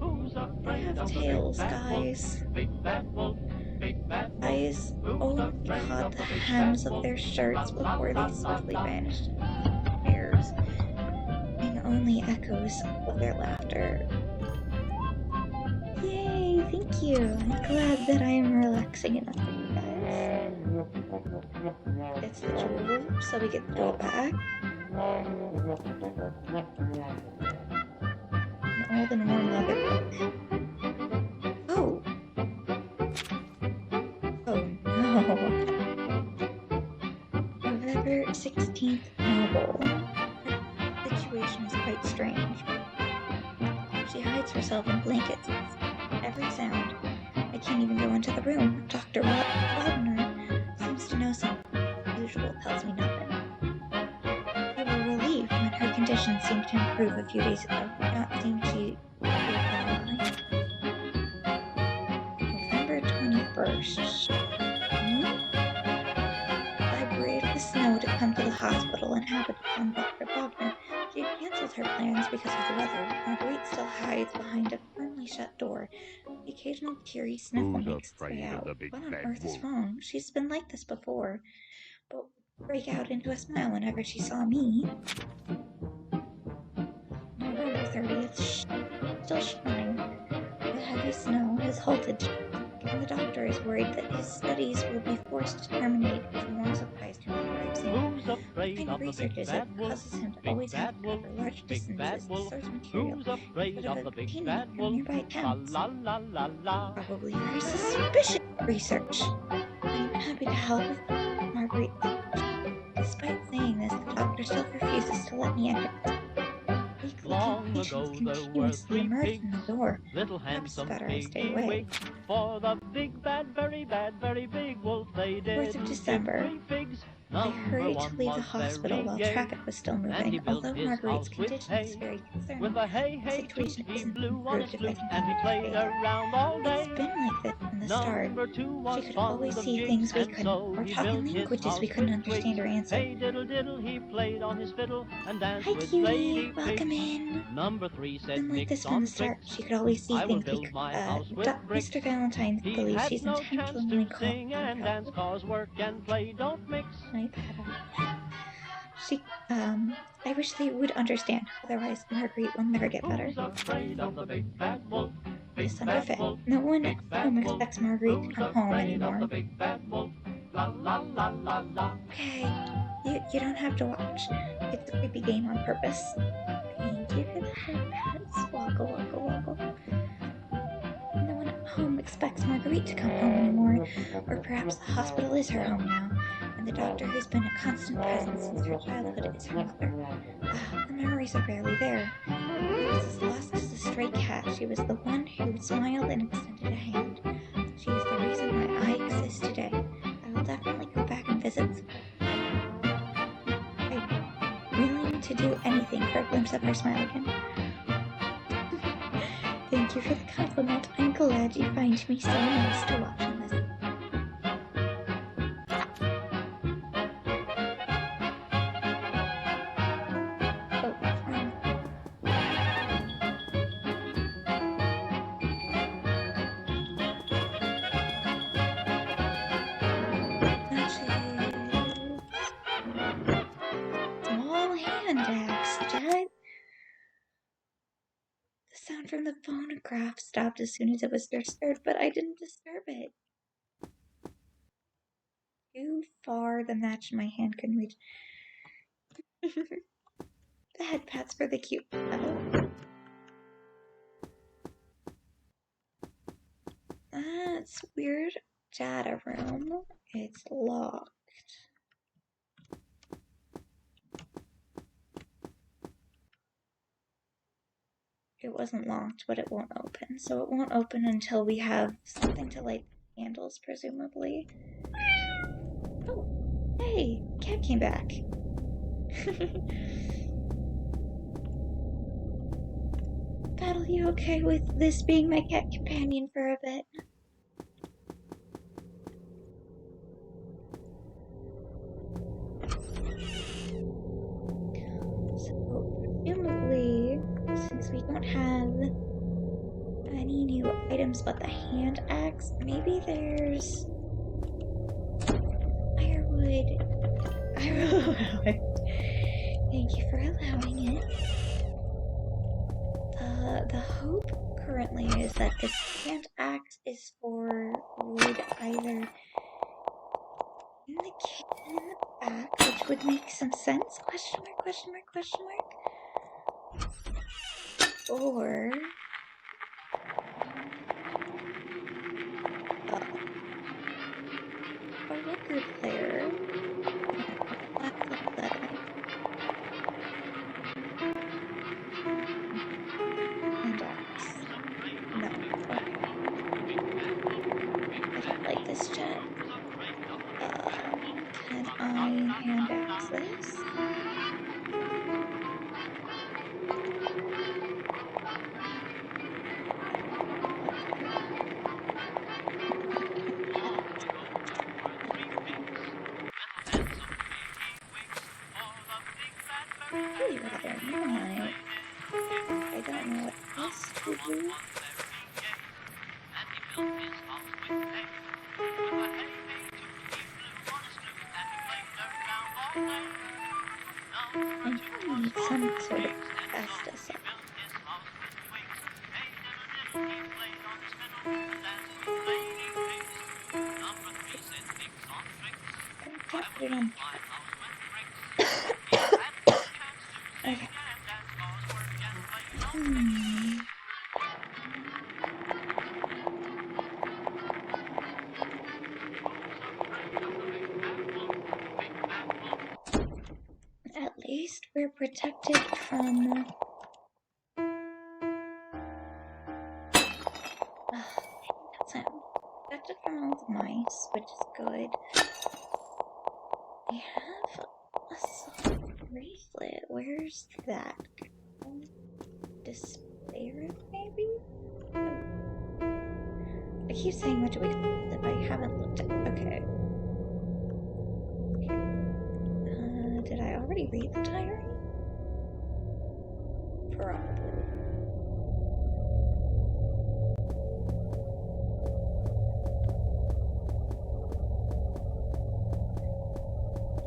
Who's They afraid have of the big tails, bad wolf? guys. Big bad wolf, big bad wolf. Eyes Who's only afraid caught of the the big hems bad of wolf? their shirts La la before la they la swiftly la. vanished into airs, leaving only echoes of their laughter. Yay, thank you. I'm glad that I am relaxing enough for you guys. It's the jewel, so we get the jewel back. An old and worn leather book. Oh! Oh no. November 16th novel. Her situation is quite strange. She hides herself in blankets. Every sound. I can't even go into the room. Dr. Wagner seems to know something. Usual tells me nothing. We were relieved when her condition seemed to improve a few days ago. Not seemed she November 21st. I braved the snow to come to the hospital and happened upon Dr. Wagner. She had canceled her plans because of the weather. Marguerite still hides behind a firmly shut door. The occasional teary sniffle Who's makes its way afraid of out. the big What on bad earth is wolf? wrong? She's been like this before, but break out into a smile whenever she saw me. November 30th, still shining. The heavy snow has halted, and the doctor is worried that his studies will be forced to terminate if more supplies do not arrive soon. Who's What afraid kind of of the research big is it bad that wolf? causes him to Big always have bad to wolf, cover large big bad distances to wolf. source material Who's afraid instead of of the big obtaining it bad from wolf? nearby La towns? la la la la. Probably very suspicious research. I'm happy to help if Marguerite. Despite saying this, the doctor still refuses to let me enter. Weak-looking Long patients ago there were continuously 3 emerge pigs, from the door. little Perhaps it's handsome better I stay piggy away. wigs. For the big bad, very big wolf, they 4th of didn't give December. 3 figs. I Number hurried to 1 leave the was hospital very while gay, traffic was still and he moving. built Although his Marguerite's house with condition is hay. very concerning, With a hey the hey toot situation he isn't blew on his improved if I flute, continue and he to played fail. around all It's day. been like this from the start. Number 2 She was could always fond of see jigs, things we and couldn't, so or he talk in built his languages we house couldn't with understand twigs. or answer. Hey diddle diddle, he played on his fiddle and danced Hi, with cutie. lady Welcome pigs. in. Number 3 It's said been like this nix from the on start. tricks. She could always see I will things we build could. my house with bricks. Mr. Valentine He believes had she's no chance intentionally to calling sing her and dance, helpful. 'cause work and play don't mix. She, I wish they would understand. Otherwise, Marguerite will never get better. Who's afraid of the big bad wolf? Big December bad 5th. wolf, No one at big bad home wolf. expects Marguerite to Who's come home afraid of anymore. the big bad wolf? La la la la la. Okay, you don't have to watch. It's a creepy game on purpose. Thank you for the head pets. Woggle, woggle, woggle. No one at home expects Marguerite to come home anymore. Or perhaps the hospital is her home now, and the doctor who's been a constant presence since her childhood is her mother. The memories are barely there. She was as lost as a stray cat. She was the one who smiled and extended a hand. She is the reason why I exist today. I will definitely go back and visit. I'm willing to do anything for a glimpse of her smile again. Thank you for the compliment. I'm glad you find me so nice to watch and listen. Oh, matches. Small hand sound from the phonograph stopped as soon as it was disturbed, but I didn't disturb it. Too far the match my hand can reach. The head pats for the cute pedal. That's weird. Data room. It's locked. It wasn't locked, but it won't open. So it won't open until we have something to light the candles, presumably. Oh, hey, Cat came back. Battle, you okay with this being my cat companion for a bit? So, presumably, since we don't have any new items but the hand axe, maybe there's firewood. I will allow it. Thank you for allowing it. The hope currently is that this hand axe is for wood either in the kitchen in the back, which would make some sense, question mark, question mark, question mark, or a record player. That's upsetting. Hand axe. No. Okay. I don't like this jet. Can I hand axe this? Okay. Really rather not. I don't know what else to do. I know we need some sort of asbestos. I can't put it on cat. Okay. At least we're protected from that sound. Protected from all the mice, which is good. We have a soft bracelet. Where's that? Display room, maybe? I keep saying what do we call it, but I haven't looked at it. Okay. Did I already read the diary? Probably.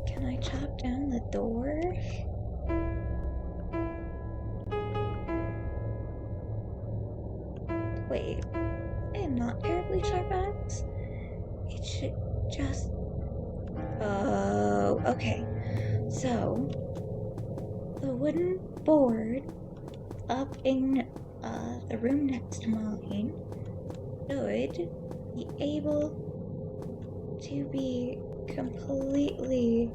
Can I chop down the door? Wait, I am not terribly sharp axe. It should just. Oh, okay. So, the wooden board up in the room next to mine should be able to be completely.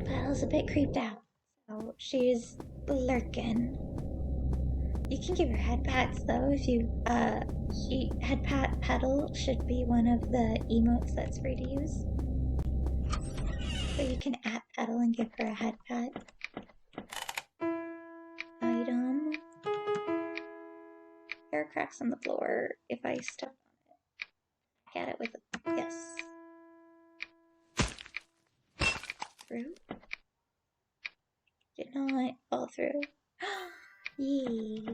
Paddle's a bit creeped out, so she's lurking. You can give her head pats though if you head pat pedal should be one of the emotes that's free to use. So you can at pedal and give her a head pat. Item. There are cracks on the floor if I step on it. Get it with a yes. Through. Did not fall through. Yee.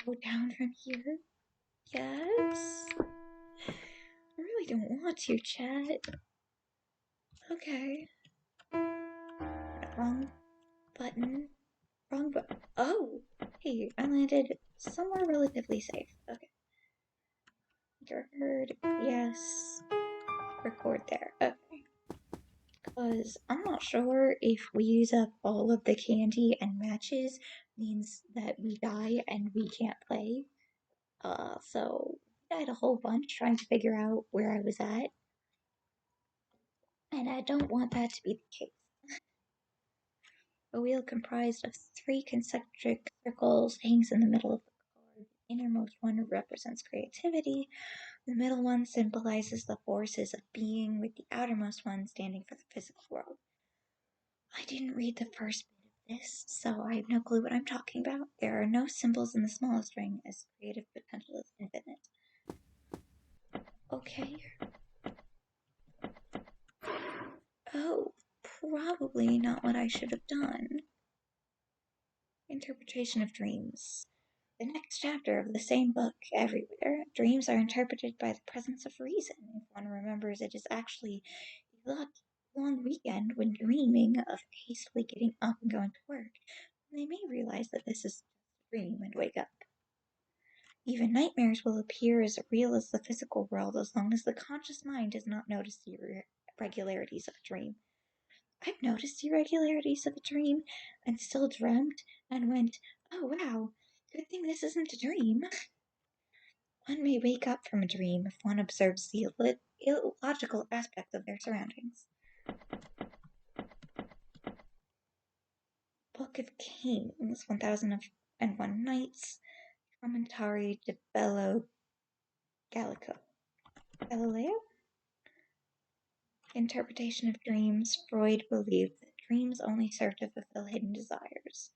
Go down from here. Yes. I really don't want to, chat. Okay. Wrong button. Wrong button. Oh! Hey, I landed somewhere relatively safe. Okay. Record. Yes. Record there. Okay. Because I'm not sure if we use up all of the candy and matches means that we die and we can't play. So I died a whole bunch trying to figure out where I was at. And I don't want that to be the case. A wheel comprised of 3 concentric circles hangs in the middle of the card. The innermost one represents creativity. The middle one symbolizes the forces of being, with the outermost one standing for the physical world. I didn't read the first bit of this, so I have no clue what I'm talking about. There are no symbols in the smallest ring, as creative potential is infinite. Okay. Oh, probably not what I should have done. Interpretation of dreams. The next chapter of the same book, Everywhere. Dreams are interpreted by the presence of reason. If one remembers it is actually a long weekend when dreaming of hastily getting up and going to work, they may realize that this is a dream and wake up. Even nightmares will appear as real as the physical world as long as the conscious mind does not notice the irregularities of a dream. I've noticed the irregularities of a dream and still dreamt and went, oh wow, good thing this isn't a dream. One may wake up from a dream if one observes the illogical aspects of their surroundings. Book of Kings, 1001 Nights, Commentary de Galileo? Interpretation of dreams. Freud believed that dreams only serve to fulfill hidden desires.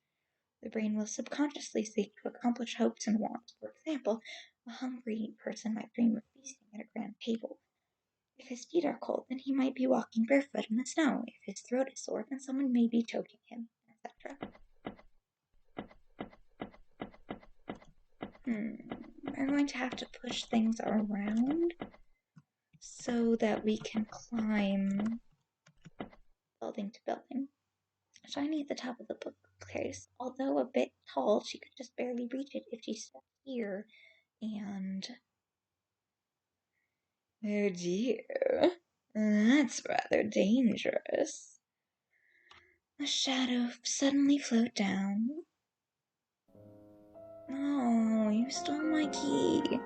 The brain will subconsciously seek to accomplish hopes and wants. For example, a hungry person might dream of feasting at a grand table. If his feet are cold, then he might be walking barefoot in the snow. If his throat is sore, then someone may be choking him, etc. We're going to have to push things around so that we can climb building to building. Shiny at the top of the bookcase. Although a bit tall, she could just barely reach it if she stepped here. And... oh dear, that's rather dangerous. A shadow suddenly float down. Oh, you stole my key.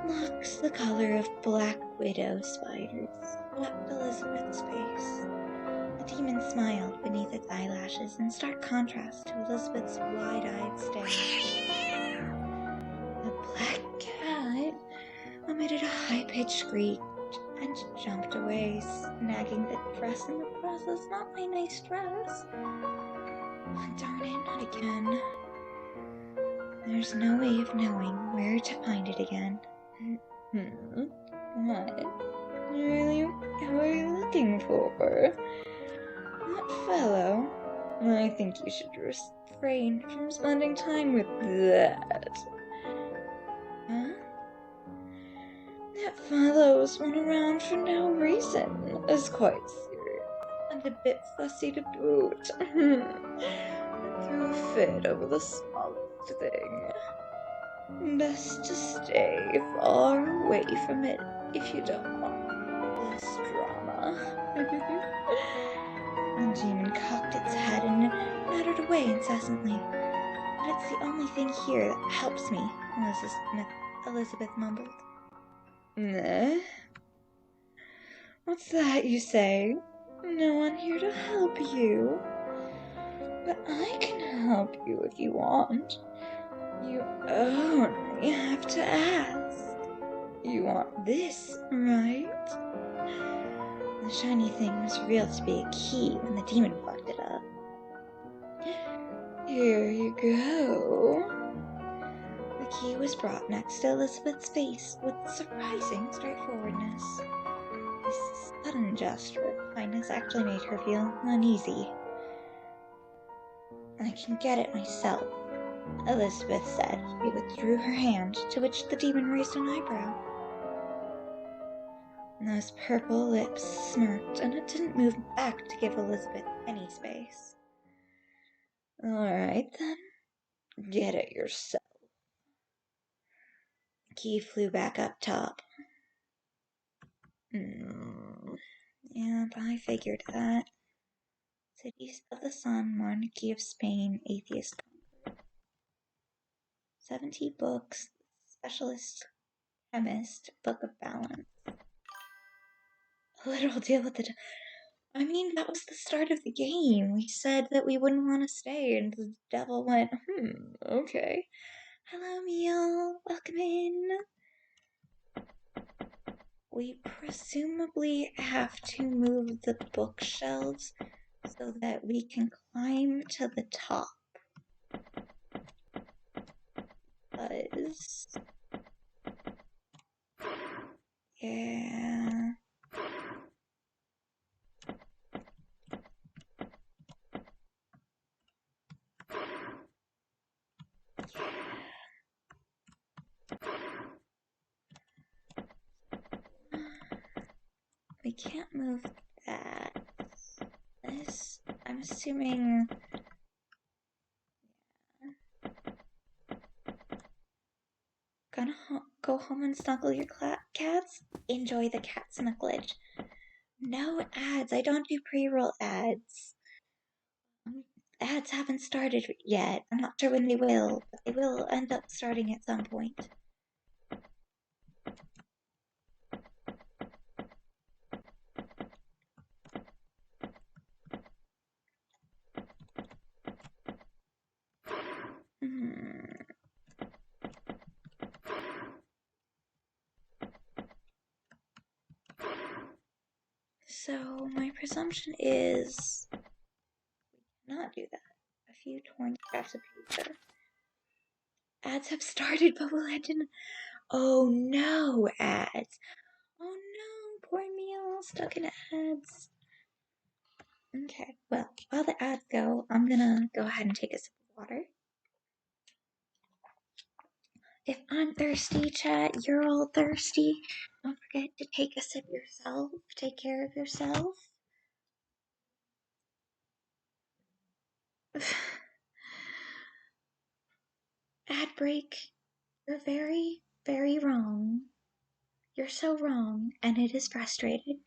Locks the color of black widow spiders swept Elizabeth's face. The demon smiled beneath its eyelashes in stark contrast to Elizabeth's wide-eyed stare. The black cat emitted a high-pitched screech and jumped away, snagging the dress in the process. Not my nice dress. Oh, darn it, not again. There's no way of knowing where to find it again. What? Really? Who are you looking for? That fellow? I think you should refrain from spending time with that. Huh? That fellow's been around for no reason. Is quite serious. And a bit fussy to boot. Threw a fit over the smallest thing. Best to stay far away from it if you don't want this drama. The demon cocked its head and nuttered away incessantly. But it's the only thing here that helps me, Elizabeth mumbled. Eh? What's that you say? No one here to help you. But I can help you if you want. You only have to ask. You want this, right? The shiny thing was revealed to be a key when the demon plucked it up. Here you go. The key was brought next to Elizabeth's face with surprising straightforwardness. This sudden gesture of kindness actually made her feel uneasy. I can get it myself, Elizabeth said. She withdrew her hand, to which the demon raised an eyebrow. Those purple lips smirked, and it didn't move back to give Elizabeth any space. Alright then, get it yourself. Key flew back up top. Yep, I figured that. Cities of the Sun, Monarchy of Spain, Atheist Conqueror. 70 books, Specialist Chemist, Book of Balance. A literal deal with the... I mean, that was the start of the game. We said that we wouldn't want to stay, and the devil went, okay. Hello, Meal. Welcome in. We presumably have to move the bookshelves so that we can climb to the top. Because... yeah... We can't move that. This, I'm assuming... Gonna go home and snuggle your cats? Enjoy the cat snugglage. No ads. I don't do pre-roll ads. Ads haven't started yet. I'm not sure when they will, but they will end up starting at some point. So, my presumption is... we cannot do that. A few torn scraps of paper. Ads have started, but we'll head in... oh no, ads. Oh no, poor Meal stuck in ads. Okay, well, while the ads go, I'm gonna go ahead and take a sip of water. If I'm thirsty, chat, you're all thirsty. Don't forget to take a sip yourself. Take care of yourself. Ad break. You're very, very wrong. You're so wrong, and it is frustrating.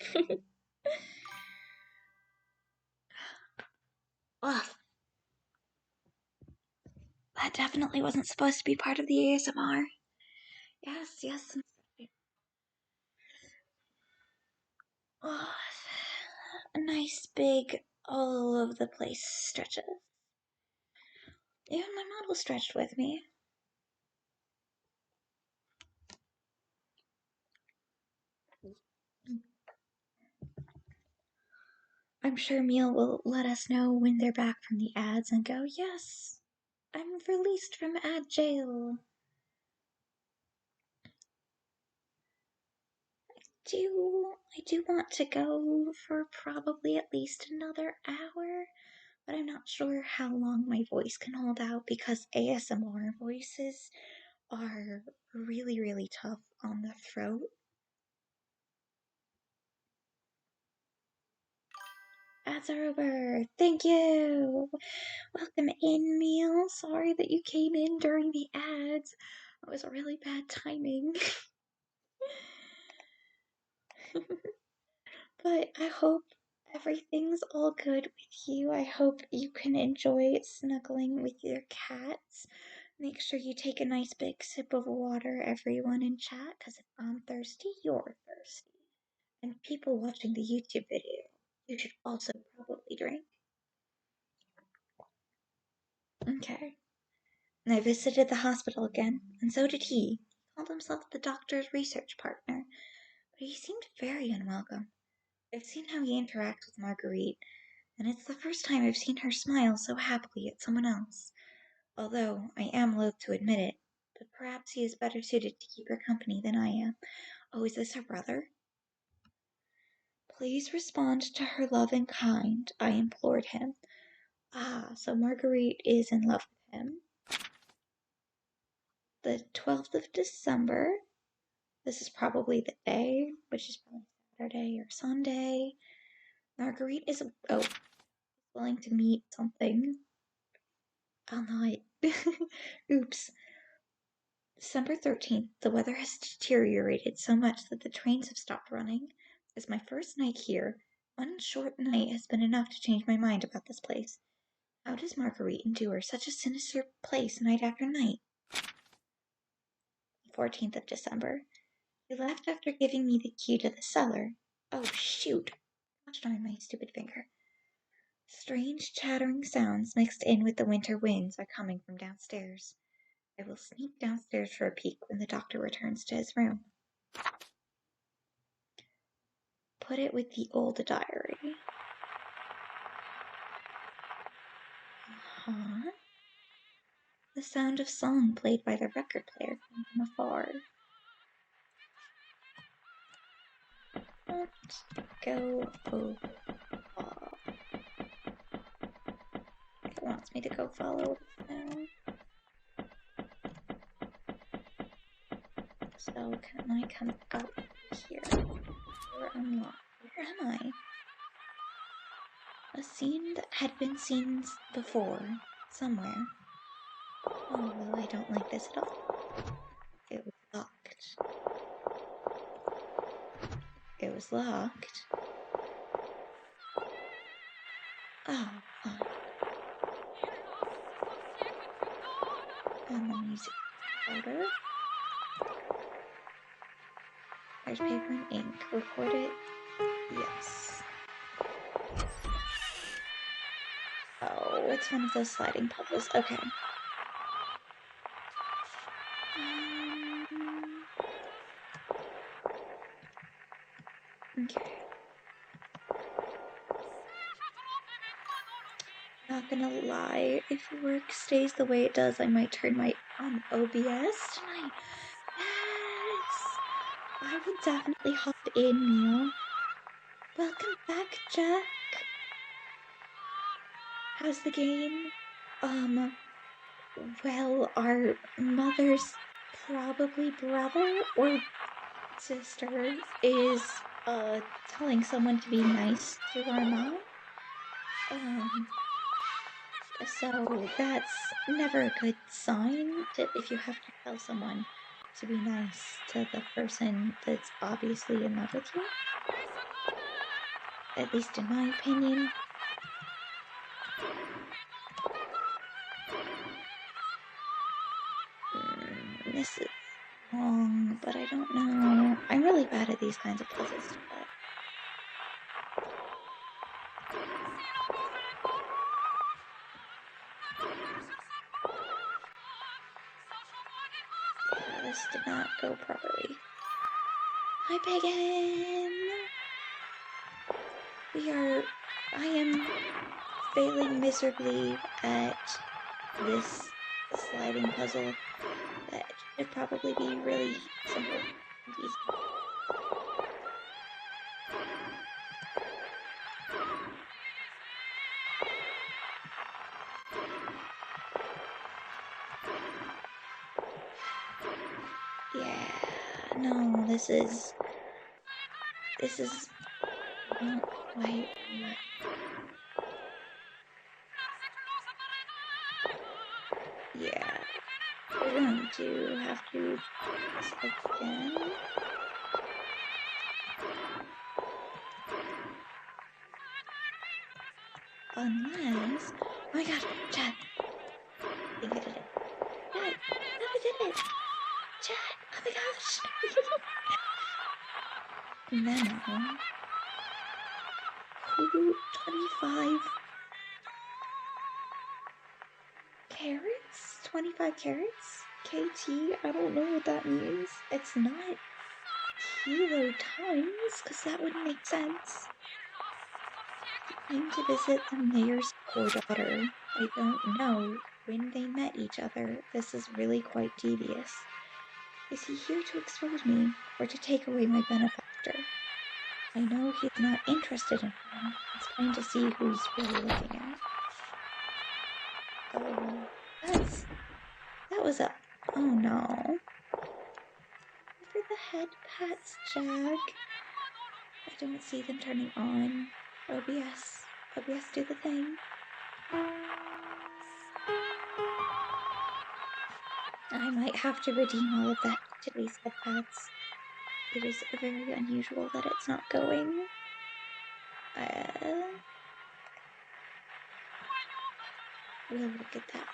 Ugh. That definitely wasn't supposed to be part of the ASMR. Yes. Oh, a nice big all over the place stretches. Even my model stretched with me. I'm sure Meal will let us know when they're back from the ads and go, yes, I'm released from ad jail. I do want to go for probably at least another hour, but I'm not sure how long my voice can hold out because ASMR voices are really, really tough on the throat. Ads are over. Thank you. Welcome in, Meal. Sorry that you came in during the ads. It was really bad timing. But I hope everything's all good with you. I hope you can enjoy snuggling with your cats. Make sure you take a nice big sip of water, everyone in chat, because if I'm thirsty, you're thirsty. And people watching the YouTube video, you should also probably drink. Okay. And I visited the hospital again, and so did he. He called himself the doctor's research partner, but he seemed very unwelcome. I've seen how he interacts with Marguerite, and it's the first time I've seen her smile so happily at someone else. Although I am loath to admit it, but perhaps he is better suited to keep her company than I am. Oh, is this her brother? Please respond to her love and kind, I implored him. Ah, so Marguerite is in love with him. The 12th of December. This is probably the day, which is probably Saturday or Sunday. Marguerite is willing to meet something. I'll not. Oops. December 13th, the weather has deteriorated so much that the trains have stopped running. It's my first night here. One short night has been enough to change my mind about this place. How does Marguerite endure such a sinister place night after night? 14th of December. He left after giving me the key to the cellar. Oh, shoot. Gosh darn my stupid finger. Strange chattering sounds mixed in with the winter winds are coming from downstairs. I will sneak downstairs for a peek when the doctor returns to his room. Put it with the old diary. Huh? The sound of song played by the record player came from afar. Let's go over. It wants me to go follow it now. So can I come out here? Or unlock? Where am I? A scene that had been seen before, somewhere. Oh, well, I don't like this at all. It was locked. It was locked. Oh, and the music louder. There's paper and ink. Record it. Yes. Oh, it's one of those sliding puzzles. Okay. Okay. Not gonna lie, if work stays the way it does, I might turn my OBS tonight. Yes! I will definitely hop in, Neil. Welcome back, Jack. How's the game? Well, our mother's probably brother or sister is, telling someone to be nice to our mom. So that's never a good sign if you have to tell someone to be nice to the person that's obviously in love with you. At least in my opinion. This is long, but I don't know. I'm really bad at these kinds of puzzles, but... yeah, this did not go properly. Hi, Pagan! I am failing miserably at this sliding puzzle that should probably be really simple and easy. Yeah, no, this is not quite right. Yeah, we're going to have to do this again. Unless... oh my god, Chad! I think I did it. Chad! No, I did it! Chad! Oh my gosh! Now... 25 carrots? 25 carrots? KT? I don't know what that means. It's not kilotons, because that wouldn't make sense. He came to visit the mayor's poor daughter. I don't know when they met each other. This is really quite devious. Is he here to expose me, or to take away my benefactor? I know he's not interested in him. It's plain to see who he's really looking at. Oh, that was a... oh no. For the head pats, Jack. I don't see them turning on. OBS. OBS, do the thing. I might have to redeem all of that today's headpads. It is very unusual that it's not going. We'll look at that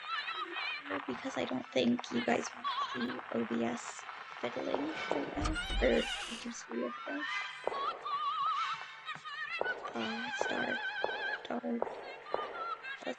later because I don't think you guys want to see OBS fiddling right now. Or YouTube Studio fiddling. Oh, it's dark. Dark. Puzzle.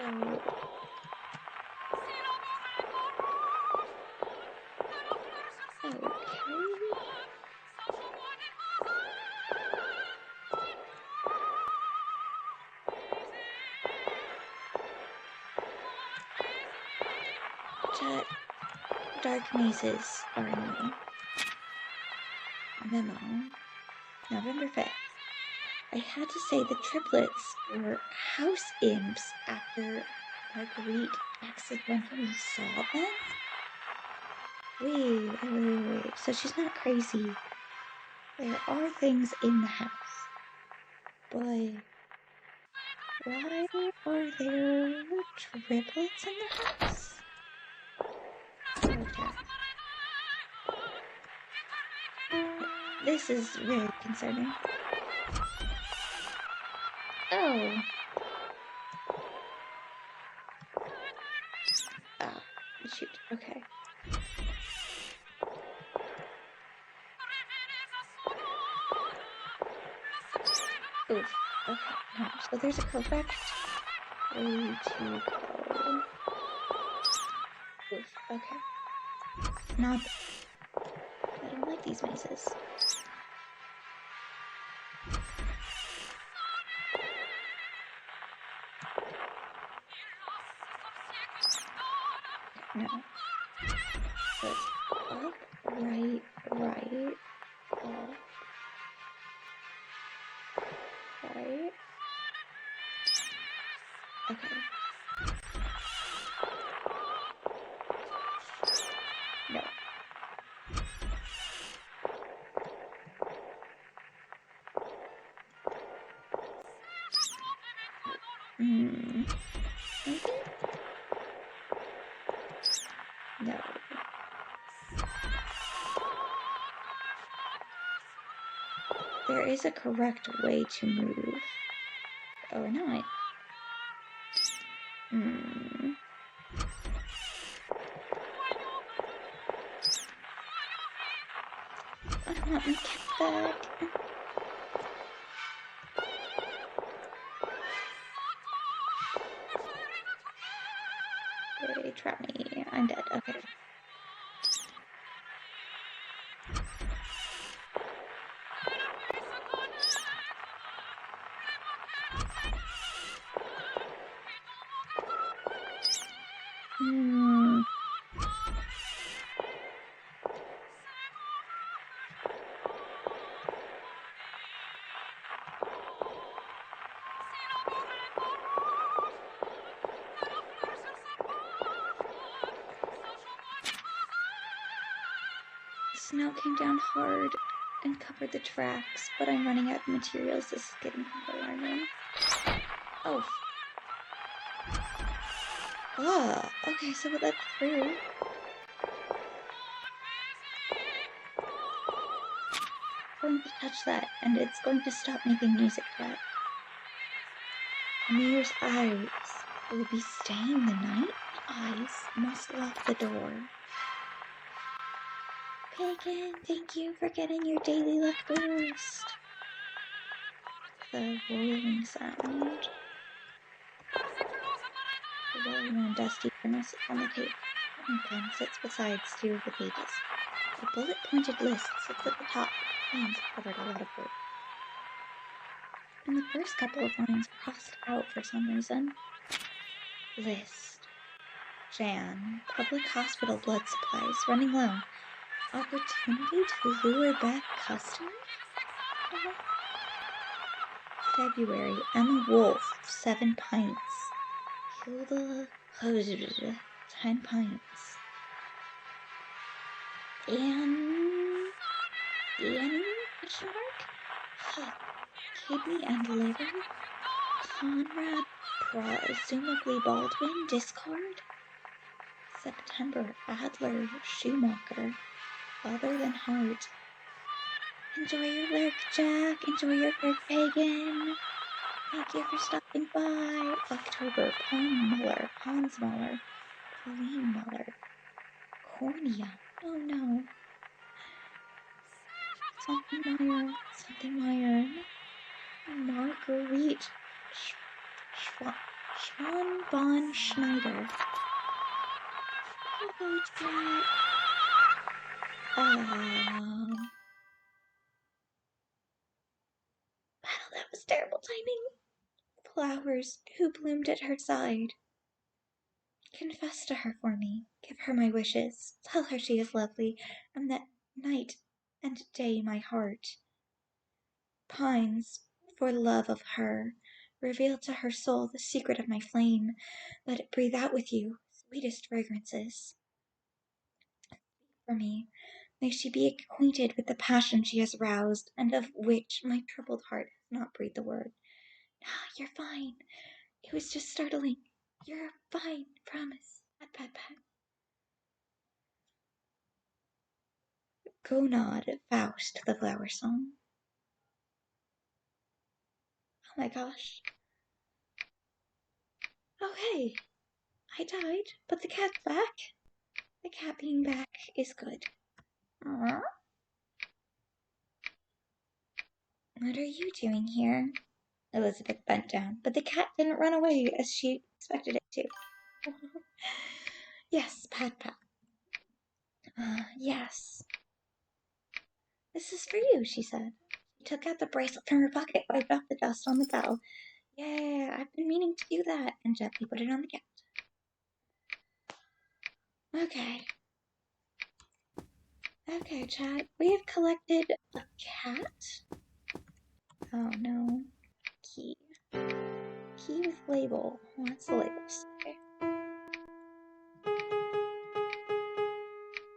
Oh. Okay. Chat. Dark mazes are annoying. Memo. November 5th. I had to say the triplets were house imps after Marguerite accidentally saw them? Wait. So she's not crazy. There are things in the house. But why are there triplets in the house? Okay. This is very concerning. Oh. Ah, shoot. Okay. Oof. Okay. No. So there's a correct way to go. Oof. Okay. Not. I don't like these mazes. No. So it's up, right, up, right. Okay. No. Maybe? No. There is a correct way to move. Oh, or not. I don't want my cat back. They trap me. I'm dead. Okay. Snow came down hard and covered the tracks, but I'm running out of materials. This is getting kind of alarming. Oh. Ah, okay, so that's through. I'm going to touch that, and it's going to stop making music chat. Amir's eyes will be staying the night. Eyes must lock the door. Pagan, thank you for getting your daily luck boost. The rolling sound. The rolling and dusty journal sits on the table. One pen sits beside two of the pages. A bullet-pointed list sits at the top. Names covered a lot of work. And the first couple of lines crossed out for some reason. List. Jan, public hospital blood supplies running low. Opportunity to lure back customers? February, Emma Wolf, 7 pints. Hilda, 10 pints. Danny? Question mark? Kidney and liver? Conrad, presumably Baldwin, discard? September, Adler, Schumacher, other than heart. Enjoy your lurk, Jack. Enjoy your lurk, Pagan. Thank you for stopping by. October, Muller, Hans Muller, Pauline Muller, Cornea. Oh no. Something Meyer, Marguerite, Schwan von Schneider. Hello, Jack. Wow, that was terrible timing. Flowers, who bloomed at her side. Confess to her for me. Give her my wishes. Tell her she is lovely, and that night and day my heart pines for love of her. Reveal to her soul the secret of my flame. Let it breathe out with you sweetest fragrances. For me, may she be acquainted with the passion she has roused, and of which my troubled heart has not breathed a word. Ah, you're fine. It was just startling. You're fine, promise. Pat, pat, pat. Gonad, Faust, the flower song. Oh my gosh. Oh hey, I died, but the cat's back. The cat being back is good. Aww. What are you doing here? Elizabeth bent down, but the cat didn't run away as she expected it to. Yes, pat pat. Yes. This is for you, she said. She took out the bracelet from her pocket, wiped off the dust on the bell. Yeah, I've been meaning to do that, and gently put it on the cat. Okay, Chad. We have collected a cat. Oh no. Key. Key with label. What's the label say?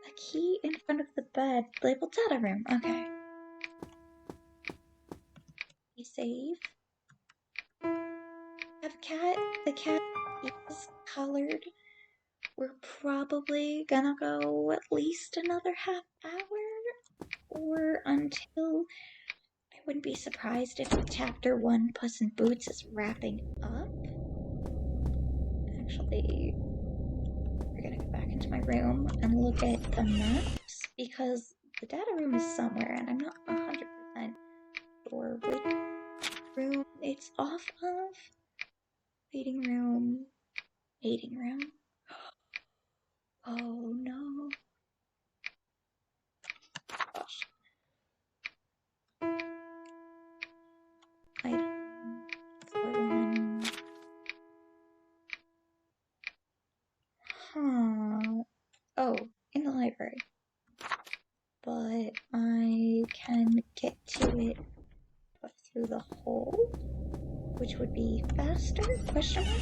A key in front of the bed, labeled data room. Okay. We save. Have a cat. The cat is colored. We're probably gonna go at least another half hour, or until I wouldn't be surprised if chapter 1 Puss in Boots is wrapping up. Actually, we're gonna go back into my room and look at the maps because the data room is somewhere and I'm not 100% sure which room it's off of. Waiting room. Oh no. Gosh. Item 41. Oh, in the library. But I can get to it through the hole, which would be faster? Question mark?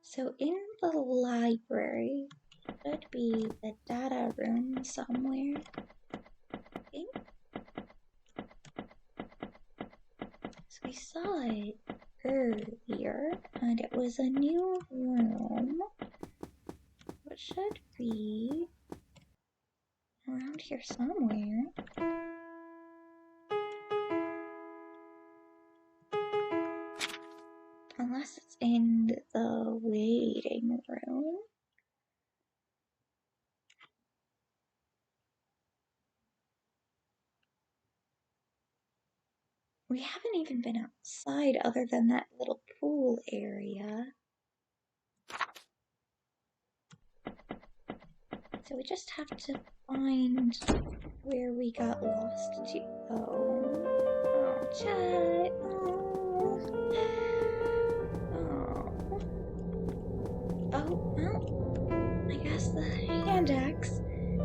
So in the library should be the data room somewhere. Okay. So we saw it earlier, and it was a new room. It should be around here somewhere. Unless it's in the waiting room. We haven't even been outside other than that little pool area. So we just have to find where we got lost to. Oh, Chet. Oh. Oh. Oh, well, I guess the hand axe.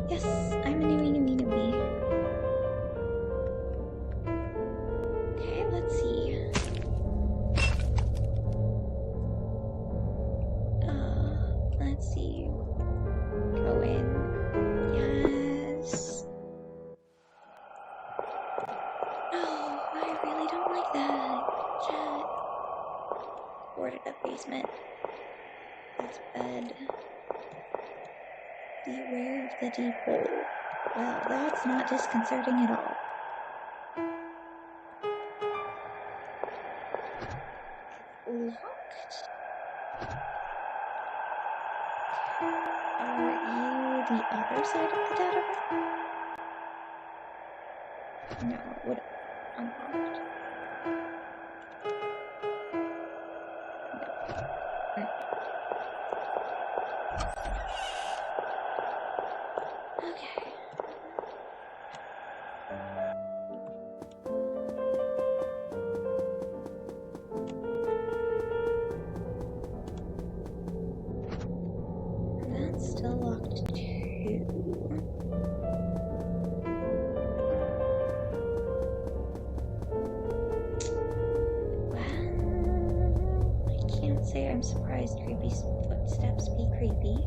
Yes, I'm a newie. Okay, let's see. Let's see. Go in. Yes. Oh, I really don't like that. Chat. Boarded up basement. That's bed. Beware of the deep hole. Well, that's not disconcerting at all. Locked? Are you the other side of the data room? No, it would have unlocked. No. Okay. That's still locked too. Well, I can't say I'm surprised creepy footsteps be creepy.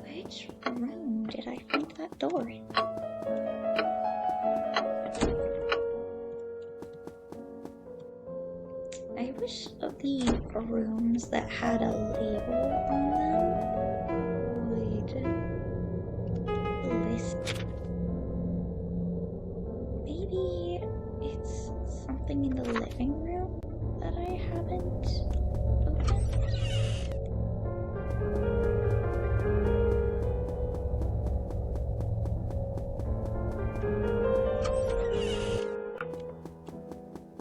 Which room did I find that door in? I wish the rooms that had a label on them would list. Maybe it's something in the living room that I haven't opened.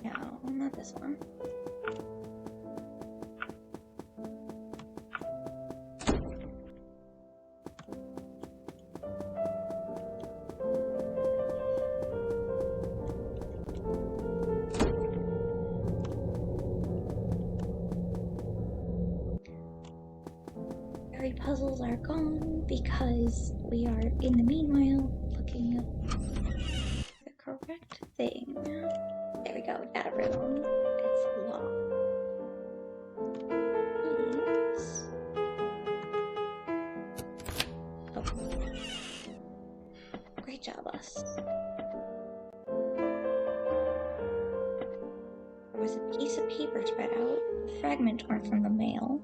No, not this one. Fairy puzzles are gone because we are, in the meanwhile, looking up the correct thing. There we go, data room. It's locked. Please. Oh. Great job, us. There was a piece of paper spread out, a fragment torn from the mail.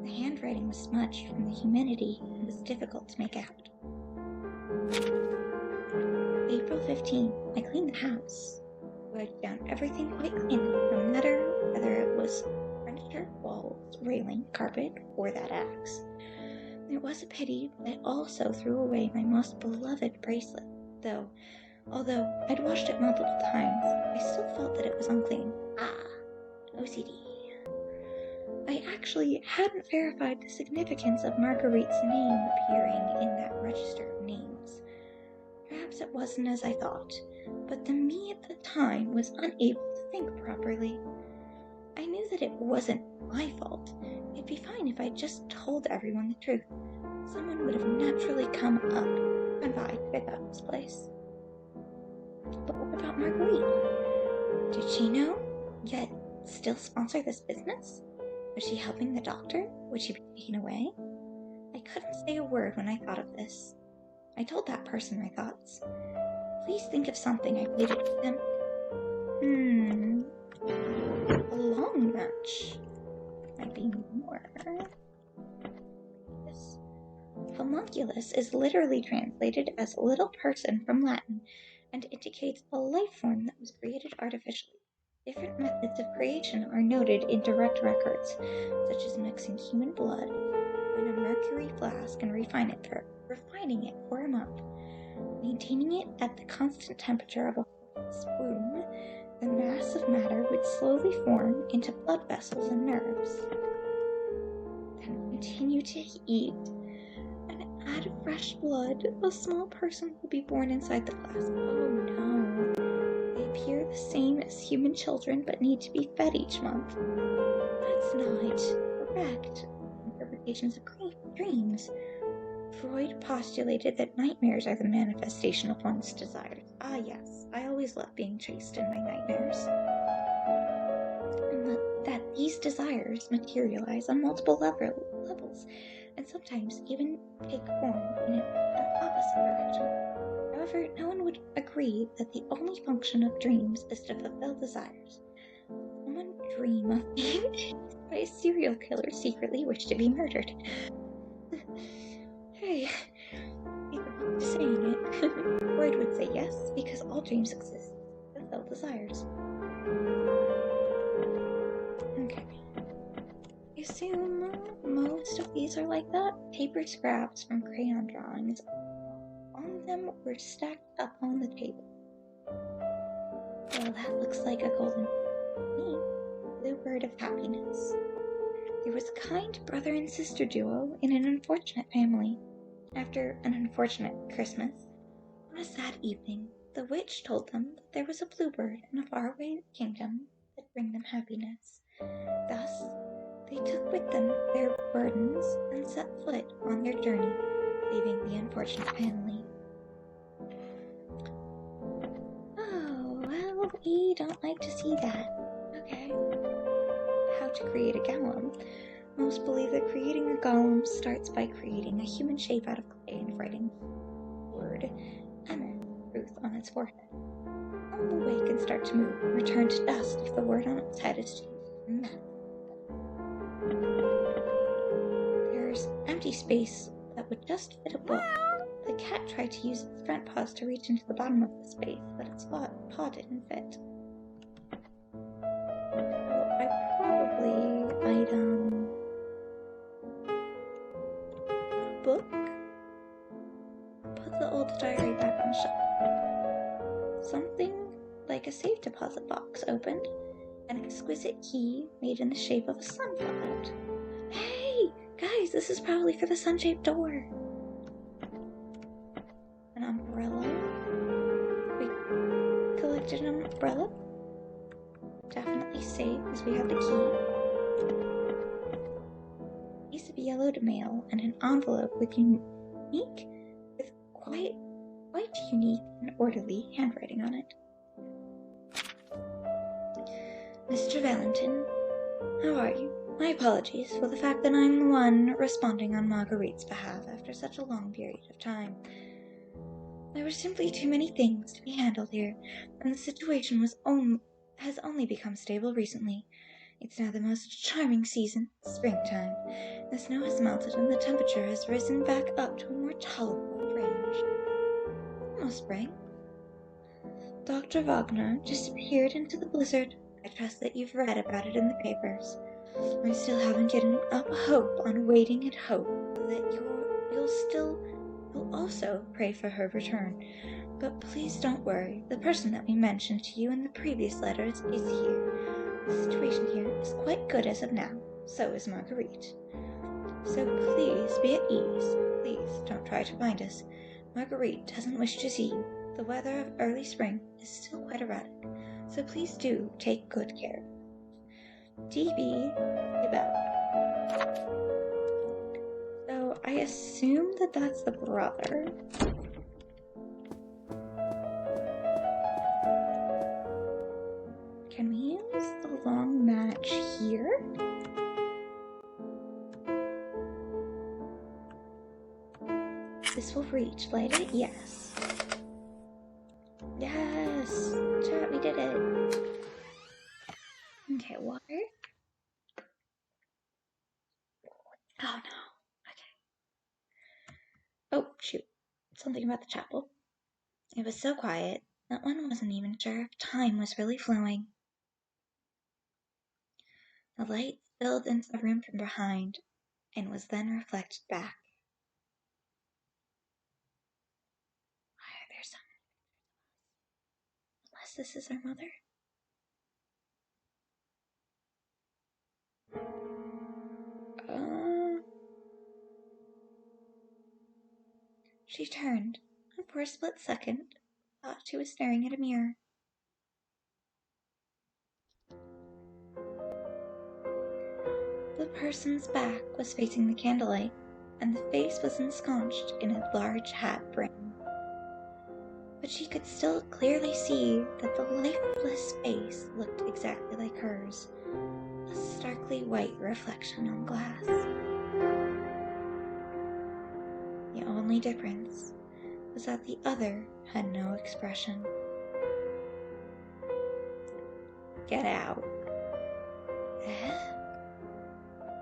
The handwriting was smudged from the humidity and was difficult to make out. April 15. I cleaned the house. I found everything quite clean, no matter whether it was furniture, walls, railing, carpet, or that axe. It was a pity that I also threw away my most beloved bracelet, though, although I'd washed it multiple times, I still felt that it was unclean. OCD. I actually hadn't verified the significance of Marguerite's name appearing in that register of names. Perhaps it wasn't as I thought, but the me at the time was unable to think properly. I knew that it wasn't my fault. It'd be fine if I just told everyone the truth. Someone would have naturally come up and by to pick up this place. But what about Marguerite? Did she know, yet still sponsor this business? Was she helping the doctor? Would she be taken away? I couldn't say a word when I thought of this. I told that person my thoughts. Please think of something, I pleaded with them. A long match. Might be more. Yes. Homunculus is literally translated as little person from Latin and indicates a life form that was created artificially. Different methods of creation are noted in direct records, such as mixing human blood in a mercury flask and refining it for a month, maintaining it at the constant temperature of a woman's womb, the mass of matter would slowly form into blood vessels and nerves, then continue to eat, and add fresh blood. A small person will be born inside the glass. Oh no. They appear the same as human children but need to be fed each month. That's not correct. Interpretations of dreams. Freud postulated that nightmares are the manifestation of one's desires. Ah yes, I always love being chased in my nightmares. And that these desires materialize on multiple levels, and sometimes even take form in an opposite direction. However, no one would agree that the only function of dreams is to fulfill desires. Someone dream of being chased by a serial killer secretly wish to be murdered. Hey, I'm just saying it. Freud would say yes, because all dreams exist to fulfill desires. Okay. I assume most of these are like that. Paper scraps from crayon drawings on them were stacked up on the table. Well, that looks like a golden bluebird of happiness. There was a kind brother and sister duo in an unfortunate family. After an unfortunate Christmas, on a sad evening, the witch told them that there was a bluebird in a faraway kingdom that would bring them happiness. Thus, they took with them their burdens and set foot on their journey, leaving the unfortunate family. Oh, well, we don't like to see that. Okay. How to create a golem. Most believe that creating a golem starts by creating a human shape out of clay and writing the word Amen, truth, on its forehead. On the way can start to move and return to dust if the word on its head is changed to meth. There's empty space that would just fit a book. The cat tried to use its front paws to reach into the bottom of the space, but its paw didn't fit. So I probably item book. Put the old diary back on the shelf. Something like a safe deposit box opened. An exquisite key made in the shape of a sun fell out. Hey, guys, this is probably for the sun-shaped door. An umbrella. We collected an umbrella. Definitely safe because we have the key. Piece of yellowed mail and an envelope with quite unique and orderly handwriting on it. Mr. Valentin, how are you? My apologies for the fact that I'm the one responding on Marguerite's behalf after such a long period of time. There were simply too many things to be handled here, and the situation has only become stable recently. It's now the most charming season, springtime. The snow has melted and the temperature has risen back up to a more tolerable range. Almost spring. Dr. Wagner disappeared into the blizzard. I trust that you've read about it in the papers. I still haven't given up hope on waiting and hope that you'll also pray for her return. But please don't worry. The person that we mentioned to you in the previous letters is here. The situation here is quite good as of now. So is Marguerite. So please be at ease. Please don't try to find us. Marguerite doesn't wish to see you. The weather of early spring is still quite erratic. So please do take good care. D.B. Ibel. So I assume that that's the brother. Can we use the long match here? This will reach. Light it? Yes. Yes! Chat, we did it. Okay, water. Oh no. Okay. Oh, shoot. Something about the chapel. It was so quiet that one wasn't even sure if time was really flowing. The light spilled into the room from behind and was then reflected back. Why are there so many pictures of us? Unless this is our mother? She turned, and for a split second, thought she was staring at a mirror. The person's back was facing the candlelight, and the face was ensconced in a large hat brim. But she could still clearly see that the lifeless face looked exactly like hers, a starkly white reflection on glass. The only difference was that the other had no expression. Get out. Eh?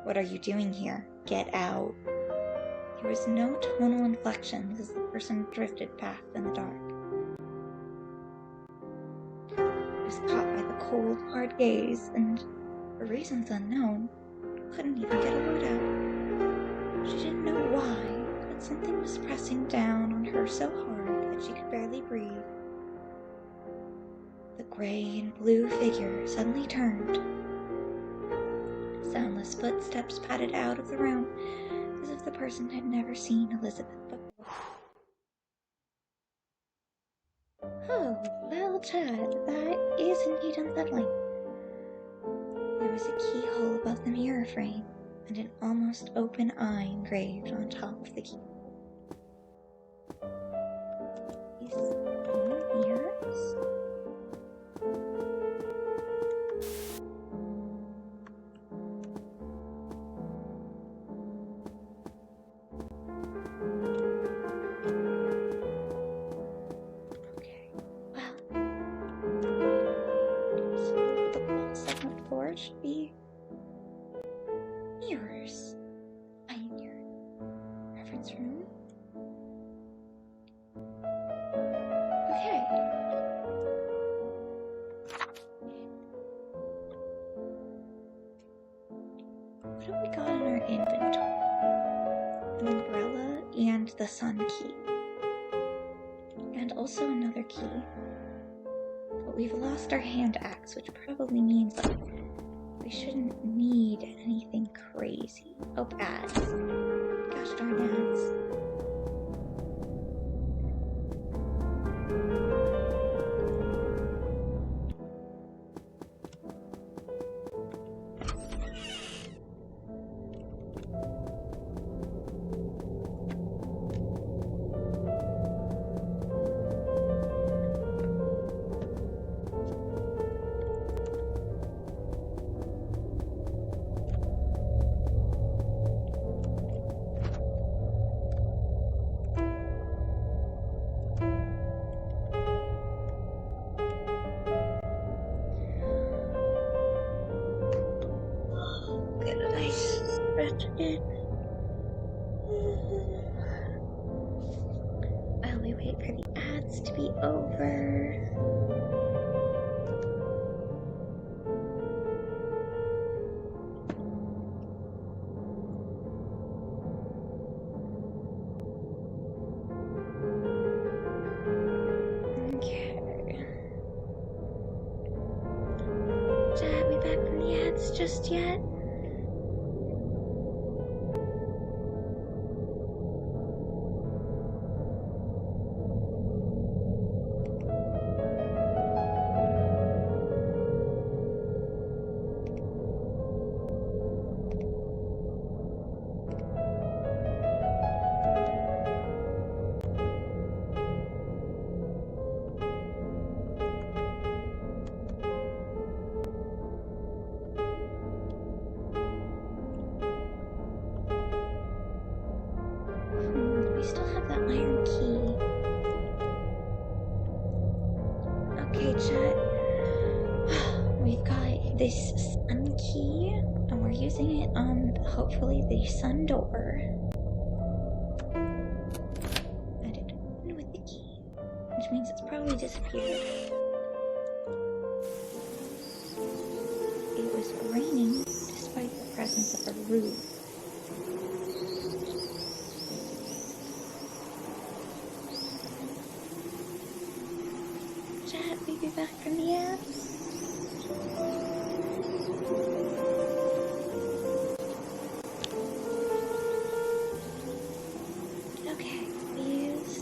What are you doing here? Get out. There was no tonal inflection as the person drifted past in the dark. He was caught by the cold, hard gaze and, for reasons unknown, couldn't even get a word out. She didn't know why, but something was pressing down on her so hard that she could barely breathe. The gray and blue figure suddenly turned. Soundless footsteps padded out of the room, as if the person had never seen Elizabeth before. Oh, well, Chad, that is indeed unsettling. There was a keyhole above the mirror frame, and an almost open eye engraved on top of the keyhole. These mirrors? Should be mirrors. In your reference room. Okay. What have we got in our inventory? An umbrella and the sun key. And also another key. But we've lost our hand axe, which probably means that we shouldn't need anything crazy. Oh, ads. Gosh darn ads. While we wait for the ads to be over. Okay. Dad, we back from the ads just yet? We still have that iron key. Okay, chat. We've got this sun key, and we're using it on, hopefully, the sun door. And it opened with the key, which means it's probably disappeared. It was raining despite the presence of a roof. Chat, we be back from the apps. Okay, we use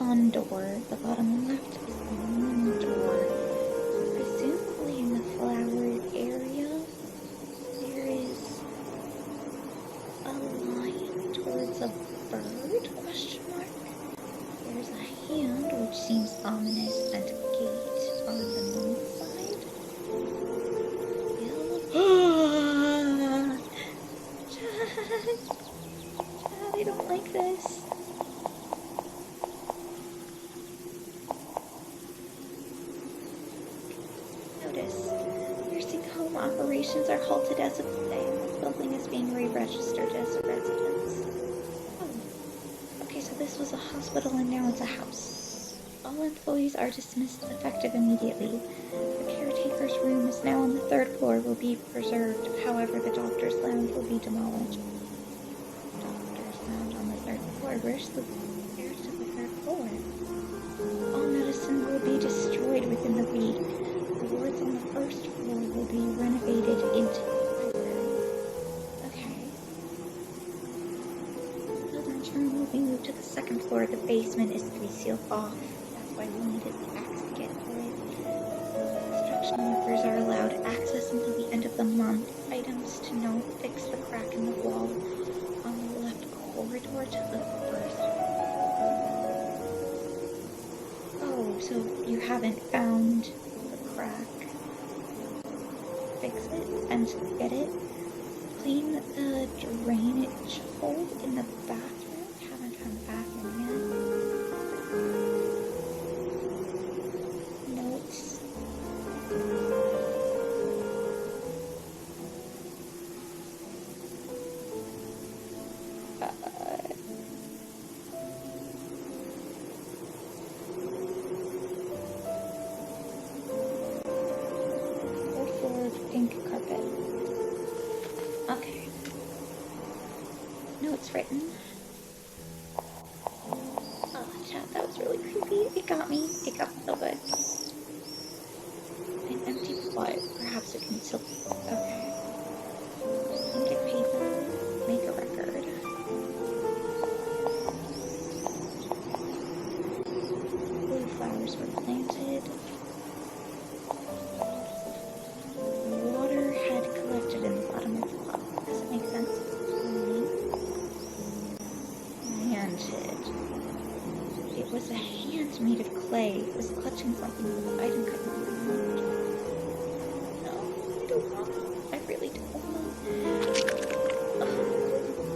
on door. The bottom left is on door. Presumably in the flowered area, there is a line towards a bird, question mark. There's a hand, which seems ominous, and a gate on the north side. Chad, I don't like this. Notice, nursing home operations are halted as of today, and this building is being re-registered as a residence. Oh, okay, so this was a hospital and now it's a house. All employees are dismissed effective immediately. The caretaker's room is now on the 3rd floor, will be preserved. However, the doctor's lounge will be demolished. Doctor's lounge on the 3rd floor. Where's the stairs to the 3rd floor? All medicine will be destroyed within the week. The wards on the 1st floor will be renovated into a library. Okay. The children's room will be moved to the 2nd floor. The basement is to be sealed off. That's why we needed the axe to get to it. Construction workers are allowed access until the end of the month. Items to note: fix the crack in the wall on the left corridor to the 1st floor. Oh, so you haven't found the crack. Fix it and get it. Clean the drainage hole in the bathroom. Haven't found the bathroom yet. Notes. Pink carpet. Okay. Notes written. Oh, chat, that was really creepy. It got me. It got me so good. An empty plot. Perhaps it can still. Okay. Blanket paper. Make a record. Blue flowers were planted. Water had collected in the bottom of the pot. Does it make sense? Planted. It was a hand made of clay. It was clutching something, but the item couldn't be removed. No, I don't know. I really don't know. Oh,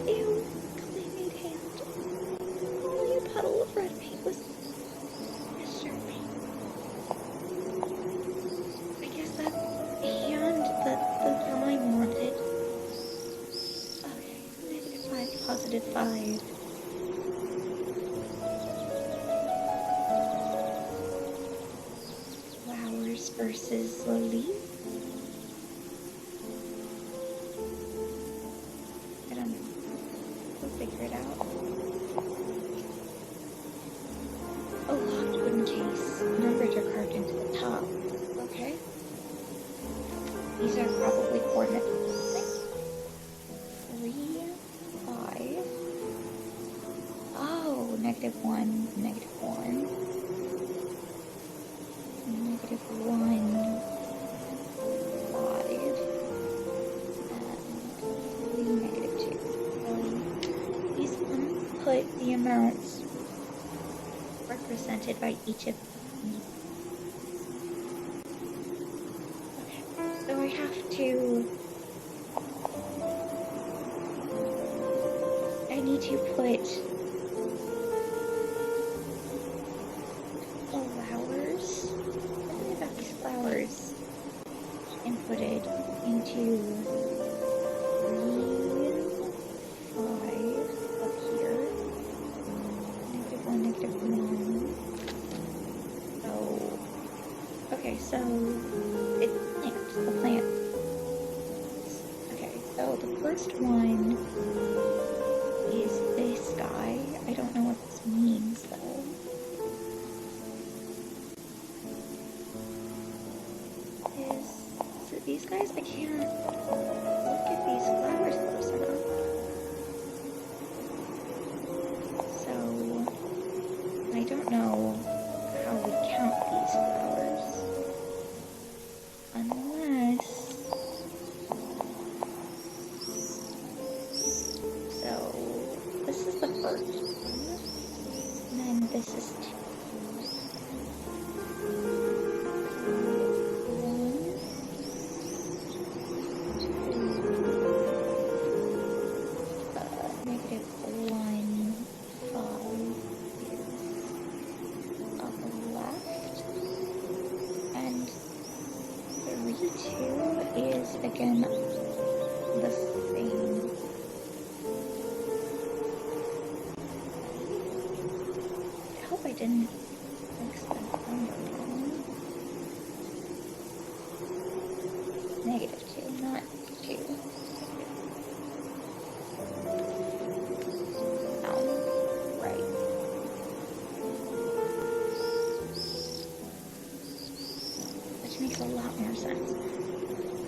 ew. Clay-made hand. Only a puddle of red paint was disturbing. I guess that hand that the drawing wanted. Okay, -5, +5. Flowers versus the leaf. I don't know. We'll figure it out. A locked wooden case. Numbers are carved into the top. Okay. These are probably coordinates. 3, 5. Oh, -1, -1. -1, -5. And 3, -2. These put the amounts represented by each of these. Okay, so I have to. I need to put flowers. Tell me about these flowers. Inputted into 3, 5 up here. -1, -1. Oh. Okay, so it's the plant. Okay, so the first one is this guy. I don't know what this means though. Is it these guys? I can't look at these flowers close enough. So I don't know this is 2. 1, -1, 5 on the left, and 3, 2 is again the same. I hope I didn't mix the number wrong. -2, not 2. Oh, right. Which makes a lot more sense.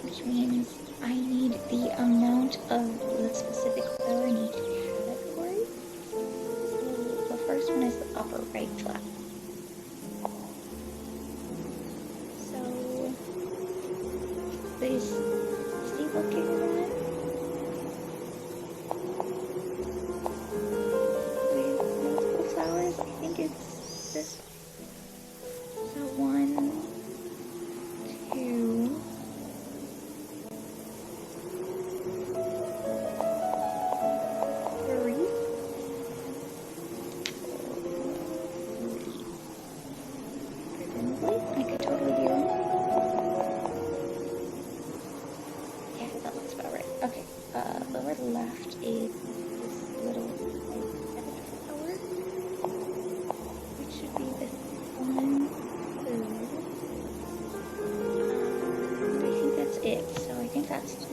Which means I need the amount of the specific flower in each category. So the first one is the upper right flap. So this, see looking at that? With multiple flowers, I think it's this. So 1, 2. 3. Presumably, I could totally be wrong. Yeah, that looks about right. Okay, lower left is this little flower, which should be this 1, 2. I think that's it. So I think that's 2.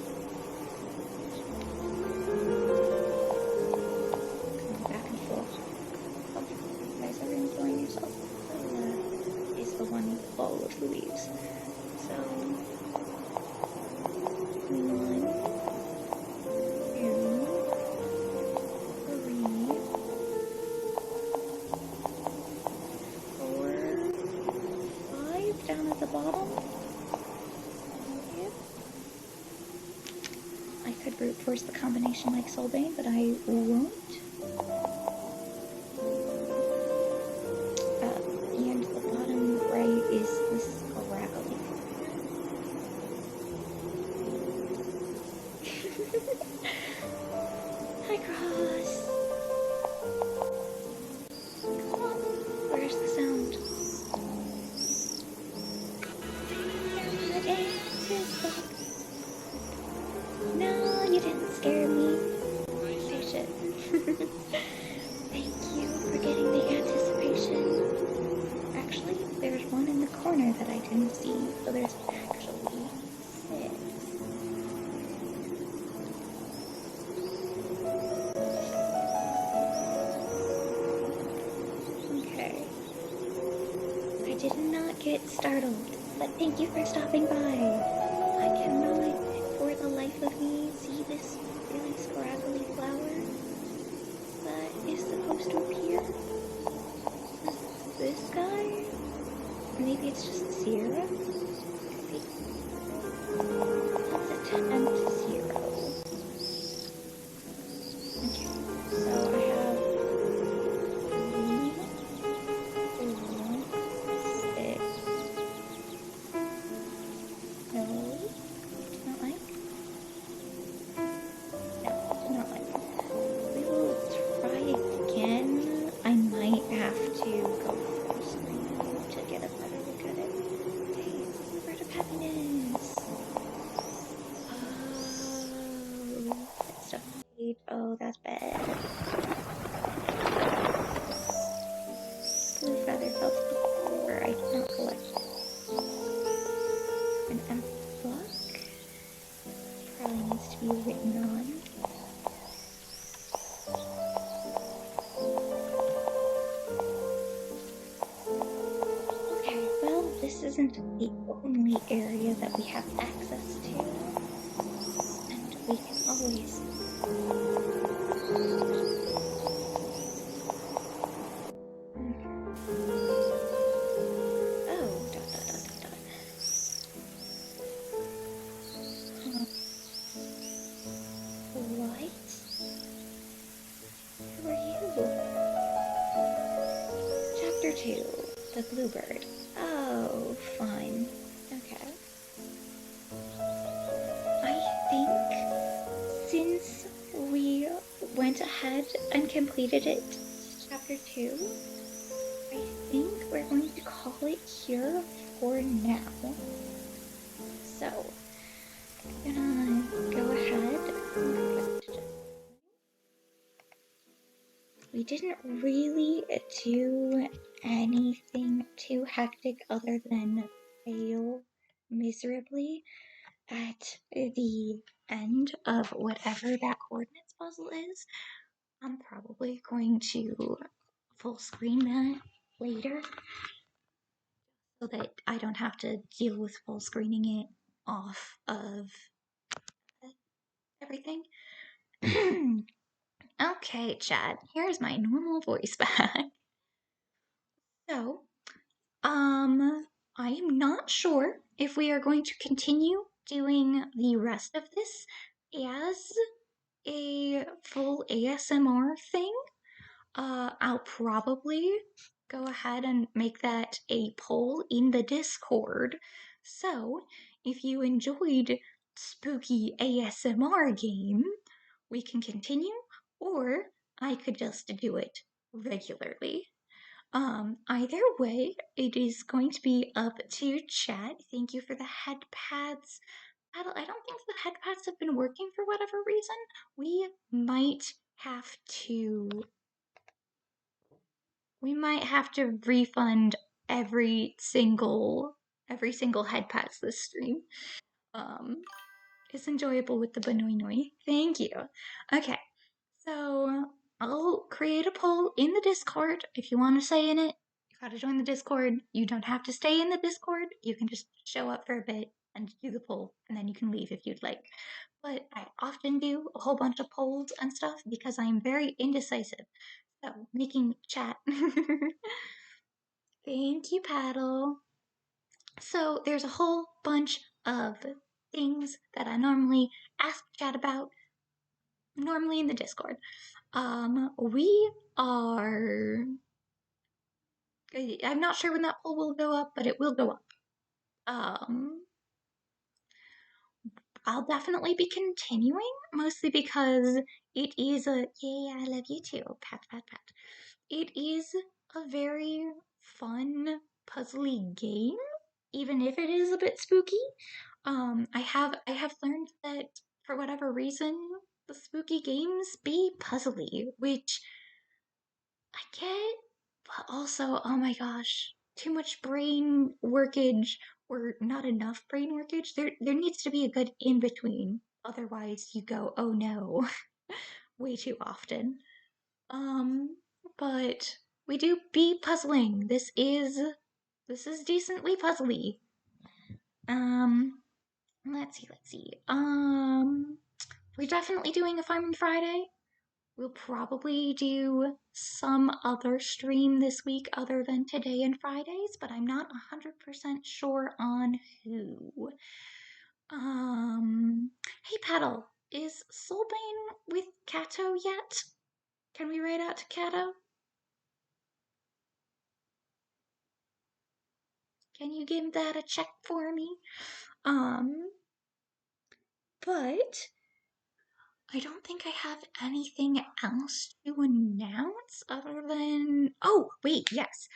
Back and forth. Okay, you guys are enjoying yourself. The left is the one with all of the leaves. So 1, 2, 3, 4, 5 down at the bottom. I could brute force the combination like Soulbane, but I won't. And the bottom right is this scraggly. Hi, Cross. Come on. Where's the sound? No, you didn't scare me. Say shit. Thank you for getting the anticipation. Actually, there's one in the corner that I didn't see, so there's actually 6. Okay. I did not get startled, but thank you for stopping by. I cannot, for the life of me, see this really scraggly flower that is supposed to appear. This guy? Maybe it's just 0? Could be. Let's attempt 0. Okay, so I have 3, 4, 6. No, do not like. No, do not like. We will try again. I might have to go full screen to get a better look at it. Okay, Bird of Happiness. Oh, that's so sweet. Oh, that's bad. Blue feather felt before I cannot collect. An empty book probably needs to be written on. Okay, well, this isn't the only area that we have access to, and we can always. Oh, dot dot dot dot dot. What? Who are you? Chapter 2, The Bluebird. Oh, fun. Okay. I think since we went ahead and completed it, Chapter 2, I think we're going to call it here for now. So, I'm gonna go ahead and we didn't really do anything too hectic other than fail miserably at the end of whatever that coordinates puzzle is. I'm probably going to full screen that later so that I don't have to deal with full screening it off of everything. Okay, Chad, here's my normal voice back. So, I am not sure if we are going to continue doing the rest of this as a full ASMR thing. I'll probably go ahead and make that a poll in the Discord. So, if you enjoyed spooky ASMR game, we can continue, or I could just do it regularly. Either way, it is going to be up to chat. Thank you for the head pads. I don't think the head pads have been working for whatever reason. We might have to refund every single head pads this stream. Um, it's enjoyable with the banoi. Thank you. Okay, so I'll create a poll in the Discord if you want to say in it. You gotta join the Discord. You don't have to stay in the Discord. You can just show up for a bit and do the poll, and then you can leave if you'd like. But I often do a whole bunch of polls and stuff because I'm very indecisive. So making chat. Thank you, Paddle. So there's a whole bunch of things that I normally ask chat about, normally in the Discord. We are. I'm not sure when that poll will go up, but it will go up. I'll definitely be continuing, mostly because it is a. Yay, I love you too. Pat, pat, pat. It is a very fun, puzzly game, even if it is a bit spooky. I have learned that for whatever reason, the spooky games be puzzly, which I get, but also, oh my gosh, too much brain workage or not enough brain workage. There needs to be a good in between. Otherwise, you go, oh no, way too often. Um, but we do be puzzling. This is decently puzzly. Um, let's see. We're definitely doing a Farming Friday. We'll probably do some other stream this week other than today and Fridays, but I'm not 100% sure on who. Hey Paddle, is Soulbane with Kato yet? Can we write out to Kato? Can you give that a check for me? Um, but I don't think I have anything else to announce other than. Oh, wait, yes.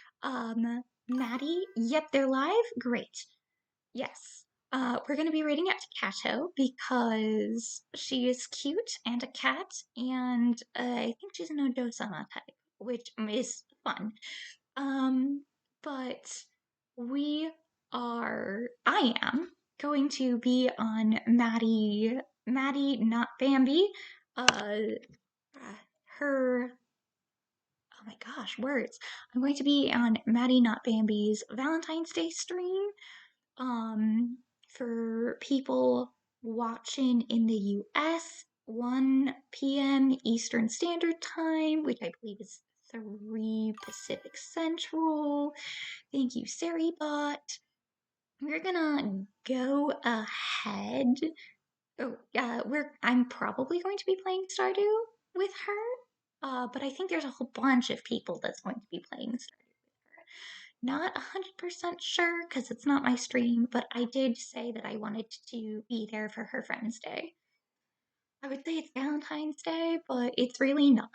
Maddie, yep, they're live. Great. Yes. We're gonna be reading out to Kato because she is cute and a cat, and I think she's an Odo-sama type, which is fun. But I am going to be on Maddie, not Bambi. Her, oh my gosh, words. I'm going to be on Maddie, not Bambi's Valentine's Day stream. For people watching in the US, 1 p.m. Eastern Standard Time, which I believe is 3 Pacific Central. Thank you, Saribot. We're gonna go ahead. Oh, yeah, I'm probably going to be playing Stardew with her. But I think there's a whole bunch of people that's going to be playing Stardew. not 100% sure because it's not my stream, but I did say that I wanted to be there for her Friends Day. I would say it's Valentine's Day, but it's really not.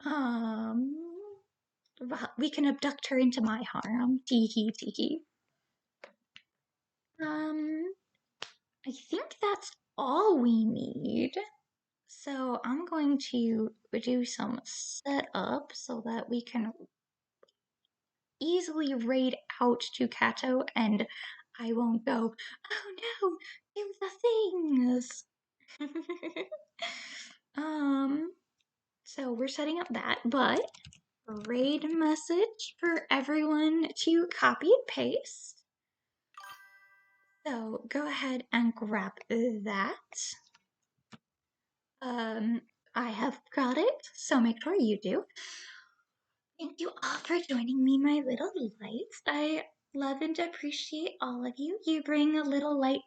um, we can abduct her into my harem. Teehee teehee. Um, I think that's all we need. So I'm going to do some setup so that we can easily raid out to Kato and I won't go, oh no, do the things. um, so we're setting up that, but raid message for everyone to copy and paste. So go ahead and grab that. I have got it, so make sure you do. Thank you all for joining me, my little lights. I love and appreciate all of you. You bring a little light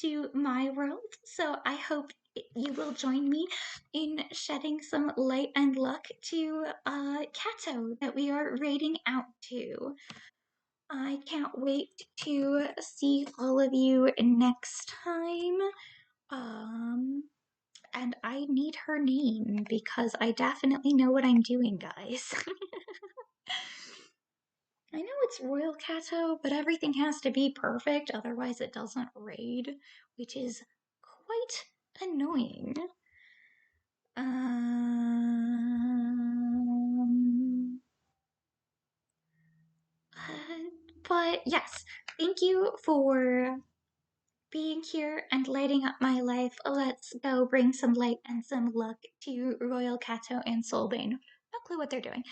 to my world, so I hope you will join me in shedding some light and luck to Kato that we are raiding out to. I can't wait to see all of you next time. And I need her name because I definitely know what I'm doing, guys. I know it's Royal Kato, but everything has to be perfect, otherwise it doesn't raid, which is quite annoying. But yes, thank you for being here and lighting up my life. Let's go bring some light and some luck to Royal Kato and Soulbane. No clue what they're doing.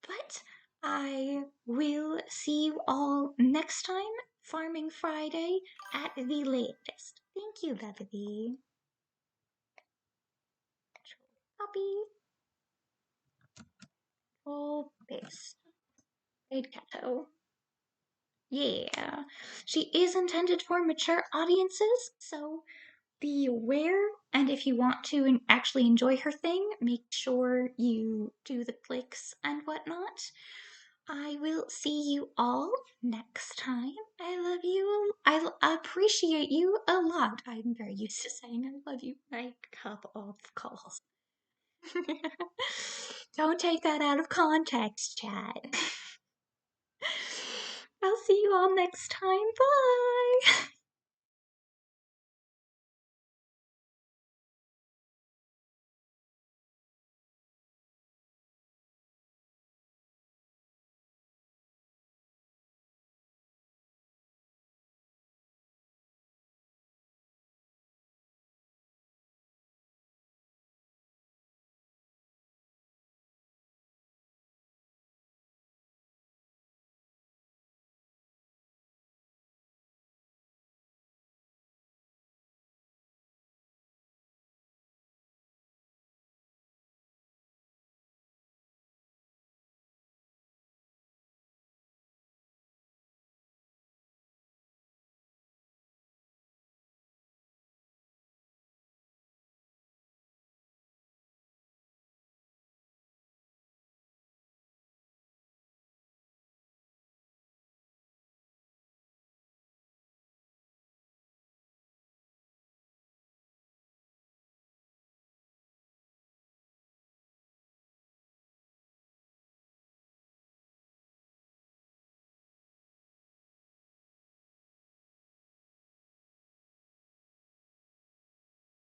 But I will see you all next time, Farming Friday at the latest. Thank you, Levity. Copy. Full paste. Raid Kato. Yeah. She is intended for mature audiences, so beware. And if you want to actually enjoy her thing, make sure you do the clicks and whatnot. I will see you all next time. I love you. I appreciate you a lot. I'm very used to saying I love you my cup of calls. Don't take that out of context, chat. I'll see you all next time. Bye.